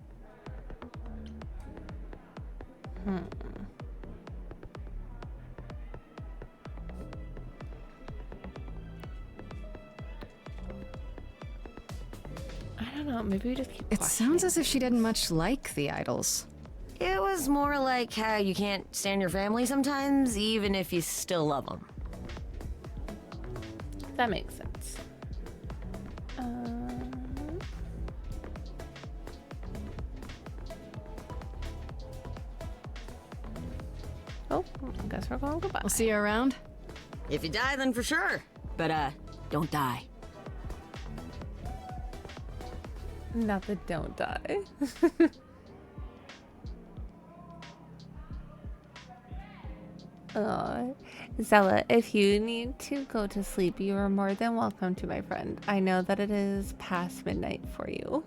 I don't know, maybe we just keep It sounds as if she didn't much like the idols. It was more like how you can't stand your family sometimes, even if you still love them. That makes sense. Oh, I guess we're going goodbye. We'll see you around. If you die, then for sure. But, don't die. Not the don't die. Oh, Zella, if you need to go to sleep, you are more than welcome to, my friend. I know that it is past midnight for you.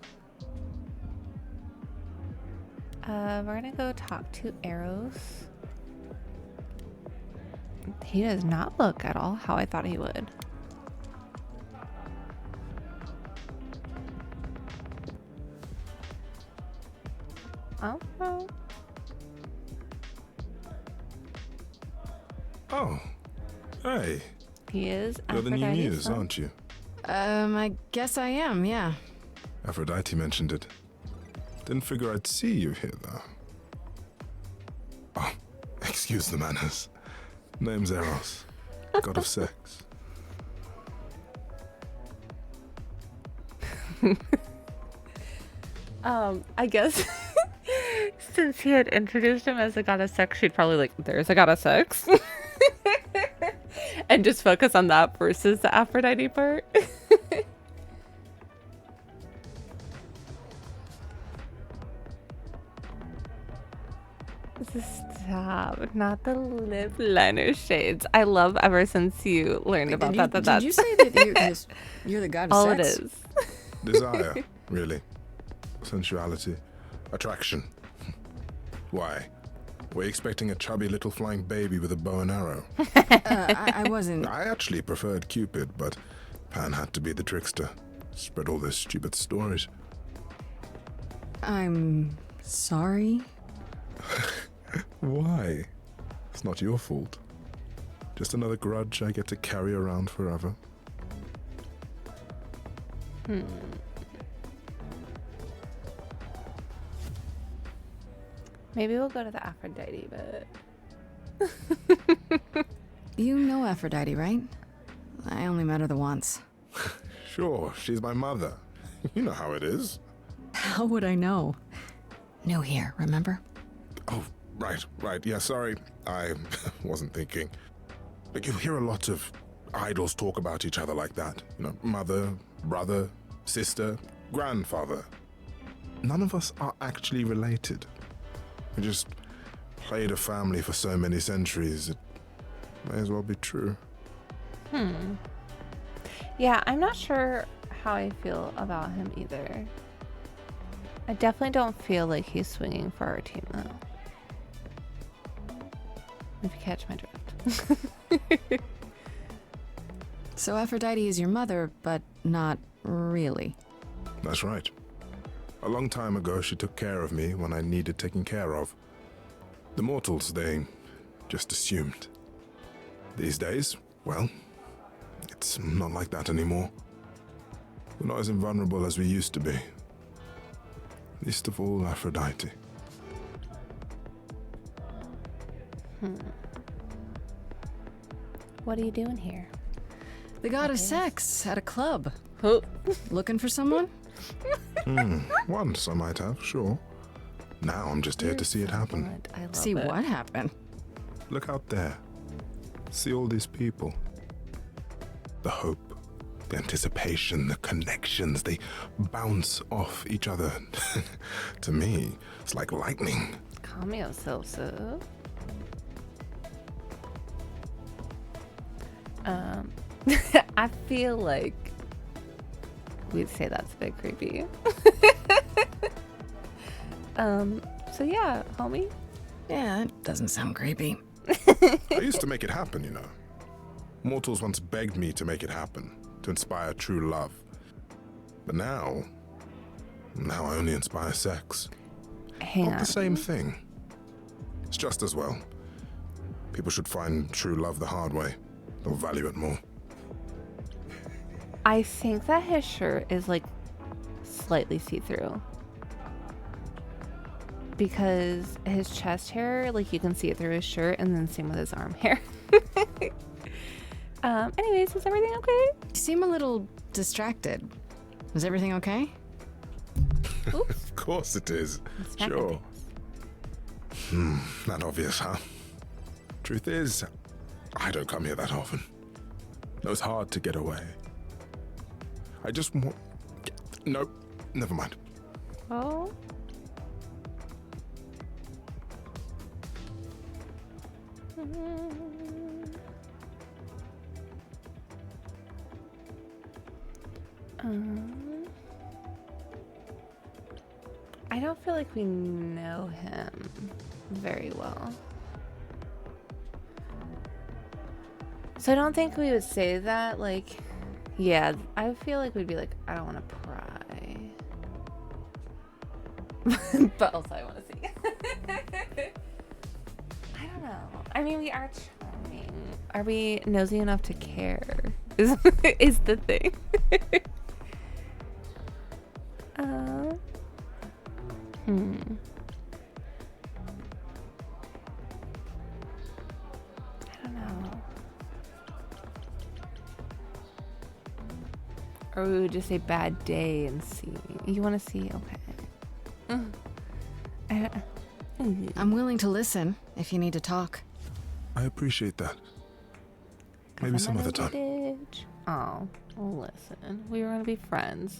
We're gonna go talk to Eros. He does not look at all how I thought he would. Oh. Oh, hey. He is You're the new Aphrodite's muse, son. aren't you? I guess I am, yeah. Aphrodite mentioned it. Didn't figure I'd see you here, though. Oh, excuse the manners. Name's Eros, god of sex. I guess since he had introduced him as a god of sex, she'd probably like, there's a god of sex. And just focus on that versus the Aphrodite part. Stop, not the lip liner shades. I love ever since you learned about that. Did you say that you're the god of all sex? it is. Desire, really. Sensuality. Attraction. Why? Were you expecting a chubby little flying baby with a bow and arrow? I wasn't. I actually preferred Cupid, but Pan had to be the trickster. Spread all those stupid stories. I'm sorry. Why? It's not your fault. Just another grudge I get to carry around forever. Maybe we'll go to the Aphrodite, but You know Aphrodite, right? I only met her the once. Sure, she's my mother. You know how it is. How would I know? New here, remember? Oh, right. Yeah, sorry. I wasn't thinking. But you hear a lot of idols talk about each other like that. You know, mother, brother, sister, grandfather. None of us are actually related. We just played a family for so many centuries, it may as well be true. Yeah, I'm not sure how I feel about him either. I definitely don't feel like he's swinging for our team, though. If you catch my drift. So Aphrodite is your mother, but not really. That's right. A long time ago, she took care of me when I needed taking care of. The mortals, they just assumed. These days, well, it's not like that anymore. We're not as invulnerable as we used to be. Least of all, Aphrodite. What are you doing here? The god of sex at a club. Oh. Looking for someone? Once I might have, sure. Now I'm just here to see it happen. I love See it. what happened? Look out there. See all these people. The hope, the anticipation, the connections, they bounce off each other. To me, it's like lightning. Calm yourself, sir. I feel like we'd say that's a bit creepy. So yeah, homie. Yeah, it doesn't sound creepy. I used to make it happen, you know. Mortals once begged me to make it happen, to inspire true love. But now I only inspire sex. Not the same thing. It's just as well. People should find true love the hard way. They'll value it more. I think that his shirt is like slightly see-through. Because his chest hair, like you can see it through his shirt, and then same with his arm hair. Anyways, is everything okay? You seem a little distracted. Is everything okay? Of course it is. Sure. Not obvious, huh? Truth is, I don't come here that often. It's hard to get away. I just want... No, never mind. Oh. I don't feel like we know him very well. So I don't think we would say that, like, yeah, I feel like we'd be like, I don't want to pry. But also I want to see. I don't know. I mean, we are charming. Are we nosy enough to care? Is the thing. I don't know. Or we would just say bad day and see. You want to see? Okay. I'm willing to listen if you need to talk. I appreciate that. Maybe some other time. Oh, well, listen. We were going to be friends.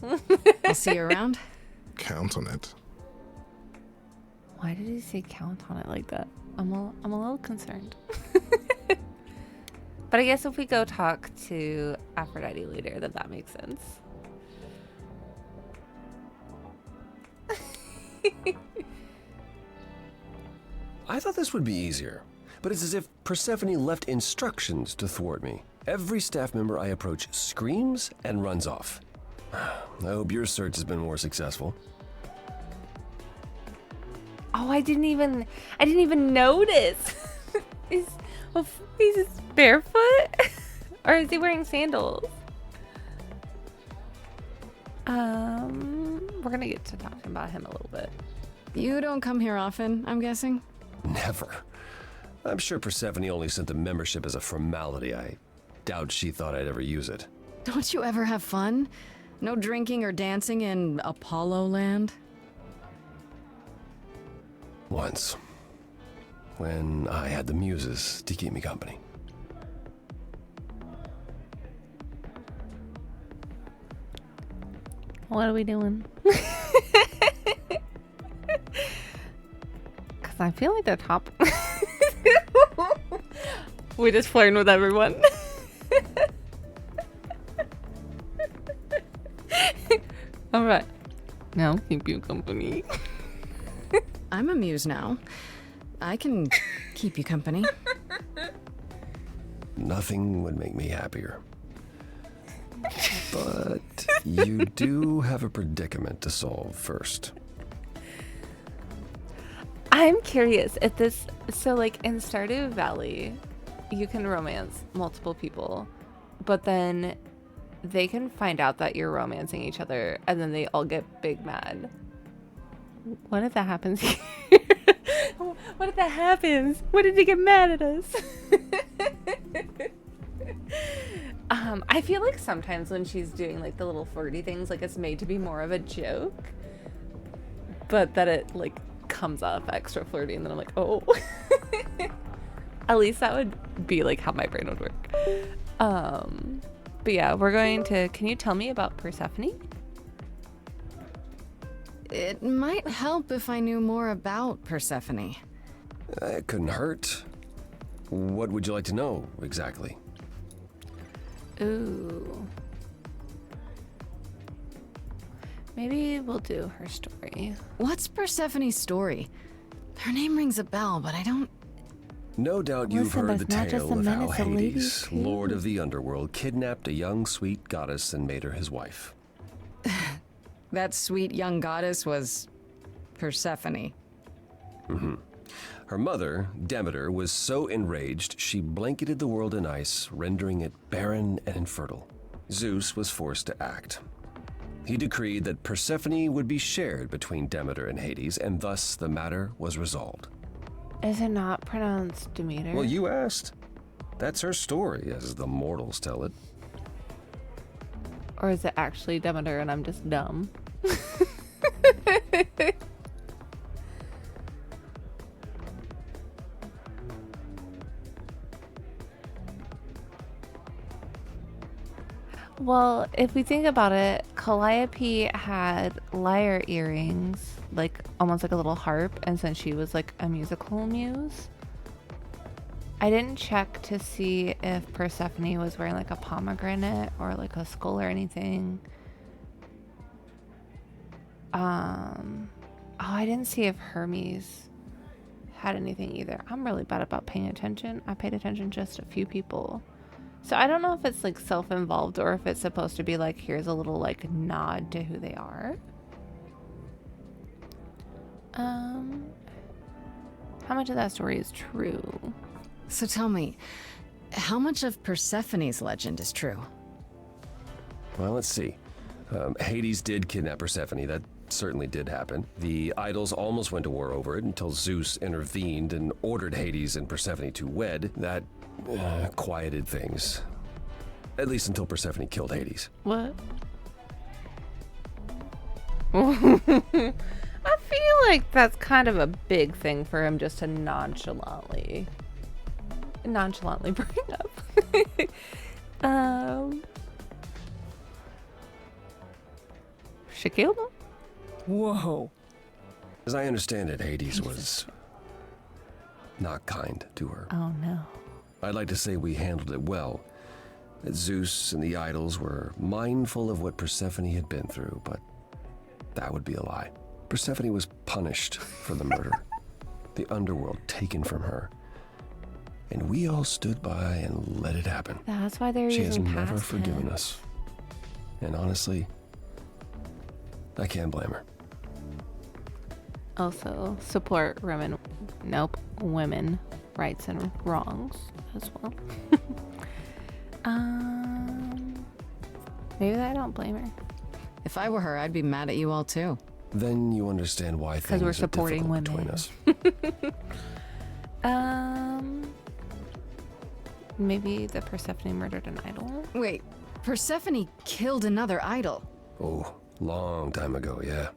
I'll see you around. Count on it. Why did he say count on it like that? I'm a little concerned. But I guess if we go talk to Aphrodite later, then that makes sense. I thought this would be easier, but it's as if Persephone left instructions to thwart me. Every staff member I approach screams and runs off. I hope your search has been more successful. Oh, I didn't even notice. He's just barefoot? Or is he wearing sandals? We're gonna get to talking about him a little bit. You don't come here often, I'm guessing? Never. I'm sure Persephone only sent the membership as a formality. I doubt she thought I'd ever use it. Don't you ever have fun? No drinking or dancing in Apollo land? Once. When I had the muses to keep me company. What are we doing? Because I feel like they're top. We're just flirting with everyone. All right. Now keep you company. I'm a muse now. I can keep you company. Nothing would make me happier. But you do have a predicament to solve first. I'm curious if this... So, like, in Stardew Valley, you can romance multiple people, but then they can find out that you're romancing each other, and then they all get big mad. What if that happens here? What if that happens? What did they get mad at us? I feel like sometimes when she's doing like the little flirty things, like it's made to be more of a joke, but that it like comes off extra flirty, and then I'm like, oh. At least that would be like how my brain would work. But yeah, we're going to. Can you tell me about Persephone? It might help if I knew more about Persephone. It couldn't hurt. What would you like to know exactly? Ooh. Maybe we'll do her story. What's Persephone's story? Her name rings a bell, but I don't... No doubt you've Listen, heard the there's not just tale a of how menace of ladies, Hades, too. lord of the underworld, kidnapped a young sweet goddess and made her his wife. That sweet young goddess was Persephone. Mm-hmm. Her mother, Demeter, was so enraged she blanketed the world in ice, rendering it barren and infertile. Zeus was forced to act. He decreed that Persephone would be shared between Demeter and Hades, and thus the matter was resolved. Is it not pronounced Demeter? Well, you asked. That's her story, as the mortals tell it. Or is it actually Demeter and I'm just dumb? Well, if we think about it, Calliope had lyre earrings, like almost like a little harp, and since she was like a musical muse, I didn't check to see if Persephone was wearing like a pomegranate or like a skull or anything. Oh, I didn't see if Hermes had anything either. I'm really bad about paying attention. I paid attention just a few people. So I don't know if it's like self-involved or if it's supposed to be like, here's a little like nod to who they are. How much of that story is true? So tell me, how much of Persephone's legend is true? Well, let's see. Hades did kidnap Persephone. That certainly did happen. The idols almost went to war over it until Zeus intervened and ordered Hades and Persephone to wed. That quieted things. At least until Persephone killed Hades. What? I feel like that's kind of a big thing for him just to nonchalantly bring up. She killed him? Whoa. As I understand it, Hades was not kind to her. Oh no. I'd like to say we handled it well. That Zeus and the idols were mindful of what Persephone had been through, but that would be a lie. Persephone was punished for the murder. The underworld taken from her. And we all stood by and let it happen. That's why they're She has using never past forgiven tense. us. And honestly, I can't blame her. Also, support women rights and wrongs as well. Maybe I don't blame her. If I were her, I'd be mad at you all too. Then you understand why things We're supporting are difficult women. between us. Maybe the Persephone murdered an idol. Wait, Persephone killed another idol. Oh, long time ago, yeah.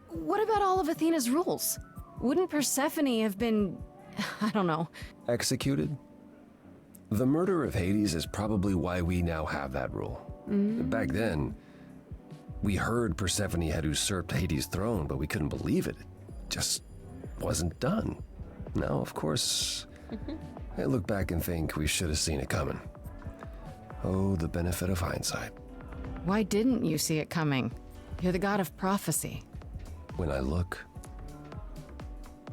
What about all of Athena's rules? Wouldn't Persephone have been, I don't know, Executed? The murder of Hades is probably why we now have that rule. Back then, we heard Persephone had usurped Hades' throne, but we couldn't believe it. It just wasn't done. Now, of course, I look back and think we should have seen it coming. Oh, the benefit of hindsight. Why didn't you see it coming? You're the god of prophecy. When I look,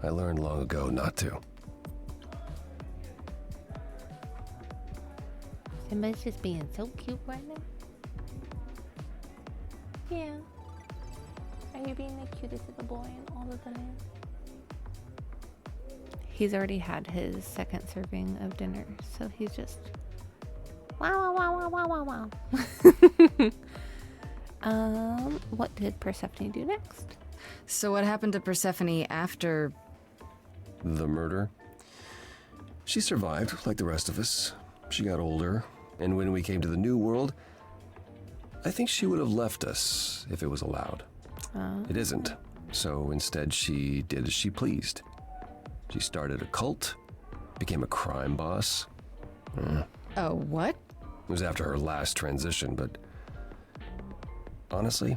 I learned long ago not to. Somebody's just being so cute right now. Yeah. Are you being the cutest little boy in all of the land? He's already had his second serving of dinner, so he's just wow, wow, wow, wow, wow, wow, wow. What did Persephone do next? So what happened to Persephone after... The murder? She survived, like the rest of us. She got older, and when we came to the new world, I think she would have left us if it was allowed. It isn't. So instead, she did as she pleased. She started a cult, became a crime boss. Oh, what? It was after her last transition, but honestly,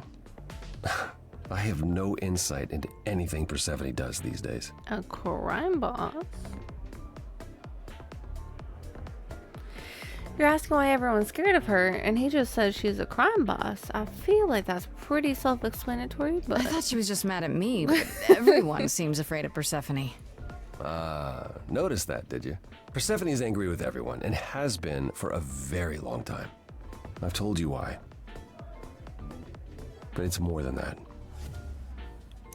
I have no insight into anything Persephone does these days. A crime boss? You're asking why everyone's scared of her, and he just says she's a crime boss. I feel like that's pretty self-explanatory, but... I thought she was just mad at me, but everyone seems afraid of Persephone. Noticed that, did you? Persephone's angry with everyone, and has been for a very long time. I've told you why. But it's more than that.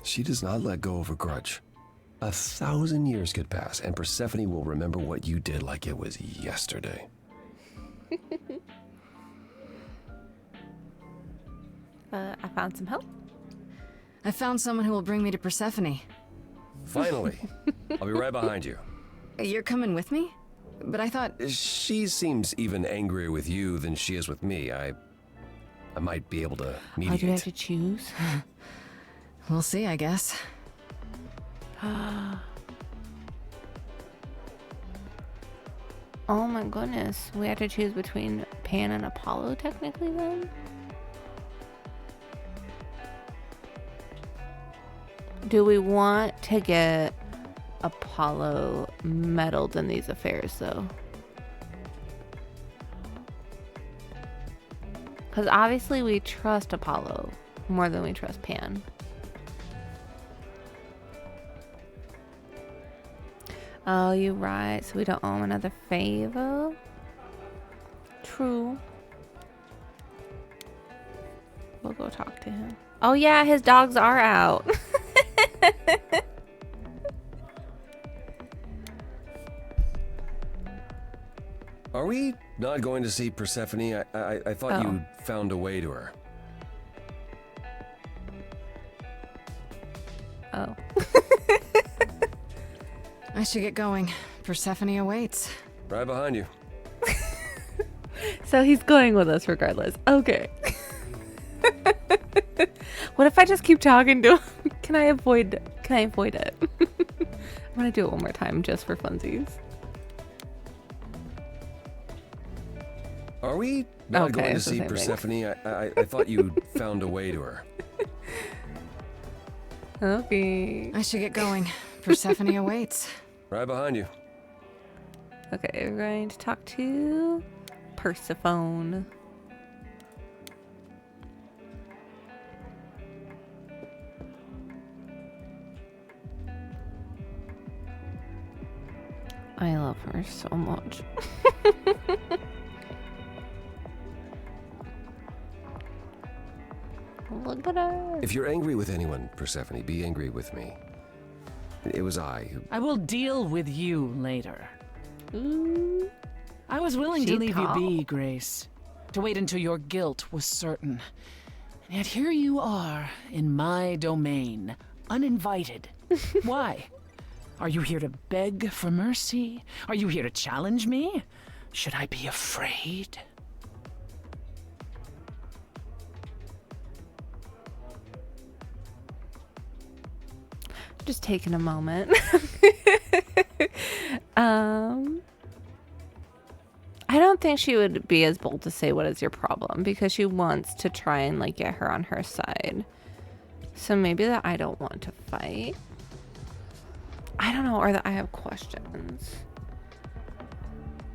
She does not let go of a grudge. 1,000 years could pass, and Persephone will remember what you did like it was yesterday. I found some help. I found someone who will bring me to Persephone. Finally. I'll be right behind you. You're coming with me? But I thought... She seems even angrier with you than she is with me. I might be able to mediate. Oh, do I have to choose? We'll see, I guess. Oh my goodness. We had to choose between Pan and Apollo technically then? Do we want to get Apollo meddled in these affairs though? Because obviously we trust Apollo more than we trust Pan. Oh, you're right. So we don't owe him another favor. True. We'll go talk to him. Oh yeah, his dogs are out. Are we not going to see Persephone? I thought you found a way to her. Oh. I should get going. Persephone awaits. Right behind you. So he's going with us regardless. Okay. What if I just keep talking to him? Can I avoid it? I'm gonna do it one more time just for funsies. Are we not going to see Persephone? I thought you found a way to her. Okay. I should get going. Persephone awaits. Right behind you. Okay, we're going to talk to Persephone. I love her so much. Look at her. If you're angry with anyone, Persephone, be angry with me. It was I who... I will deal with you later. Ooh. I was willing to leave tall. you be, Grace. To wait until your guilt was certain. And yet here you are, in my domain, uninvited. Why? Are you here to beg for mercy? Are you here to challenge me? Should I be afraid? Just taking a moment. I don't think she would be as bold to say what is your problem because she wants to try and like get her on her side. So maybe that I don't want to fight. I don't know, or that I have questions.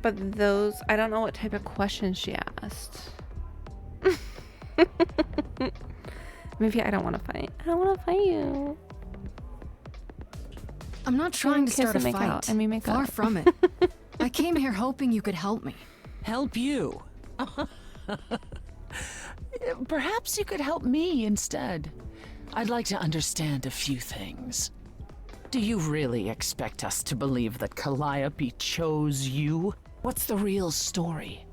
But those, I don't know what type of questions she asked. Maybe I don't want to fight. I don't want to fight you. I'm not trying to start a make fight. out. I mean, make Far up. from it. I came here hoping you could help me. Help you? Perhaps you could help me instead. I'd like to understand a few things. Do you really expect us to believe that Calliope chose you? What's the real story?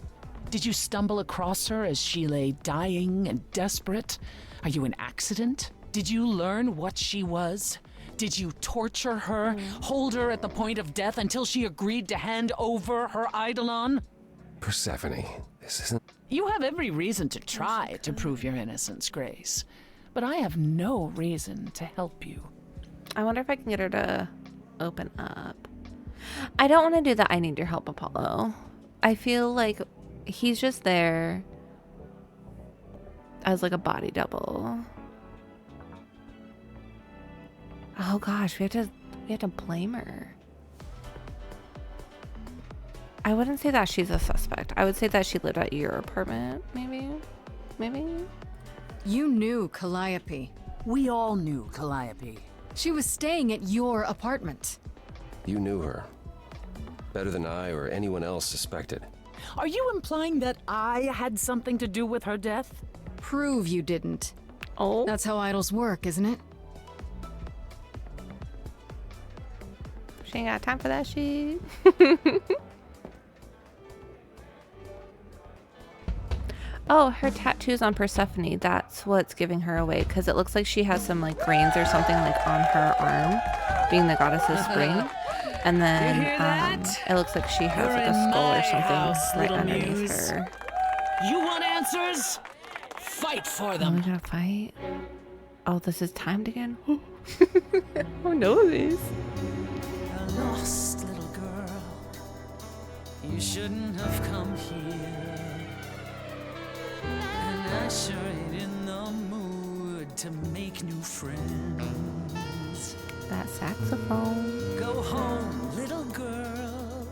Did you stumble across her as she lay dying and desperate? Are you an accident? Did you learn what she was? Did you torture her, hold her at the point of death until she agreed to hand over her eidolon? Persephone, this isn't... You have every reason to try to prove your innocence, Grace. But I have no reason to help you. I wonder if I can get her to open up. I don't want to do that I need your help, Apollo. I feel like he's just there as like a body double. Oh gosh, we have to blame her. I wouldn't say that she's a suspect. I would say that she lived at your apartment, maybe? Maybe? You knew Calliope. We all knew Calliope. She was staying at your apartment. You knew her. Better than I or anyone else suspected. Are you implying that I had something to do with her death? Prove you didn't. Oh. That's how idols work, isn't it? She ain't got time for that shit. Oh, her tattoos on Persephone. That's what's giving her away. Because it looks like she has some like grains or something like on her arm, being the goddess of spring. And then it looks like she has like a skull or something right underneath her. You want answers? Fight for Are them. we gonna fight? Oh, this is timed again? Oh no, this. A lost little girl. You shouldn't have come here. And I sure ain't in the mood to make new friends. That saxophone. Go home, little girl.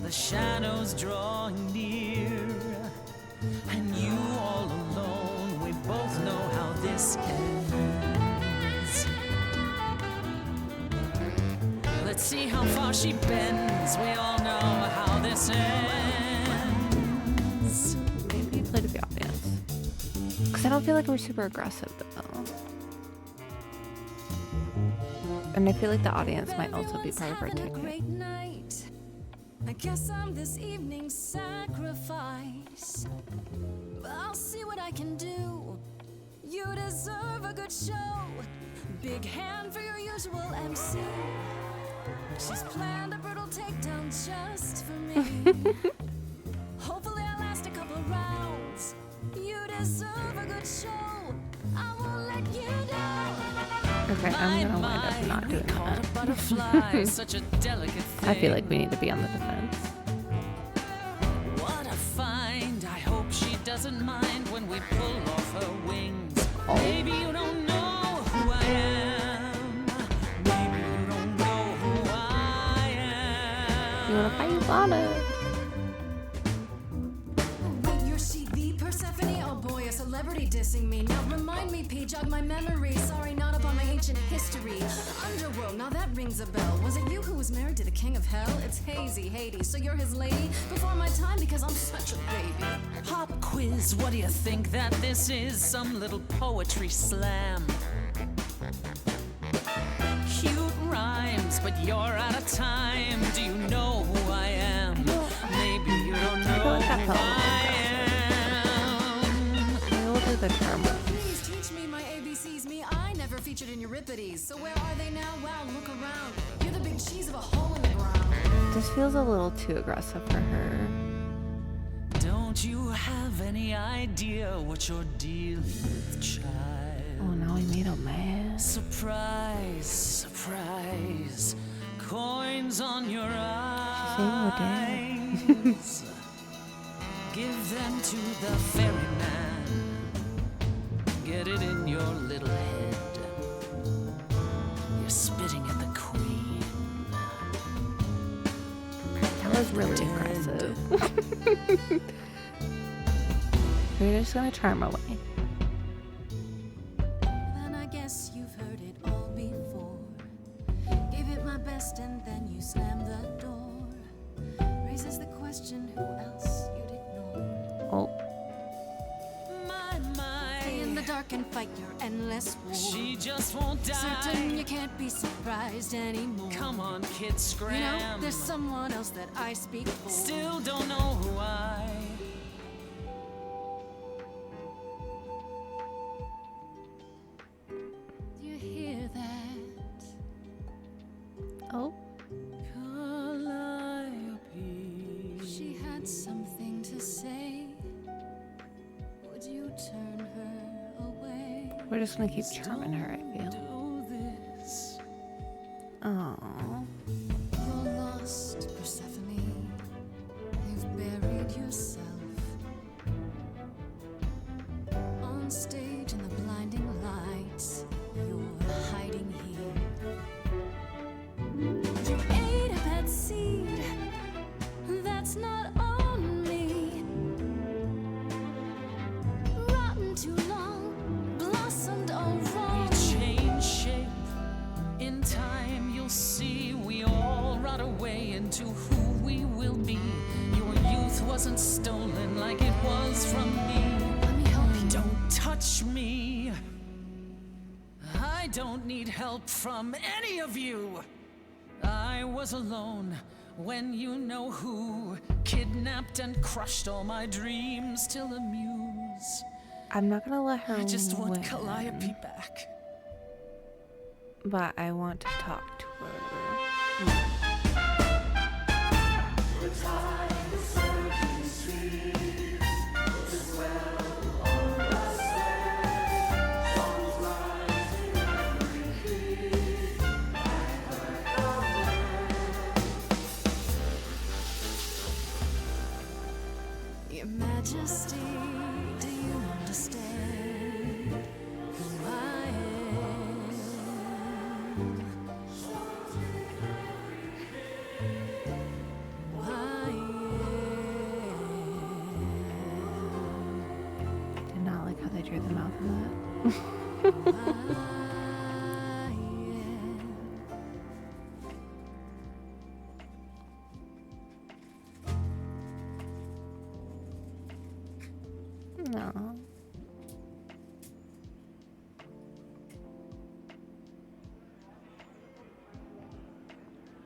The shadows drawing near. And you all alone. We both know how this ends. Let's see how far she bends. We all know how this ends. Maybe play to the audience. Because I don't feel like we're super aggressive though. And I feel like the audience might also be part of our ticket. I guess I'm this evening's sacrifice. But I'll see what I can do. You deserve a good show. Big hand for your usual MC. She's planned a brutal takedown just for me. Hopefully I'll last a couple rounds. You deserve a good show. I won't let you down. Okay, I'm gonna wind up not doing that. Such a delicate thing. I feel like we need to be on the defense. What a find. I hope she doesn't mind when we pull off her wings. Oh. Maybe you don't know who I am. Maybe you don't know who I am. You wanna fight Lana? Wait, you're she the Persephone? Oh boy, a celebrity dissing me. Now remind me, P, jog my memory. Sorry, not up on my ancient history. Underworld, now that rings a bell. Was it you who was married to the king of hell? It's hazy, Hades. So you're his lady before my time because I'm such a baby. Pop quiz, what do you think that this is? Some little poetry slam. Cute rhymes, but you're out of time. Do you know who I am? Maybe you don't know who I am. We'll do the charm. Please teach me my ABCs. Me, I never featured in Euripides. So where are they now? Wow, look around. You're the big cheese of a hole in the ground. This feels a little too aggressive for her. Don't you have any idea what you're dealing with, child? Oh, now we made him mad. Surprise, surprise. Coins on your eyes. Give them to the ferryman. Get it in your little head. You're spitting at the queen. That was really aggressive. We're just gonna charm away. Then I guess you've heard it all before. Gave it my best and then you slammed the door. Raises the question, who else you'd ignore? Oh. Stay in the dark and fight your endless war. She just won't die. Certain you can't be surprised anymore. Come on, kid, scram. You know, there's someone else that I speak for. Still don't know who I. Do you hear that? Oh. Calliope. She had something to say. Would you turn her away? We're just gonna keep charming her, I feel. Oh. You're lost, Persephone. You've buried yourself on stage in the blinding lights. You're hiding here. You ate a bad seed. That's not on me. Rotten too long, blossomed all wrong. We change shape in time. You'll see we all rot away into who we will be. Your youth wasn't stolen like it was from me. Let me help you. Don't touch me. I don't need help from any of you. I was alone when you know who kidnapped and crushed all my dreams till the muse. I'm not gonna let her I just want win, Calliope back. but I want to talk to her. Your Majesty. No.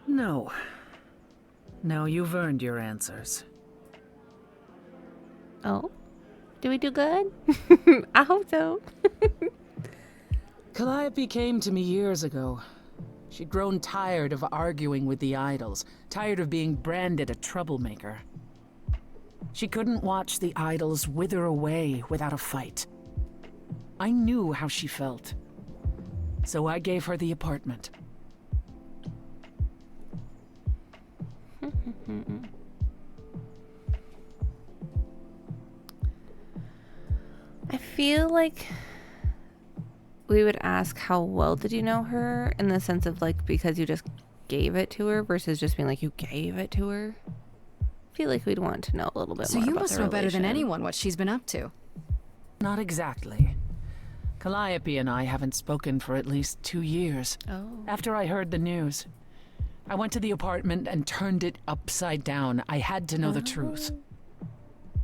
No. No, you've earned your answers. Oh? Do we do good? I hope so. Calliope came to me years ago. She'd grown tired of arguing with the idols, tired of being branded a troublemaker. She couldn't watch the idols wither away without a fight. I knew how she felt. So I gave her the apartment. I feel like we would ask how well did you know her, in the sense of like because you just gave it to her versus just being like you gave it to her. I feel like we'd want to know a little bit So more you about must their know better than relation. anyone what she's been up to. Not exactly. Calliope and I haven't spoken for at least 2 years. Oh. After I heard the news, I went to the apartment and turned it upside down. I had to know the truth.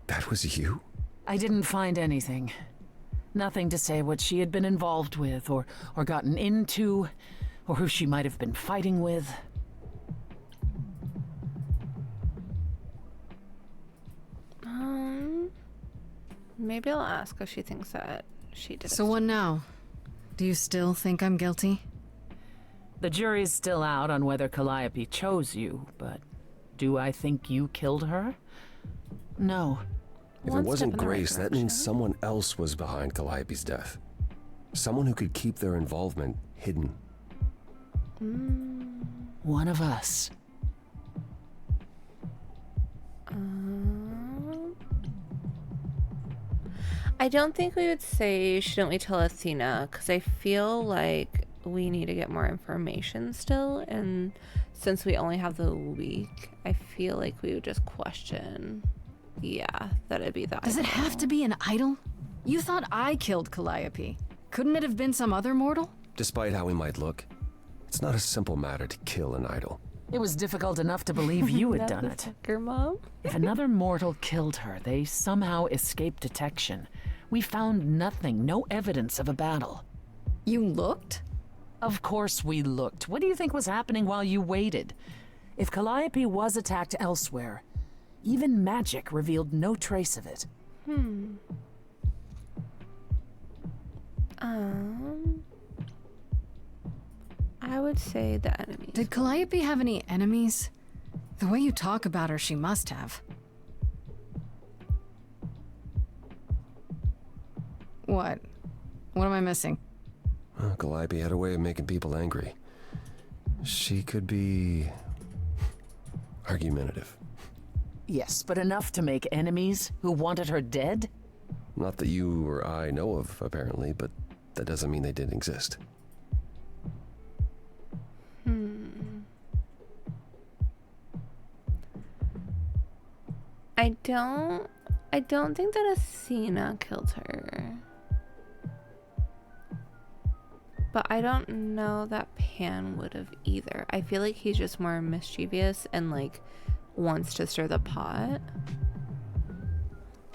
That was you? I didn't find anything. Nothing to say what she had been involved with, or gotten into, or who she might have been fighting with. Maybe I'll ask if she thinks that she did it. So what now? Do you still think I'm guilty? The jury's still out on whether Calliope chose you, but do I think you killed her? No. If it wasn't Grace, that means someone else was behind Calliope's death. Someone who could keep their involvement hidden. One of us. I don't think we would say, shouldn't we tell Athena? Because I feel like we need to get more information still. And since we only have the week, I feel like we would just question, yeah, that it'd be the Does it have to be an idol? You thought I killed Calliope. Couldn't it have been some other mortal? Despite how we might look, it's not a simple matter to kill an idol. It was difficult enough to believe you had done it. Mom. If another mortal killed her, they somehow escaped detection. We found nothing, no evidence of a battle. You looked? Of course we looked. What do you think was happening while you waited? If Calliope was attacked elsewhere, even magic revealed no trace of it. I would say the enemies. Did Calliope have any enemies? The way you talk about her, she must have. What? What am I missing? Calliope had a way of making people angry. She could be argumentative. Yes, but enough to make enemies who wanted her dead? Not that you or I know of, apparently, but that doesn't mean they didn't exist. I don't think that Athena killed her. But I don't know that Pan would have either. I feel like he's just more mischievous and like wants to stir the pot.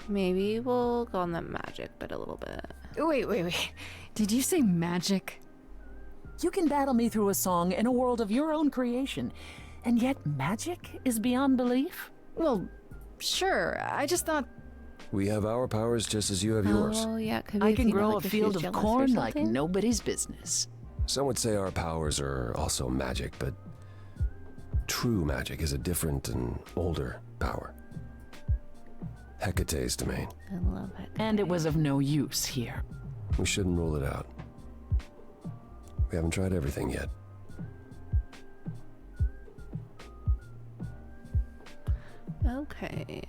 Maybe we'll go on the magic bit a little bit. Wait. Did you say magic? You can battle me through a song in a world of your own creation, and yet magic is beyond belief? Well, sure. I just thought... We have our powers just as you have yours. Oh, yeah. Could be I can Athena, grow like, a if she was field of jealous or corn like something. nobody's business. Some would say our powers are also magic, but true magic is a different and older power. Hecate's domain. I love it. And it was of no use here. We shouldn't rule it out. We haven't tried everything yet. Okay.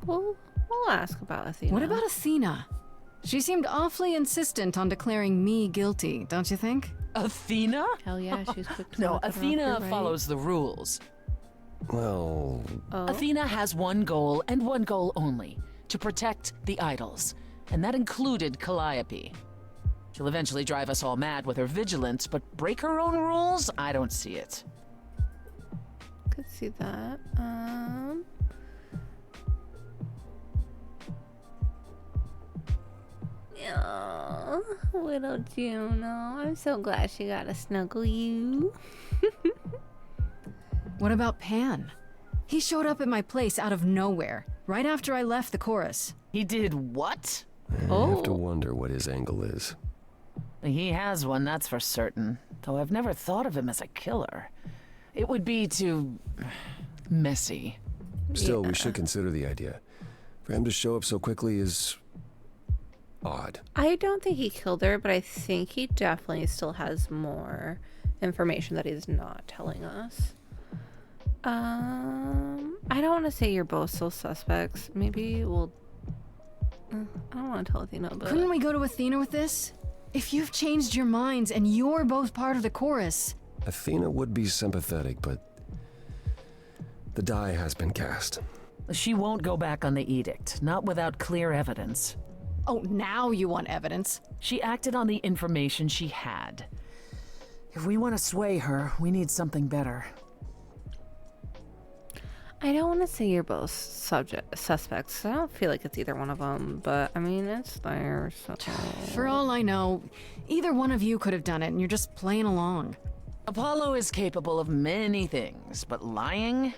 We'll ask about Athena. What about Athena? She seemed awfully insistent on declaring me guilty, don't you think? Athena? Hell yeah, she's quick to No, look it up, Athena you're right. follows the rules. Well... Oh. Athena has one goal, and one goal only. To protect the idols. And that included Calliope. She'll eventually drive us all mad with her vigilance, but break her own rules? I don't see it. Could see that. Oh, little Juno. I'm so glad she got to snuggle you. What about Pan? He showed up at my place out of nowhere, right after I left the chorus. He did what? I have to wonder what his angle is. He has one, that's for certain. Though I've never thought of him as a killer. It would be too messy. Still, we should consider the idea. For him to show up so quickly is odd. I don't think he killed her, but I think he definitely still has more information that he's not telling us. I don't want to say you're both still suspects. Maybe we'll... I don't want to tell Athena, but... Couldn't we go to Athena with this? If you've changed your minds and you're both part of the chorus... Athena would be sympathetic, but the die has been cast. She won't go back on the edict, not without clear evidence. Oh, now you want evidence? She acted on the information she had. If we want to sway her, we need something better. I don't want to say you're both suspects. I don't feel like it's either one of them, but I mean, it's there, so... For all I know, either one of you could have done it and you're just playing along. Apollo is capable of many things, but lying?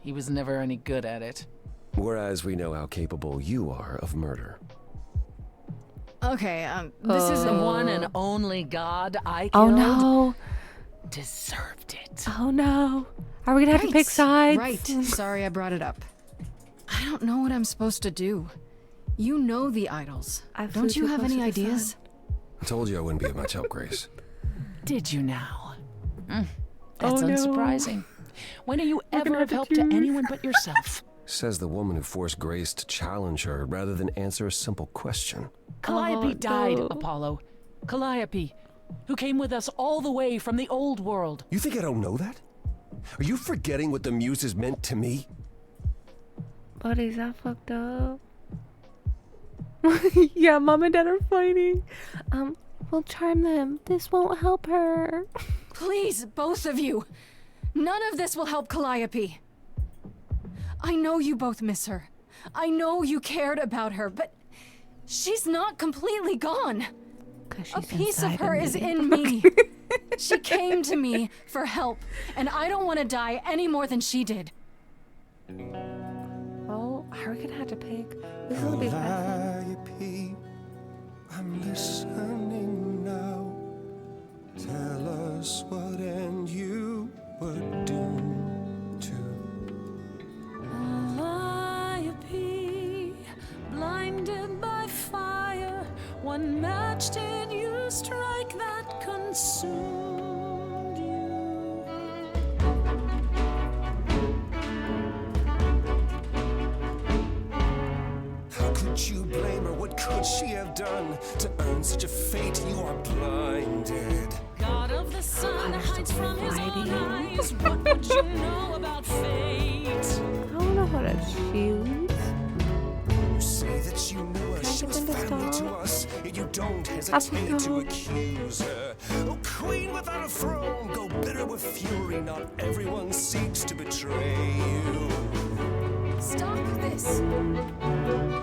He was never any good at it. Whereas we know how capable you are of murder. Okay, this is the one and only god I killed. Oh no! Deserved it. Oh no! Are we gonna have to pick sides? Right. Sorry I brought it up. I don't know what I'm supposed to do. You know the idols. Don't you have any ideas? I told you I wouldn't be of much help, Grace. Did you now? That's Oh, no. unsurprising. When are you ever of help to anyone but yourself? Says the woman who forced Grace to challenge her rather than answer a simple question. Calliope died, no. Apollo. Calliope, who came with us all the way from the old world. You think I don't know that? Are you forgetting what the muses meant to me? But is that fucked up? Yeah, mom and dad are fighting. We'll charm them. This won't help her. Please, both of you. None of this will help Calliope. I know you both miss her. I know you cared about her, but she's not completely gone. A piece of her is in me. She came to me for help, and I don't want to die any more than she did. Oh, are we gonna have to pick? This will be fast. Calliope, I'm listening now. Tell us what end you were doomed to. Calliope, blinded by fire, one match did you strike that consumed you. How could you blame her? What could she have done to earn such a fate? You are blinded. God of the sun hides from his own eyes. What would you know about fate? I don't know how to choose. You say that you know her, she was family to us, yet you don't hesitate to accuse her. Oh, queen without a throne, go bitter with fury. Not everyone seeks to betray you. Stop this. There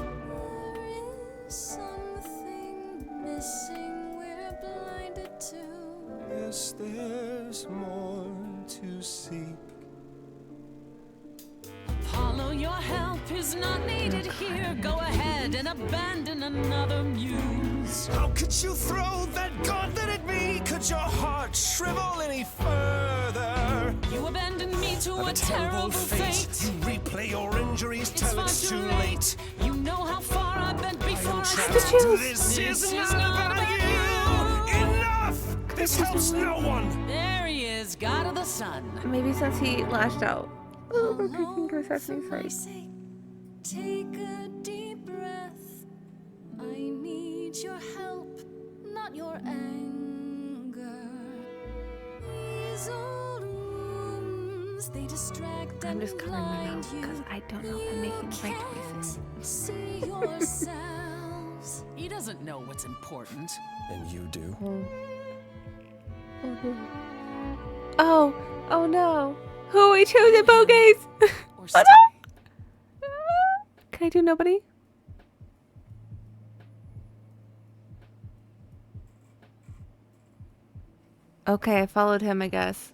is something missing we're blinded to. Yes, there's more to seek. Apollo, your help is not needed here. Go ahead and abandon another muse. How could you throw that gauntlet at me? Could your heart shrivel any further? You abandoned me to a terrible fate. You replay your injuries It's till far it's too too late. You know how far I've been before I Trapped. stopped. This is not about you. Enough! This helps no one. There he is, God of the Sun. Maybe since he lashed out. Oh, I'm taking Chris sake. Take a deep breath. I need your help, not your anger. These old wounds, they distract I'm and just covering my blind mouth you. because I don't know if I'm making the right You choices. can't see yourself. is. He doesn't know what's important. And you do? Oh no. Who are we choosing, Pokies? Or Oh no! Can I do nobody? Okay, I followed him, I guess.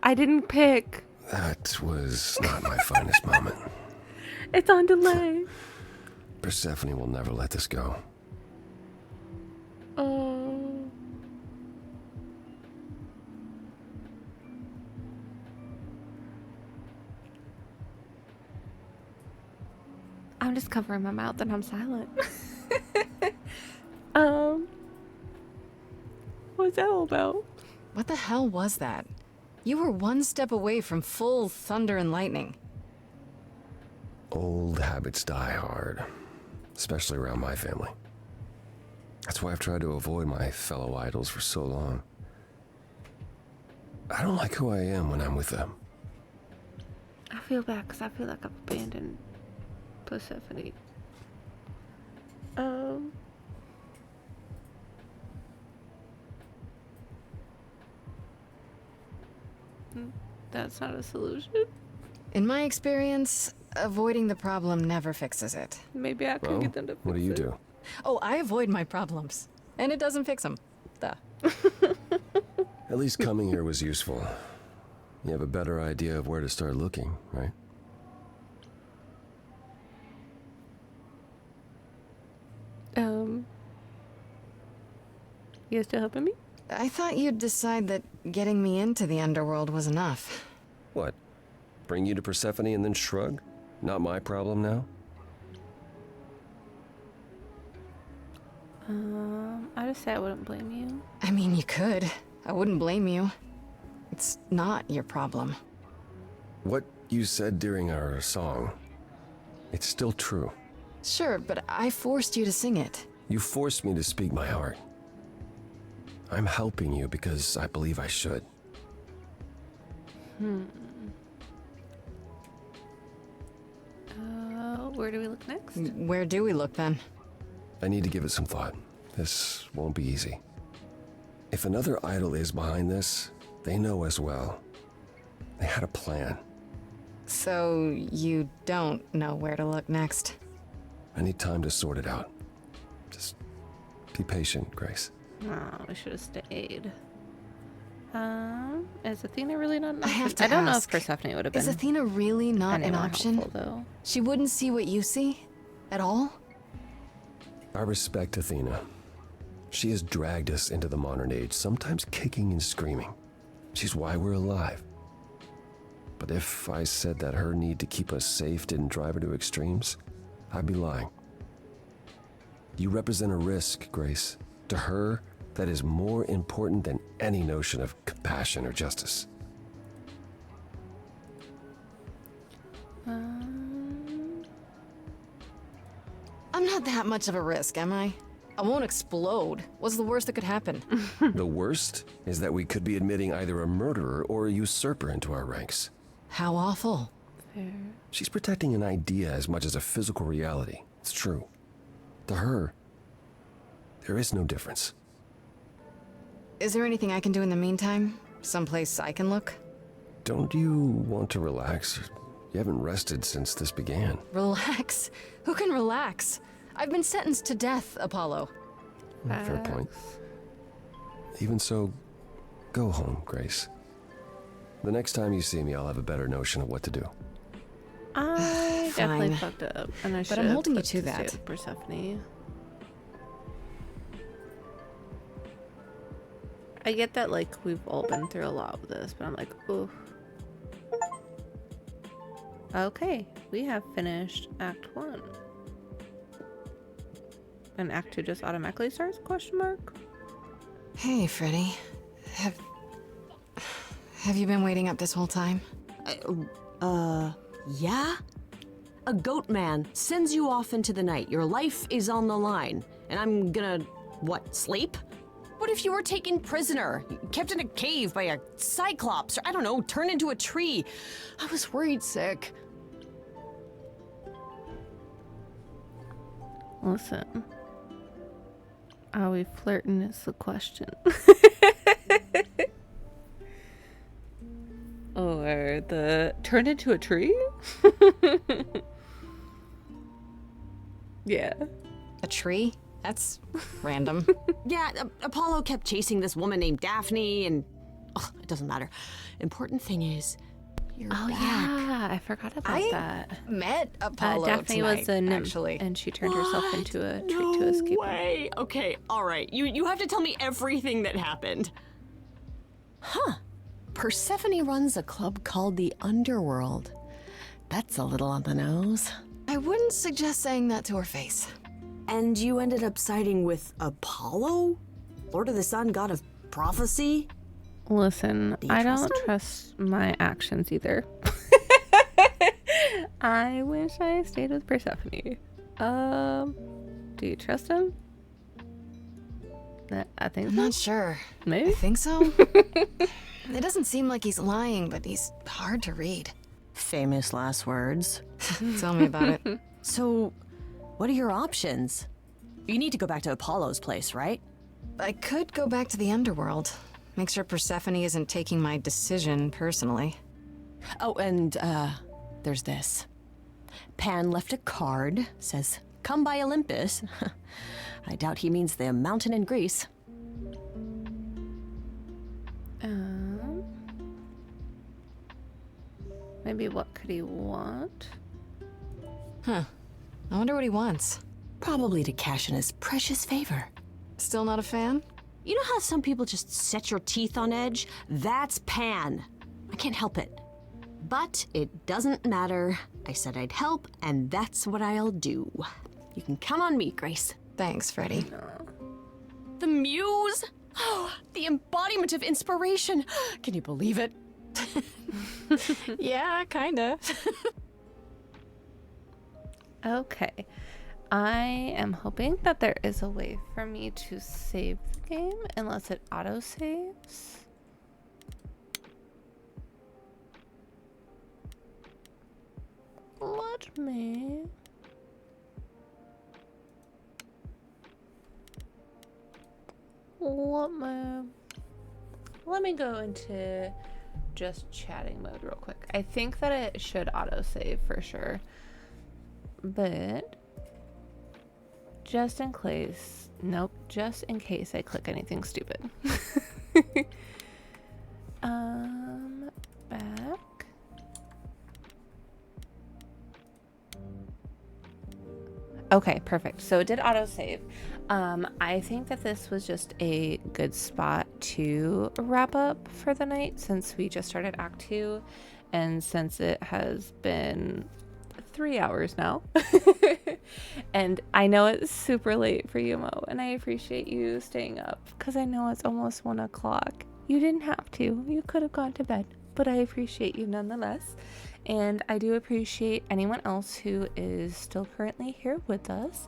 I didn't pick. That was not my finest moment. It's on delay. Persephone will never let this go. Oh. I'm just covering my mouth and I'm silent. What's that all about? What the hell was that? You were one step away from full thunder and lightning. Old habits die hard, especially around my family. That's why I've tried to avoid my fellow idols for so long. I don't like who I am when I'm with them. I feel bad because I feel like I've abandoned Persephone. That's not a solution. In my experience, avoiding the problem never fixes it. Maybe I can get them to fix what do you do? Oh, I avoid my problems. And it doesn't fix them. Duh. At least coming here was useful. You have a better idea of where to start looking, right? You still helping me? I thought you'd decide that getting me into the underworld was enough. What? Bring you to Persephone and then shrug? Not my problem now? I just said I wouldn't blame you. I mean, you could. I wouldn't blame you. It's not your problem. What you said during our song, it's still true. Sure, but I forced you to sing it. You forced me to speak my heart. I'm helping you because I believe I should. Where do we look next? Where do we look then? I need to give it some thought. This won't be easy. If another idol is behind this, they know as well. They had a plan. So you don't know where to look next? I need time to sort it out. Just be patient, Grace. Oh, we should have stayed. Is Athena really not an I option? have to I don't know if ask, Persephone would have been. Is Athena really not any an more option? helpful, though. She wouldn't see what you see? At all? I respect Athena. She has dragged us into the modern age, sometimes kicking and screaming. She's why we're alive. But if I said that her need to keep us safe didn't drive her to extremes, I'd be lying. You represent a risk, Grace. To her, that is more important than any notion of compassion or justice. I'm not that much of a risk, am I? I won't explode. What's the worst that could happen? The worst is that we could be admitting either a murderer or a usurper into our ranks. How awful. Fair. She's protecting an idea as much as a physical reality. It's true. To her, there is no difference. Is there anything I can do in the meantime? Someplace I can look? Don't you want to relax? You haven't rested since this began. Relax? Who can relax? I've been sentenced to death, Apollo. Fair point. Even so, go home, Grace. The next time you see me, I'll have a better notion of what to do. I definitely Fine. fucked up, and I But should I'm have holding you put to stay that. with Persephone. I get that, like, we've all been through a lot of this, but I'm like, ooh. Okay, we have finished Act 1. And Act 2 just automatically starts, question mark? Hey, Freddy. Have you been waiting up this whole time? Yeah? A goat man sends you off into the night. Your life is on the line. And I'm gonna, what, sleep? What if you were taken prisoner, kept in a cave by a cyclops, or I don't know, turned into a tree? I was worried sick. Listen, Are we flirting is the question. Or the turn into a tree? Yeah. A tree? That's random. Yeah, Apollo kept chasing this woman named Daphne, and it doesn't matter. Important thing is, you're back. Yeah, I forgot about that. Met Apollo Daphne tonight, was a nymph, actually. and she turned herself into a treat No to escape. way. Okay, all right. You have to tell me everything that happened. Huh. Persephone runs a club called the Underworld. That's a little on the nose. I wouldn't suggest saying that to her face. And you ended up siding with Apollo? Lord of the Sun, god of prophecy? Listen, Do you I trust don't him? trust my actions either. I wish I stayed with Persephone. Do you trust him? I think I'm so. not sure. Maybe. I think so. It doesn't seem like he's lying, but he's hard to read. Famous last words. Tell me about it. So, what are your options? You need to go back to Apollo's place, right? I could go back to the underworld. Make sure Persephone isn't taking my decision personally. Oh, and, there's this. Pan left a card, says, "Come by Olympus." I doubt he means the mountain in Greece. Maybe what could he want? Huh. I wonder what he wants. Probably to cash in his precious favor. Still not a fan? You know how some people just set your teeth on edge? That's Pan. I can't help it. But it doesn't matter. I said I'd help, and that's what I'll do. You can count on me, Grace. Thanks, Freddie. The muse? Oh, the embodiment of inspiration. Can you believe it? Yeah, kinda. Okay. I am hoping that there is a way for me to save the game unless it auto-saves. Let me... Let me go into just chatting mode real quick. I think that it should auto-save for sure. But just in case, nope, just in case I click anything stupid. Back. Okay, perfect. So it did autosave. I think that this was just a good spot to wrap up for the night since we just started Act 2 and since it has been 3 hours now. And I know it's super late for you, Mo, and I appreciate you staying up because I know it's almost 1 o'clock. You didn't have to. You could have gone to bed, but I appreciate you nonetheless. And I do appreciate anyone else who is still currently here with us.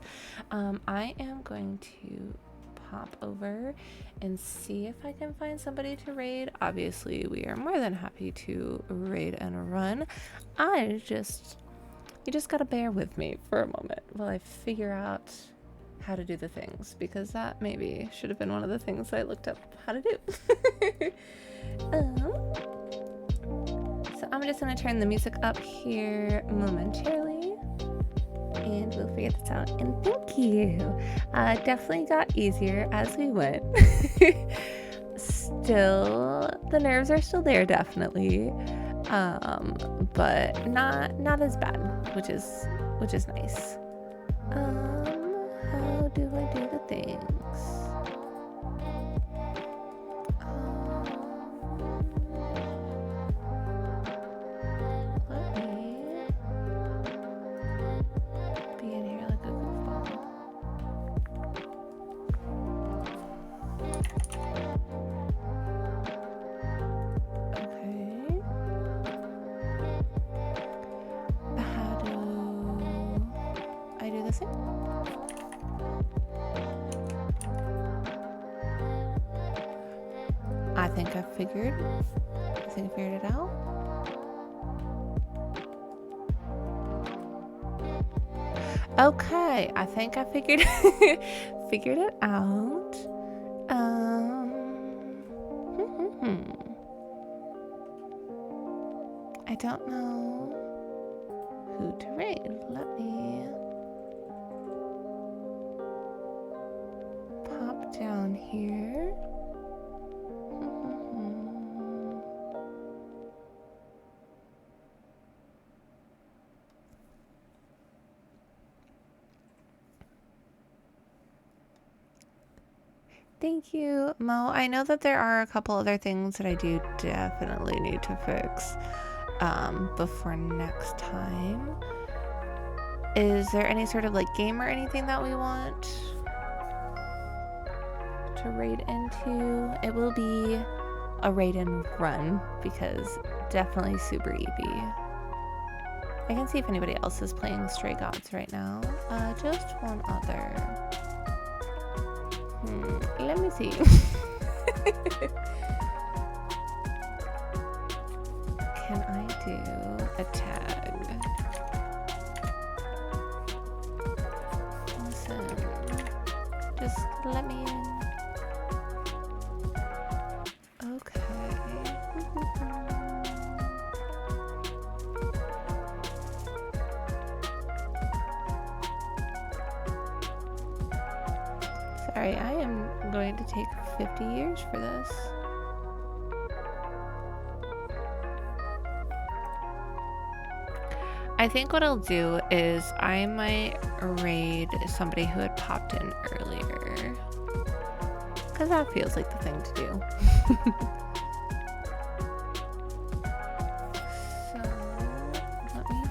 I am going to pop over and see if I can find somebody to raid. Obviously, we are more than happy to raid and run. You just gotta bear with me for a moment while I figure out how to do the things, because that maybe should have been one of the things I looked up how to do. So I'm just gonna turn the music up here momentarily and we'll figure this out. And thank you. Definitely got easier as we went. Still, the nerves are still there, definitely. But not as bad, which is nice. How do I do the things? Let me be in here like a goofball. How do I do this thing? I think I figured it out. Okay, I think I figured it out. I don't know who to raid. Let me pop down here. Thank you, Mo. I know that there are a couple other things that I do definitely need to fix before next time. Is there any sort of like game or anything that we want to raid into? It will be a raid and run because definitely super EP. I can see if anybody else is playing Stray Gods right now. Just one other. Let me see. Can I do a tag? Listen, just let me in. Okay. Sorry, I am going to take 50 years for this. I think what I'll do is I might raid somebody who had popped in earlier. Because that feels like the thing to do. So, let me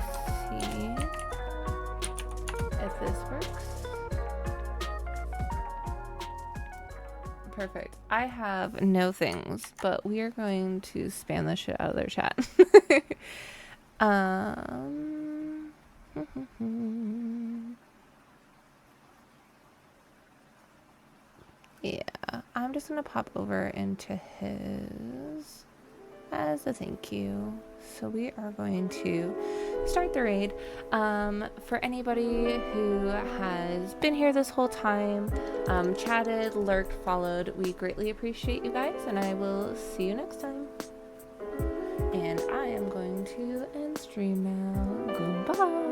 see if this works. Perfect. I have no things, but we are going to spam the shit out of their chat. Yeah, I'm just gonna pop over into his as a thank you. So we are going to start the raid. For anybody who has been here this whole time, chatted, lurked, followed, we greatly appreciate you guys, and I will see you next time. And I am going to end stream now. Goodbye.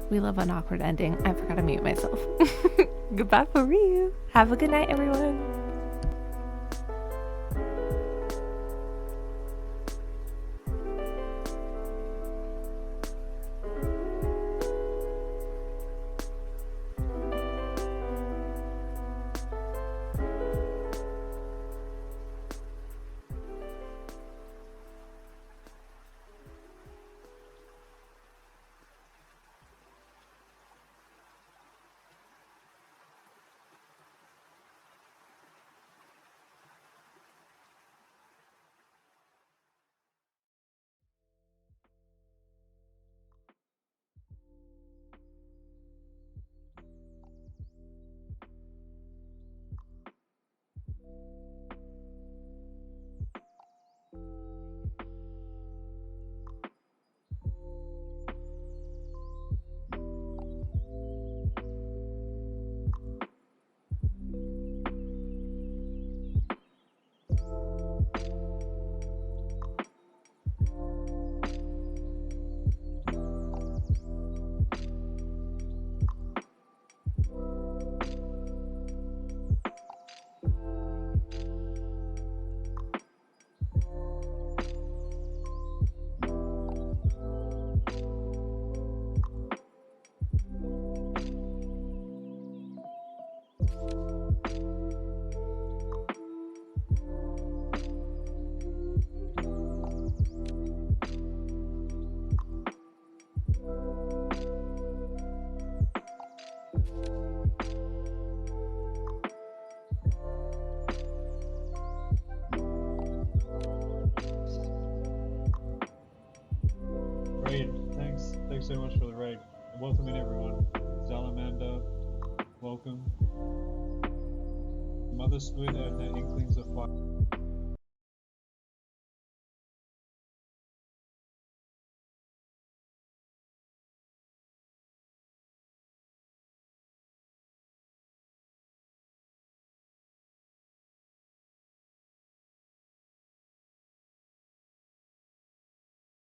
We love an awkward ending. I forgot to mute myself. Goodbye for real. Have a good night, everyone. Raid, thanks so much for the raid. Welcome in everyone. Zalamanda, welcome. Mother Squid and the Inklings of Fire.